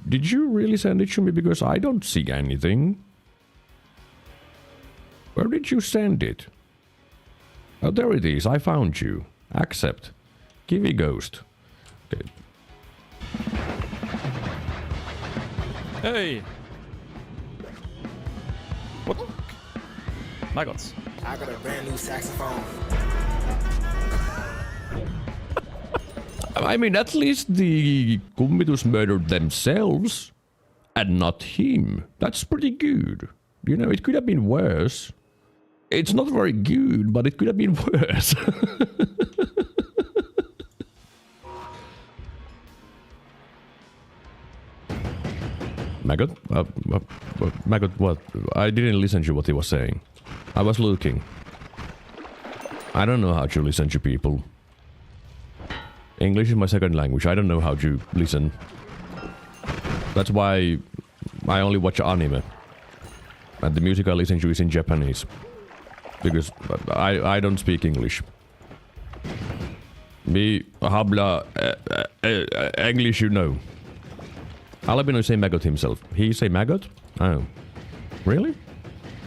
Did you really send it to me? Because I don't see anything. Where did you send it? Oh, there it is. I found you. Accept. Kiwi ghost. Okay. Hey! What? My God. I got a brand new saxophone. I mean, at least the Kummitus murdered themselves and not him. That's pretty good. You know, it could have been worse. It's not very good, but it could have been worse. Maggot? Maggot what? I didn't listen to what he was saying. I was looking. I don't know how to listen to people. English is my second language. I don't know how to listen. That's why I only watch anime. And the music I listen to is in Japanese. Because I don't speak English. Me habla English, you know. Albino is a maggot himself. He's a maggot? Oh. Really?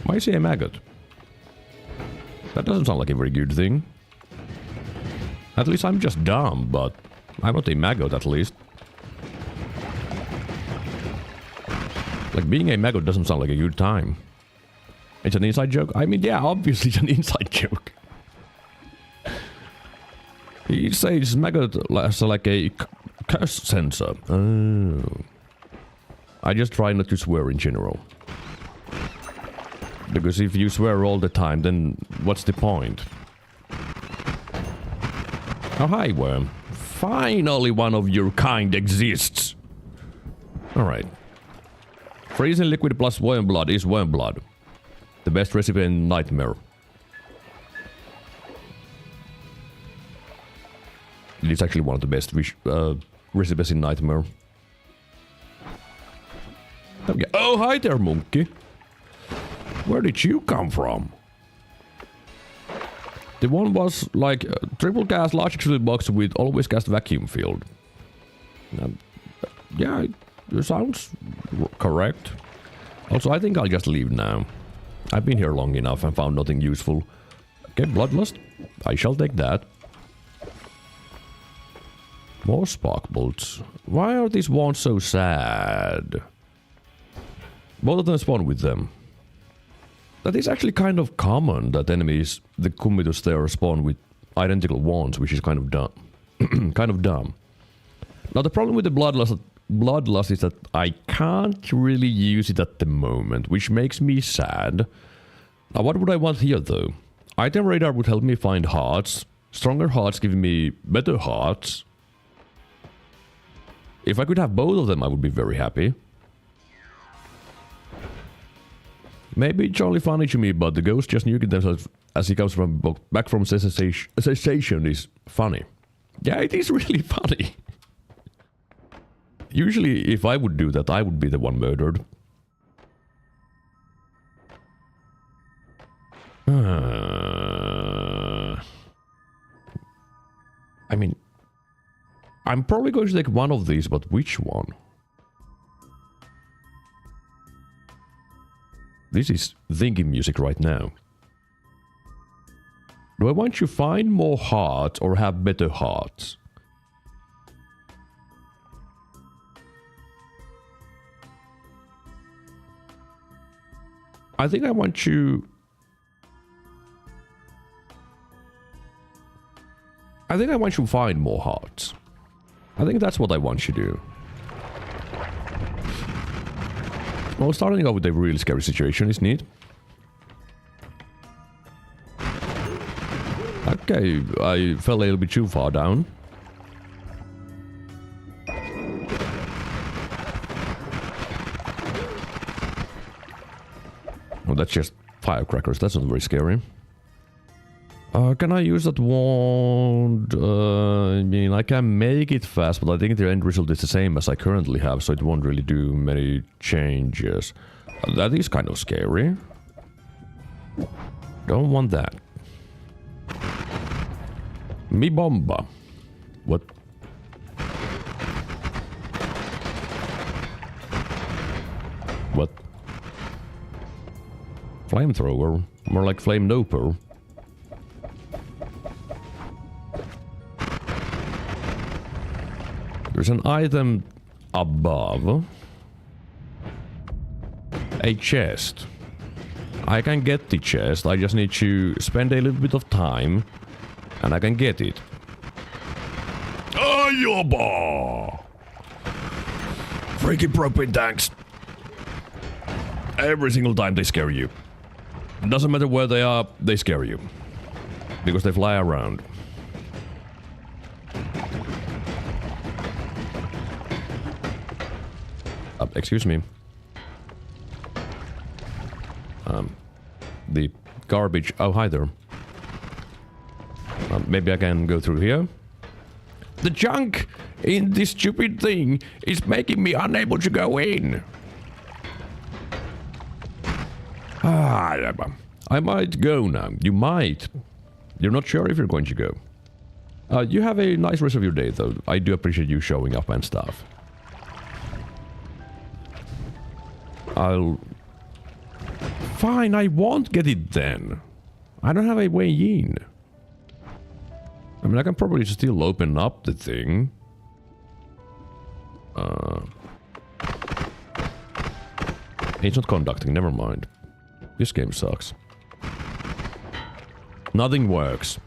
Why is he a maggot? That doesn't sound like a very good thing. At least I'm just dumb, but I'm not a maggot at least. Like, being a maggot doesn't sound like a good time. It's an inside joke? I mean, yeah, obviously it's an inside joke. He says maggot as like a curse sensor. Oh. I just try not to swear in general. Because if you swear all the time, then what's the point? Oh, hi, worm. Finally one of your kind exists. Alright. Freezing liquid plus worm blood is worm blood. The best recipe in Nightmare. It is actually one of the best recipes in Nightmare. Okay. Oh, hi there, monkey. Where did you come from? The one was like triple cast large extruded box with always cast vacuum field. Yeah, it sounds correct. Also, I think I'll just leave now. I've been here long enough and found nothing useful. Okay, bloodlust. I shall take that. More spark bolts. Why are these wands so sad? Both of them spawn with them. That is actually kind of common, that enemies, the kummitus there, spawn with identical wands, which is kind of dumb. Kind of dumb. Now the problem with the bloodlust is that I can't really use it at the moment, which makes me sad. Now what would I want here though? Item radar would help me find hearts. Stronger hearts give me better hearts. If I could have both of them, I would be very happy. Maybe it's only funny to me, but the ghost just nuking themselves as he comes back from cessation is funny. Yeah, it is really funny. Usually, if I would do that, I would be the one murdered. I mean, I'm probably going to take one of these, but which one? This is thinking music right now. Do I want to find more hearts or have better hearts? I think I want to... I think I want to find more hearts. I think that's what I want to do. Well, starting out with a really scary situation is neat. Okay, I fell a little bit too far down. Oh, that's just firecrackers. That's not very scary. Can I use that wand? I mean, I can make it fast, but I think the end result is the same as I currently have, so it won't really do many changes. That is kind of scary. Don't want that. Mi bomba. What? What? Flamethrower? More like flame noper. There's an item above. A chest. I can get the chest, I just need to spend a little bit of time and I can get it. Ayoba! Freaking propane tanks. Every single time they scare you. Doesn't matter where they are, they scare you. Because they fly around. Excuse me. The garbage... Oh, hi there. Maybe I can go through here. The junk in this stupid thing is making me unable to go in. I might go now. You might. You're not sure if you're going to go. You have a nice rest of your day, though. I do appreciate you showing up and stuff. Fine, I won't get it then. I don't have a way in. I mean, I can probably still open up the thing. It's not conducting, never mind. This game sucks. Nothing works.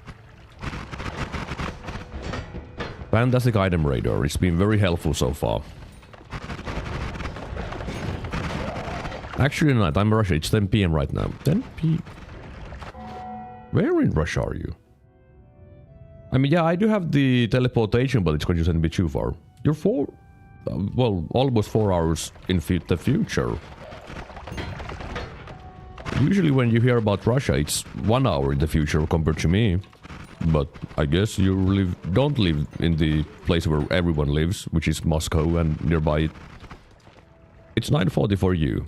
Fantastic item radar. It's been very helpful so far. Actually not, I'm in Russia. It's 10 PM right now. 10 p... Where in Russia are you? I mean, yeah, I do have the teleportation, but it's going to send me too far. You're well, almost 4 hours in the future. Usually when you hear about Russia, it's 1 hour in the future compared to me. But I guess you don't live in the place where everyone lives, which is Moscow and nearby it. It's 9:40 for you.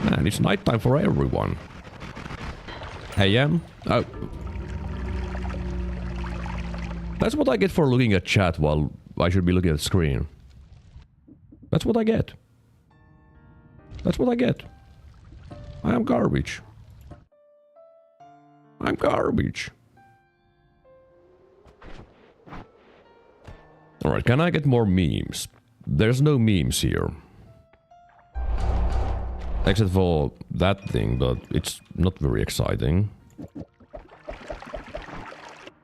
Man, it's nighttime for everyone. AM? Oh. That's what I get for looking at chat while I should be looking at the screen. That's what I get. That's what I get. I am garbage. I'm garbage. Alright, can I get more memes? There's no memes here. Except for that thing, but it's not very exciting.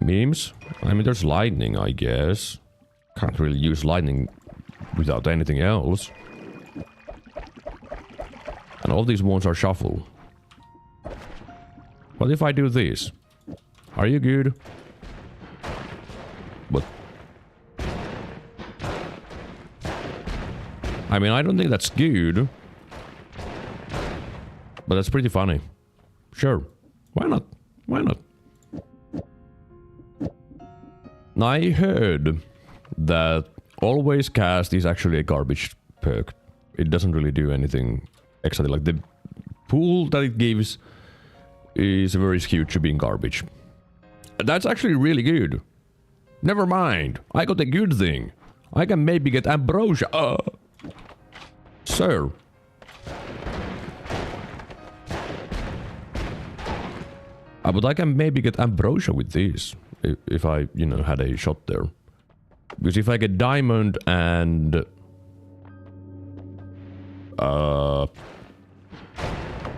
Memes? I mean, there's lightning, I guess. Can't really use lightning without anything else. And all these ones are shuffle. What if I do this? Are you good? But... I mean, I don't think that's good. But that's pretty funny. Sure. Why not? Why not? I heard that always cast is actually a garbage perk. It doesn't really do anything exciting. Like the pool that it gives is very skewed to being garbage. That's actually really good. Never mind. I got a good thing. I can maybe get ambrosia. Sir. But I can maybe get ambrosia with this. If I, you know, had a shot there. Because if I get diamond and...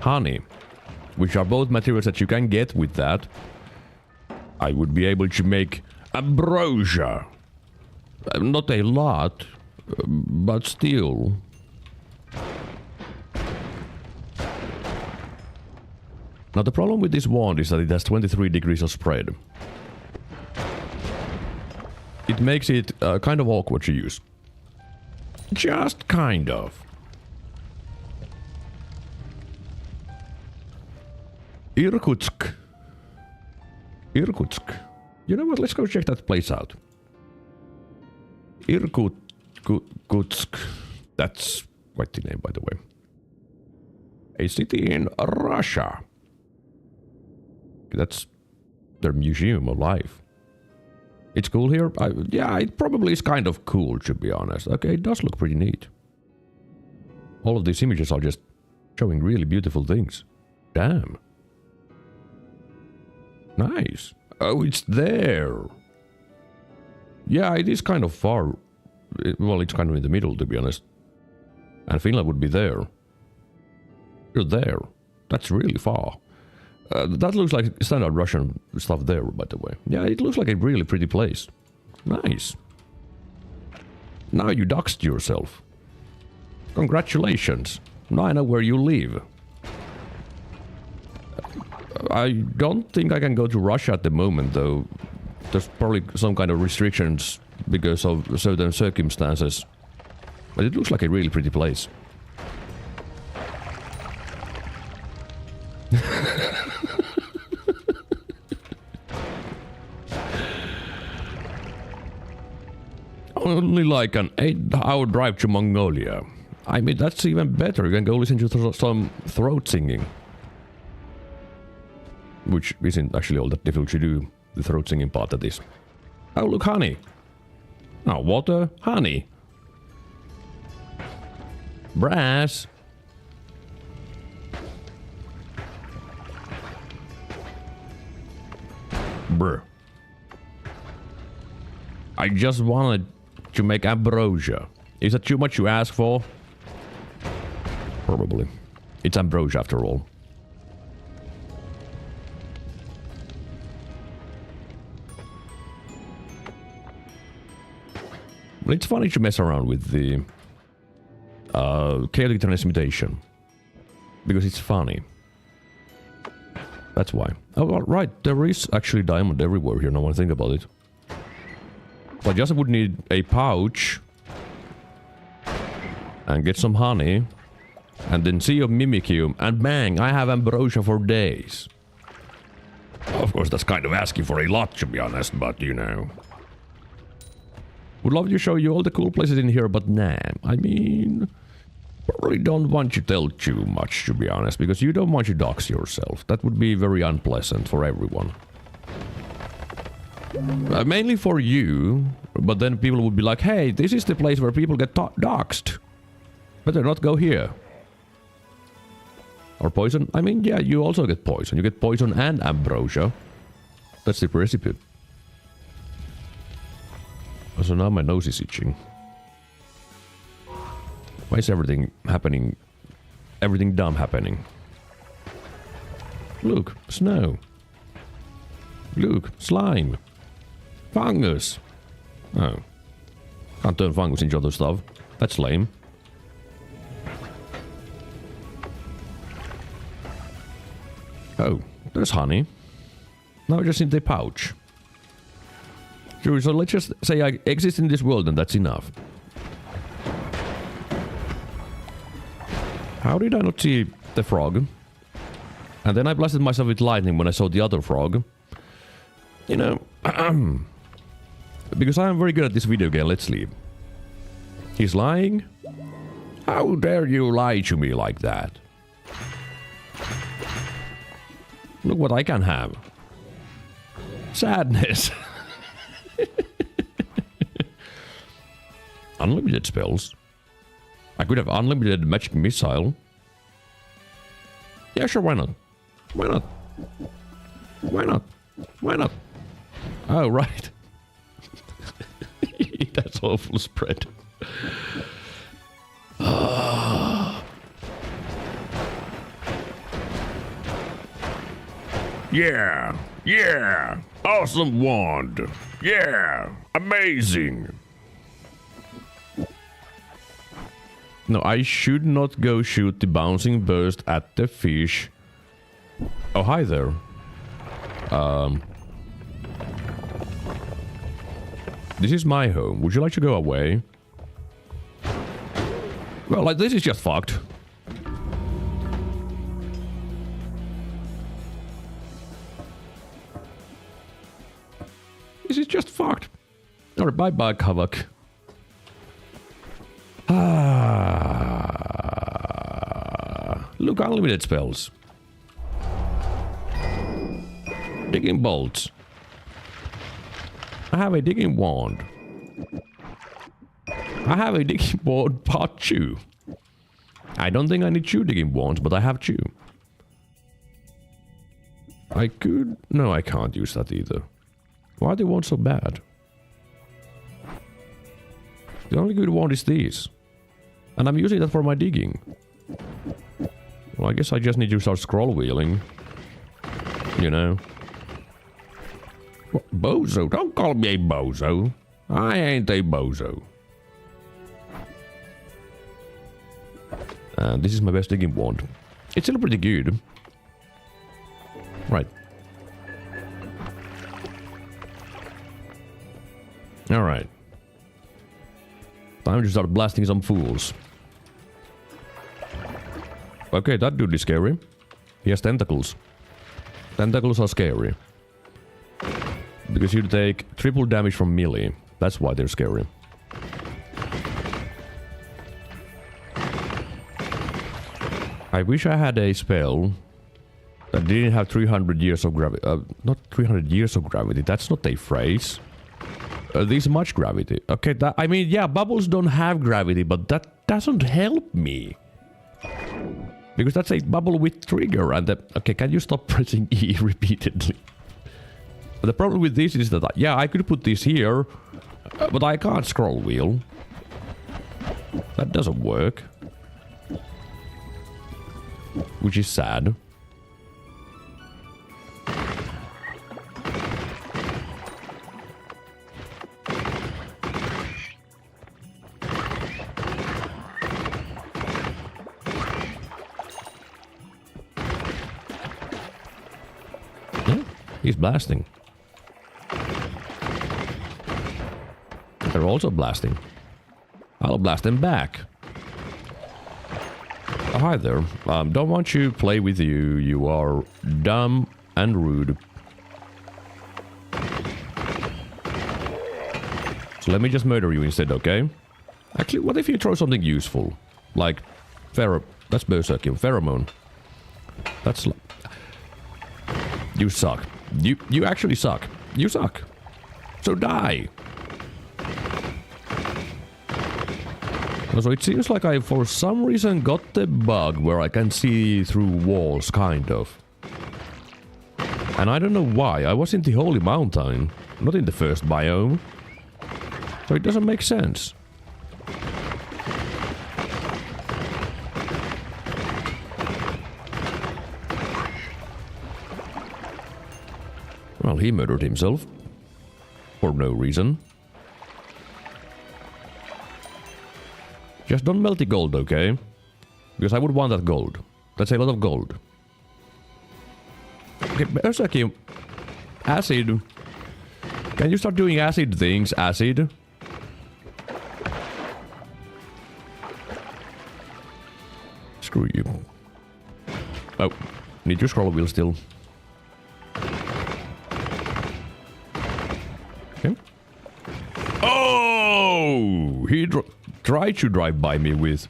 honey, which are both materials that you can get with that, I would be able to make ambrosia. Not a lot, but still. Now the problem with this wand is that it has 23 degrees of spread. It makes it kind of awkward to use. Just kind of. Irkutsk. Irkutsk. You know what? Let's go check that place out. Irkutsk. That's quite the name, by the way. A city in Russia. That's their museum of life. It's cool here? Yeah, it probably is kind of cool, to be honest. Okay, it does look pretty neat. All of these images are just showing really beautiful things. Damn. Nice. Oh, it's there. Yeah, it is kind of far. Well, it's kind of in the middle, to be honest. And Finland would be there. You're there. That's really far. That looks like standard Russian stuff there, by the way. Yeah, it looks like a really pretty place. Nice. Now you doxed yourself. Congratulations. Now I know where you live. I don't think I can go to Russia at the moment, though. There's probably some kind of restrictions because of certain circumstances. But it looks like a really pretty place. Only like an 8-hour drive to Mongolia. I mean, that's even better. You can go listen to some throat singing. Which isn't actually all that difficult to do. The throat singing part of this. Oh, look, honey. Oh, water, honey. Brass. Brr. I just wanted to make ambrosia. Is that too much to ask for? Probably. It's ambrosia after all. But it's funny to mess around with the chaotic transmutation. Because it's funny. That's why. Oh, right. There is actually diamond everywhere here, now I think about it. But I just would need a pouch. And get some honey. And then see a mimicium. And bang, I have ambrosia for days. Of course, that's kind of asking for a lot, to be honest, but you know. Would love to show you all the cool places in here, but nah. I mean, probably don't want to tell too much, to be honest, because you don't want to dox yourself. That would be very unpleasant for everyone. Mainly for you, but then people would be like, hey, this is the place where people get doxed. Better not go here. Or poison? I mean, yeah, you also get poison. You get poison and ambrosia. That's the recipe. So now my nose is itching. Why is everything happening everything dumb happening. Look, snow. Look, slime. Fungus. Oh. Can't turn fungus into other stuff. That's lame. Oh, there's honey. Now I just need the pouch. Sure, so let's just say I exist in this world and that's enough. How did I not see the frog? And then I blasted myself with lightning when I saw the other frog. You know, because I am very good at this video game, let's leave. He's lying? How dare you lie to me like that? Look what I can have. Sadness. Unlimited spells. I could have unlimited magic missile. Yeah, sure, why not? Why not? Why not? Why not? Oh, right. That's awful spread. Yeah, yeah, awesome wand. Yeah, amazing. No, I should not go shoot the bouncing burst at the fish. Oh, hi there. This is my home. Would you like to go away? Well, like, this is just fucked. This is just fucked. Alright, bye-bye, Kavak. Look, unlimited spells. Digging bolts. I have a digging wand. I have a digging wand part 2. I don't think I need 2 digging wands, but I have 2. I could... No, I can't use that either. Why are they wands so bad? The only good wand is this. And I'm using that for my digging. Well, I guess I just need to start scroll wheeling. You know. What, bozo? Don't call me a bozo. I ain't a bozo. And this is my best digging wand. It's still pretty good. Right. Alright. Time to start blasting some fools. Okay, that dude is scary. He has tentacles. Tentacles are scary. Because you take triple damage from melee. That's why they're scary. I wish I had a spell that didn't have 300 years of gravity. Not 300 years of gravity. That's not a phrase. This much gravity. Okay, that, I mean, yeah, bubbles don't have gravity, but that doesn't help me. Because that's a bubble with trigger and the... Okay, can you stop pressing E repeatedly? But the problem with this is that, yeah, I could put this here, but I can't scroll wheel. That doesn't work. Which is sad. Yeah, he's blasting. They're also blasting. I'll blast them back. Oh, hi there. Don't want to play with you. You are dumb and rude. So let me just murder you instead, okay? Actually, what if you throw something useful? Like, that's berserkium. Pheromone. That's... You suck. You actually suck. You suck. So die. So it seems like I, for some reason, got the bug where I can see through walls, kind of. And I don't know why. I was in the Holy Mountain, not in the first biome. So it doesn't make sense. he murdered himself. For no reason. Just don't melt the gold, okay? Because I would want that gold. That's a lot of gold. Okay, Berserky, acid. Can you start doing acid things, acid? Screw you. Oh, need your scroll wheel still. Okay. Oh! He tried to drive by me with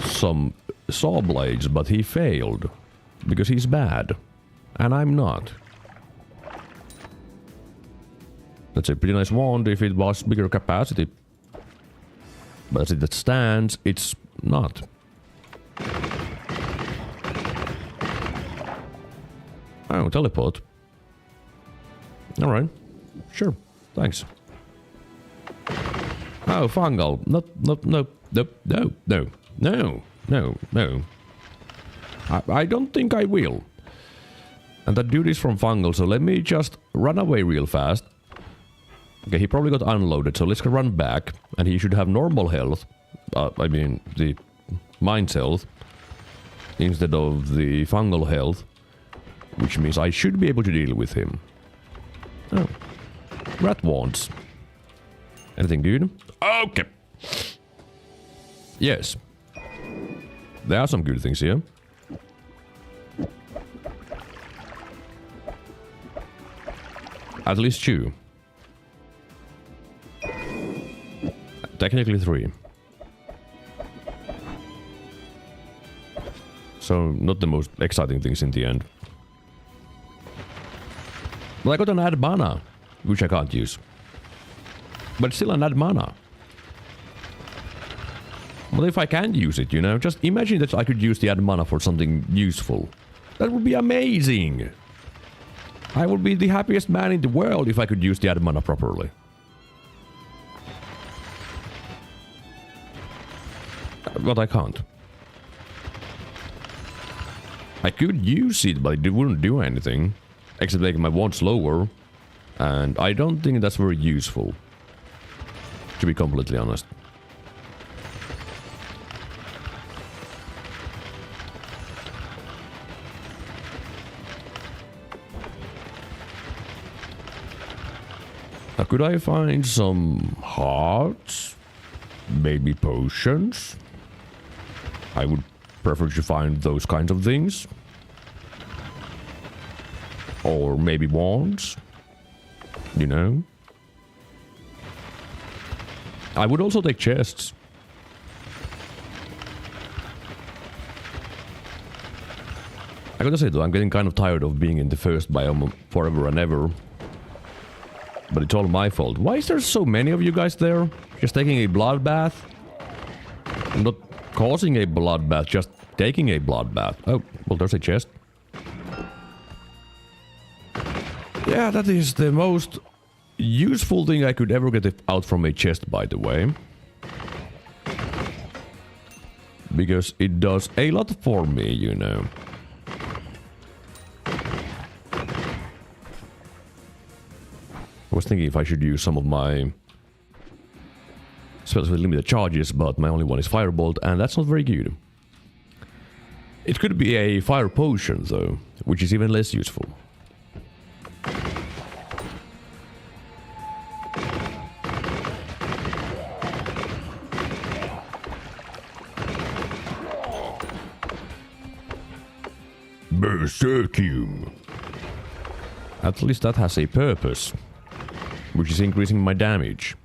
some saw blades, but he failed. Because he's bad. And I'm not. That's a pretty nice wand if it was bigger capacity. But as it stands, it's not. Oh, teleport. Alright. Sure. Thanks. Oh, fungal. No. I don't think I will. And that dude is from fungal, so let me just run away real fast. Okay, he probably got unloaded, so let's run back. And he should have normal health. I mean, the mind's health. Instead of the fungal health. Which means I should be able to deal with him. Oh. Rat wands. Anything good? Okay. Yes. There are some good things here. At least 2. Technically 3. So, not the most exciting things in the end. But I got an add mana, which I can't use. But it's still an add mana. But if I can use it, you know, just imagine that I could use the add mana for something useful. That would be amazing! I would be the happiest man in the world if I could use the add mana properly. But I can't. I could use it, but it wouldn't do anything. Except making my wand slower. And I don't think that's very useful. To be completely honest. Now, could I find some hearts? Maybe potions? I would prefer to find those kinds of things. Or maybe wands. You know? I would also take chests. I gotta say though, I'm getting kind of tired of being in the first biome forever and ever. But it's all my fault. Why is there so many of you guys there? Just taking a bloodbath? Not causing a bloodbath, just taking a bloodbath. Oh, well, there's a chest. Yeah, that is the most useful thing I could ever get out from a chest, by the way. Because it does a lot for me, you know. I was thinking if I should use some of my spells with limited charges, but my only one is Firebolt, and that's not very good. It could be a fire potion, though, which is even less useful. Berserkium. At least that has a purpose. Which is increasing my damage.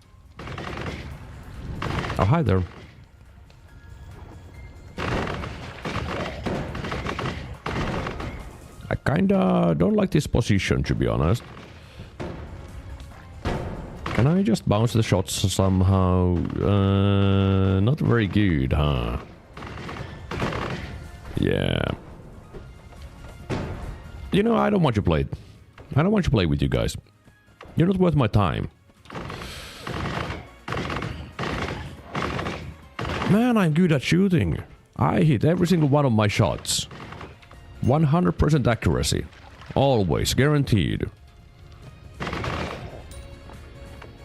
Oh, hi there. I kinda don't like this position, to be honest. Can I just bounce the shots somehow? Not very good, huh? Yeah. You know, I don't want to play it. I don't want to play with you guys. You're not worth my time. Man, I'm good at shooting. I hit every single one of my shots. 100% accuracy. Always, guaranteed.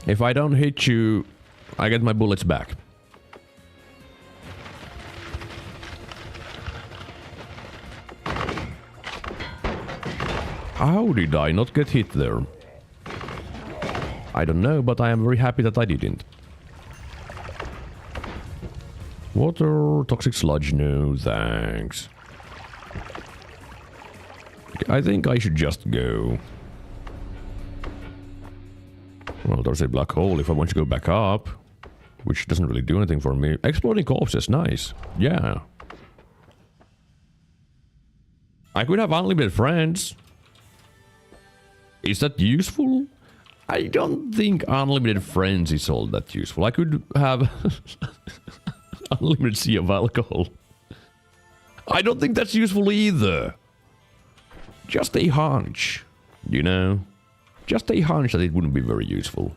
If I don't hit you, I get my bullets back. How did I not get hit there? I don't know, but I am very happy that I didn't. Water, toxic sludge, no thanks. I think I should just go. Well, there's a black hole if I want to go back up. Which doesn't really do anything for me. Exploding corpses, nice. Yeah. I could have unlimited friends. Is that useful? I don't think unlimited friends is all that useful. I could have unlimited sea of alcohol. I don't think that's useful either. Just a hunch, you know? Just a hunch that it wouldn't be very useful.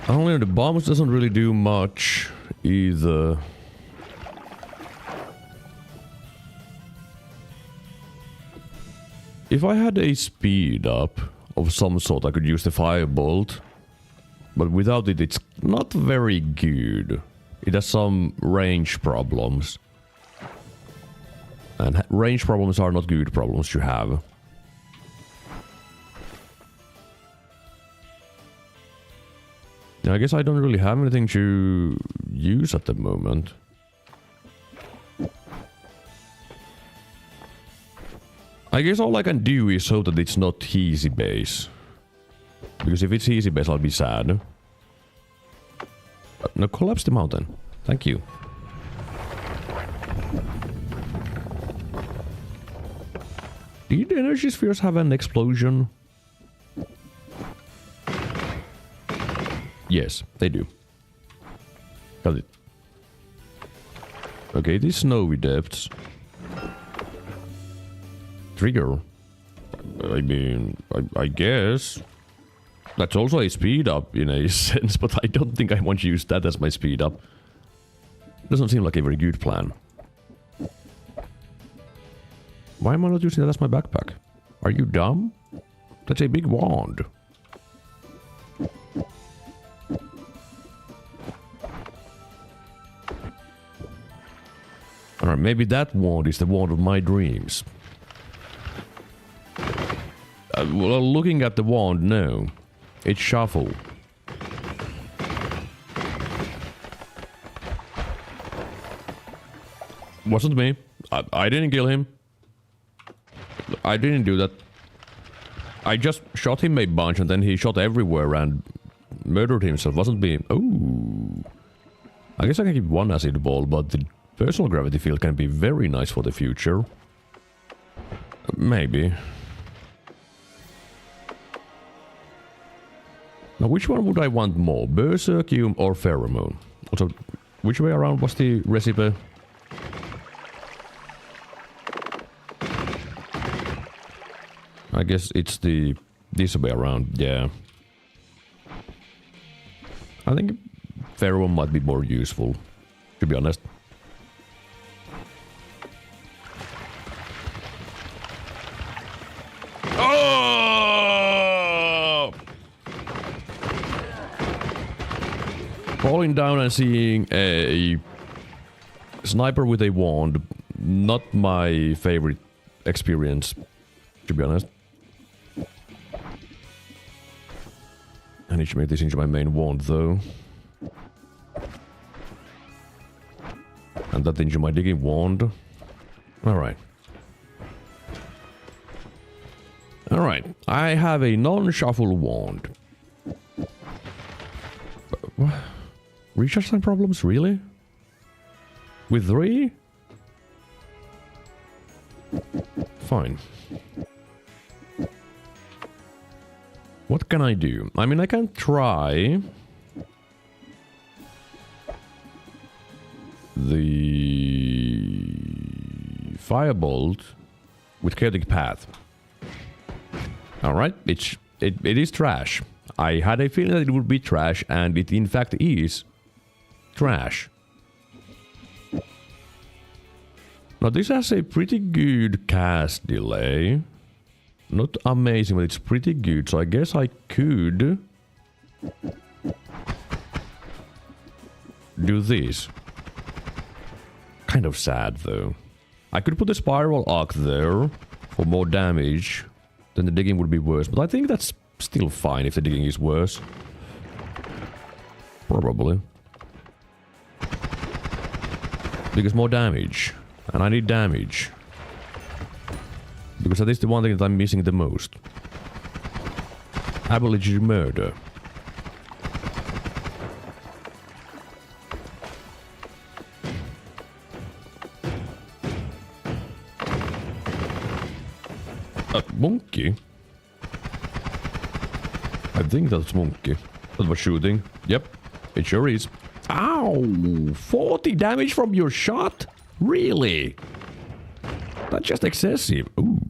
Only the bombs doesn't really do much either. If I had a speed up of some sort, I could use the firebolt. But without it, it's not very good. It has some range problems. And range problems are not good problems to have. I guess I don't really have anything to use at the moment. I guess all I can do is hope that it's not easy base. Because if it's easy base, I'll be sad. No, collapse the mountain. Thank you. Did energy spheres have an explosion? Yes, they do. Got it. Okay, these snowy depths. Trigger. I mean, I guess. That's also a speed up in a sense, but I don't think I want to use that as my speed up. Doesn't seem like a very good plan. Why am I not using that as my backpack? Are you dumb? That's a big wand. Alright, maybe that wand is the wand of my dreams. Well, looking at the wand, no. It's shuffle. Wasn't me. I didn't kill him. I didn't do that. I just shot him a bunch and then he shot everywhere and murdered himself. Wasn't me. Ooh. I guess I can keep one acid ball, but the personal gravity field can be very nice for the future. Maybe. Now, which one would I want more? Berserkium or Pheromone? Also, which way around was the recipe? I guess it's this way around, yeah. I think Pheromone might be more useful, to be honest. Falling down and seeing a sniper with a wand, not my favorite experience, to be honest. I need to make this into my main wand, though. And that into my digging wand. Alright. Alright, I have a non-shuffle wand. What? Recharge time problems, really? With 3? Fine. What can I do? I mean, I can try the firebolt with chaotic path. All right, it is trash. I had a feeling that it would be trash, and it in fact is trash. Now this has a pretty good cast delay. Not amazing, but it's pretty good. So I guess I could do this. Kind of sad though. I could put the spiral arc there for more damage. Then the digging would be worse. But I think that's still fine if the digging is worse. Probably. Because more damage. And I need damage. Because that is the one thing that I'm missing the most. Ability to murder. Monkey? I think that's monkey. That was shooting. Yep, it sure is. Ow! 40 damage from your shot? Really? That's just excessive. Ooh.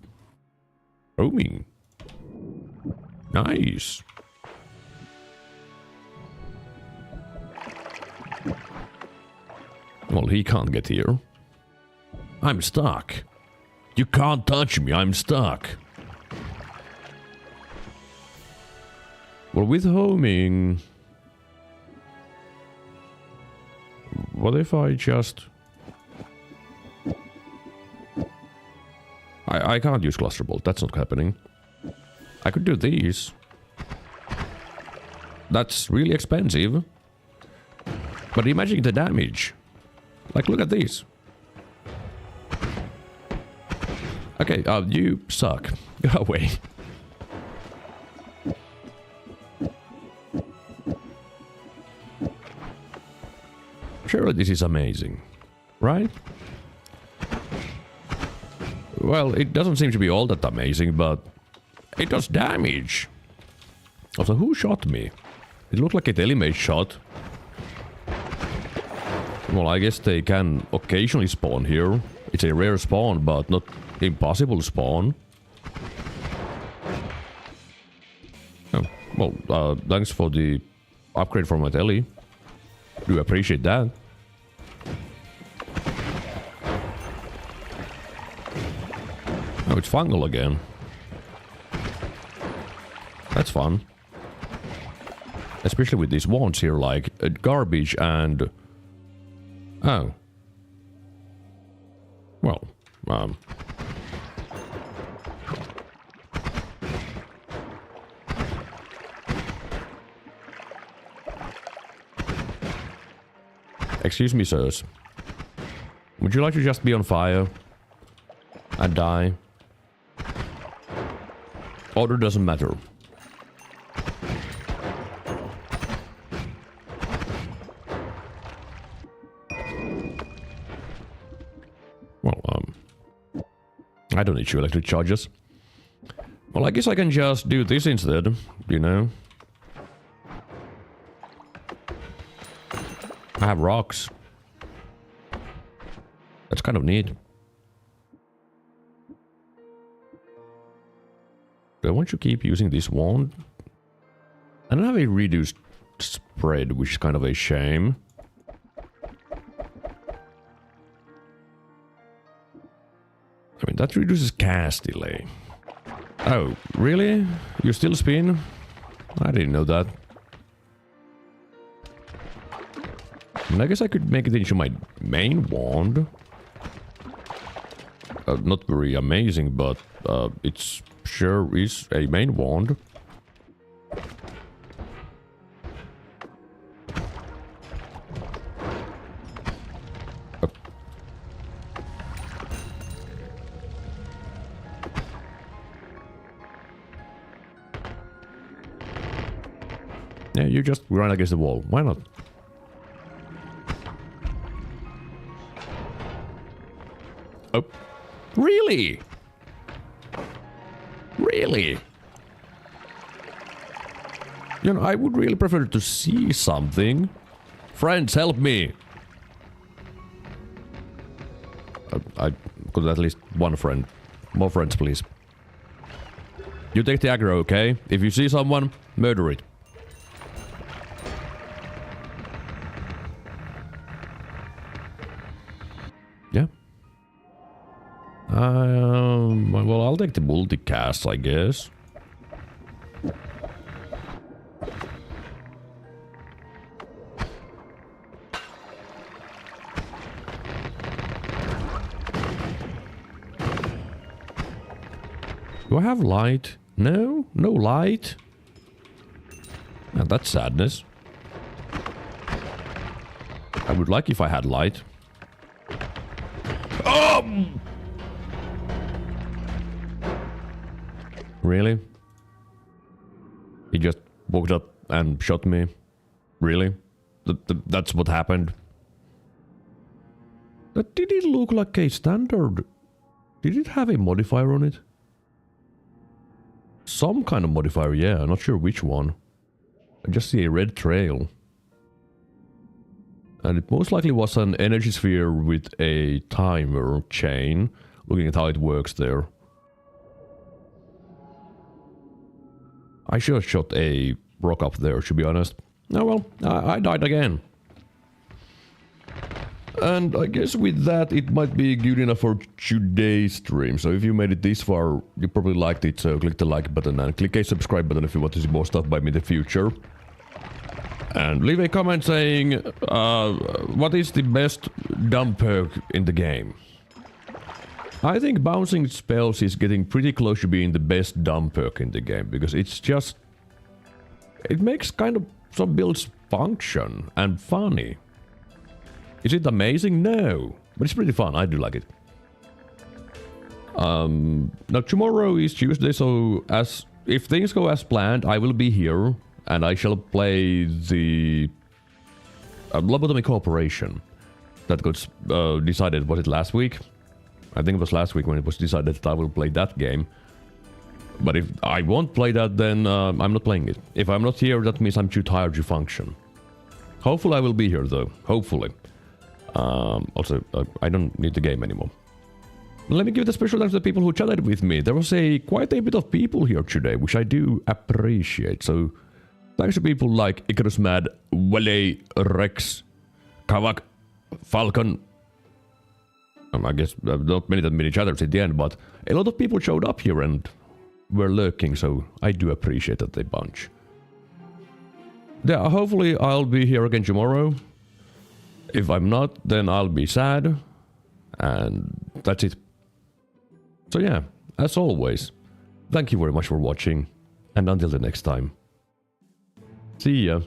Roaming. Nice. Well, he can't get here. I'm stuck. You can't touch me, I'm stuck. Well, with homing... What if I just... I can't use cluster bolt, that's not happening. I could do these. That's really expensive. But imagine the damage. Like, look at these. Okay, you suck. Go away. Surely this is amazing, right? Well, it doesn't seem to be all that amazing, but it does damage. Also, who shot me? It looked like a telemate shot. Well, I guess they can occasionally spawn here. It's a rare spawn, but not impossible spawn. Oh, well, thanks for the upgrade for my tele. Do appreciate that. Oh, it's fungal again. That's fun. Especially with these wands here, like garbage and... Oh. Well, Excuse me, sirs. Would you like to just be on fire? And die? Order doesn't matter. Well, I don't need two electric charges. Well, I guess I can just do this instead, you know? I have rocks. That's kind of neat. Do I want to keep using this wand? I don't have a reduced spread, which is kind of a shame. I mean, that reduces cast delay. Oh, really? You still spin? I didn't know that. And I guess I could make it into my main wand. Not very amazing, but it's sure is a main wand. Yeah, you just run against the wall. Why not? Oh. Really? Really? You know, I would really prefer to see something. Friends, help me! I got at least one friend. More friends, please. You take the aggro, okay? If you see someone, murder it. Yeah. Well, I'll take the multicast, I guess. Do I have light? No? No light? Ah, that's sadness. I would like if I had light. Really? He just walked up and shot me? Really? That's what happened? That didn't look like a standard. Did it have a modifier on it? Some kind of modifier, yeah. I'm not sure which one. I just see a red trail. And it most likely was an energy sphere with a timer chain. Looking at how it works there. I should have shot a rock up there, to be honest. Oh well, I died again. And I guess with that, it might be good enough for today's stream. So if you made it this far, you probably liked it, so click the like button and click a subscribe button if you want to see more stuff by me in the future. And leave a comment saying, what is the best dumb perk in the game? I think bouncing spells is getting pretty close to being the best dumb perk in the game, because it's just... It makes kind of some builds function and funny. Is it amazing? No. But it's pretty fun. I do like it. Now tomorrow is Tuesday, so if things go as planned, I will be here. And I shall play the Lobotomy Corporation. That got decided, was it last week? I think it was last week when it was decided that I will play that game. But if I won't play that, then I'm not playing it. If I'm not here, that means I'm too tired to function. Hopefully I will be here though. Hopefully. Also, I don't need the game anymore. Let me give the special thanks to the people who chatted with me. There was quite a bit of people here today, which I do appreciate. So, thanks to people like Icarus Mad, Wale, Rex, Kavak, Falcon. I guess not many chatters at the end, but a lot of people showed up here and were lurking, so I do appreciate that a bunch. Yeah, hopefully I'll be here again tomorrow. If I'm not, then I'll be sad. And that's it. So yeah, as always, thank you very much for watching. And until the next time. See ya.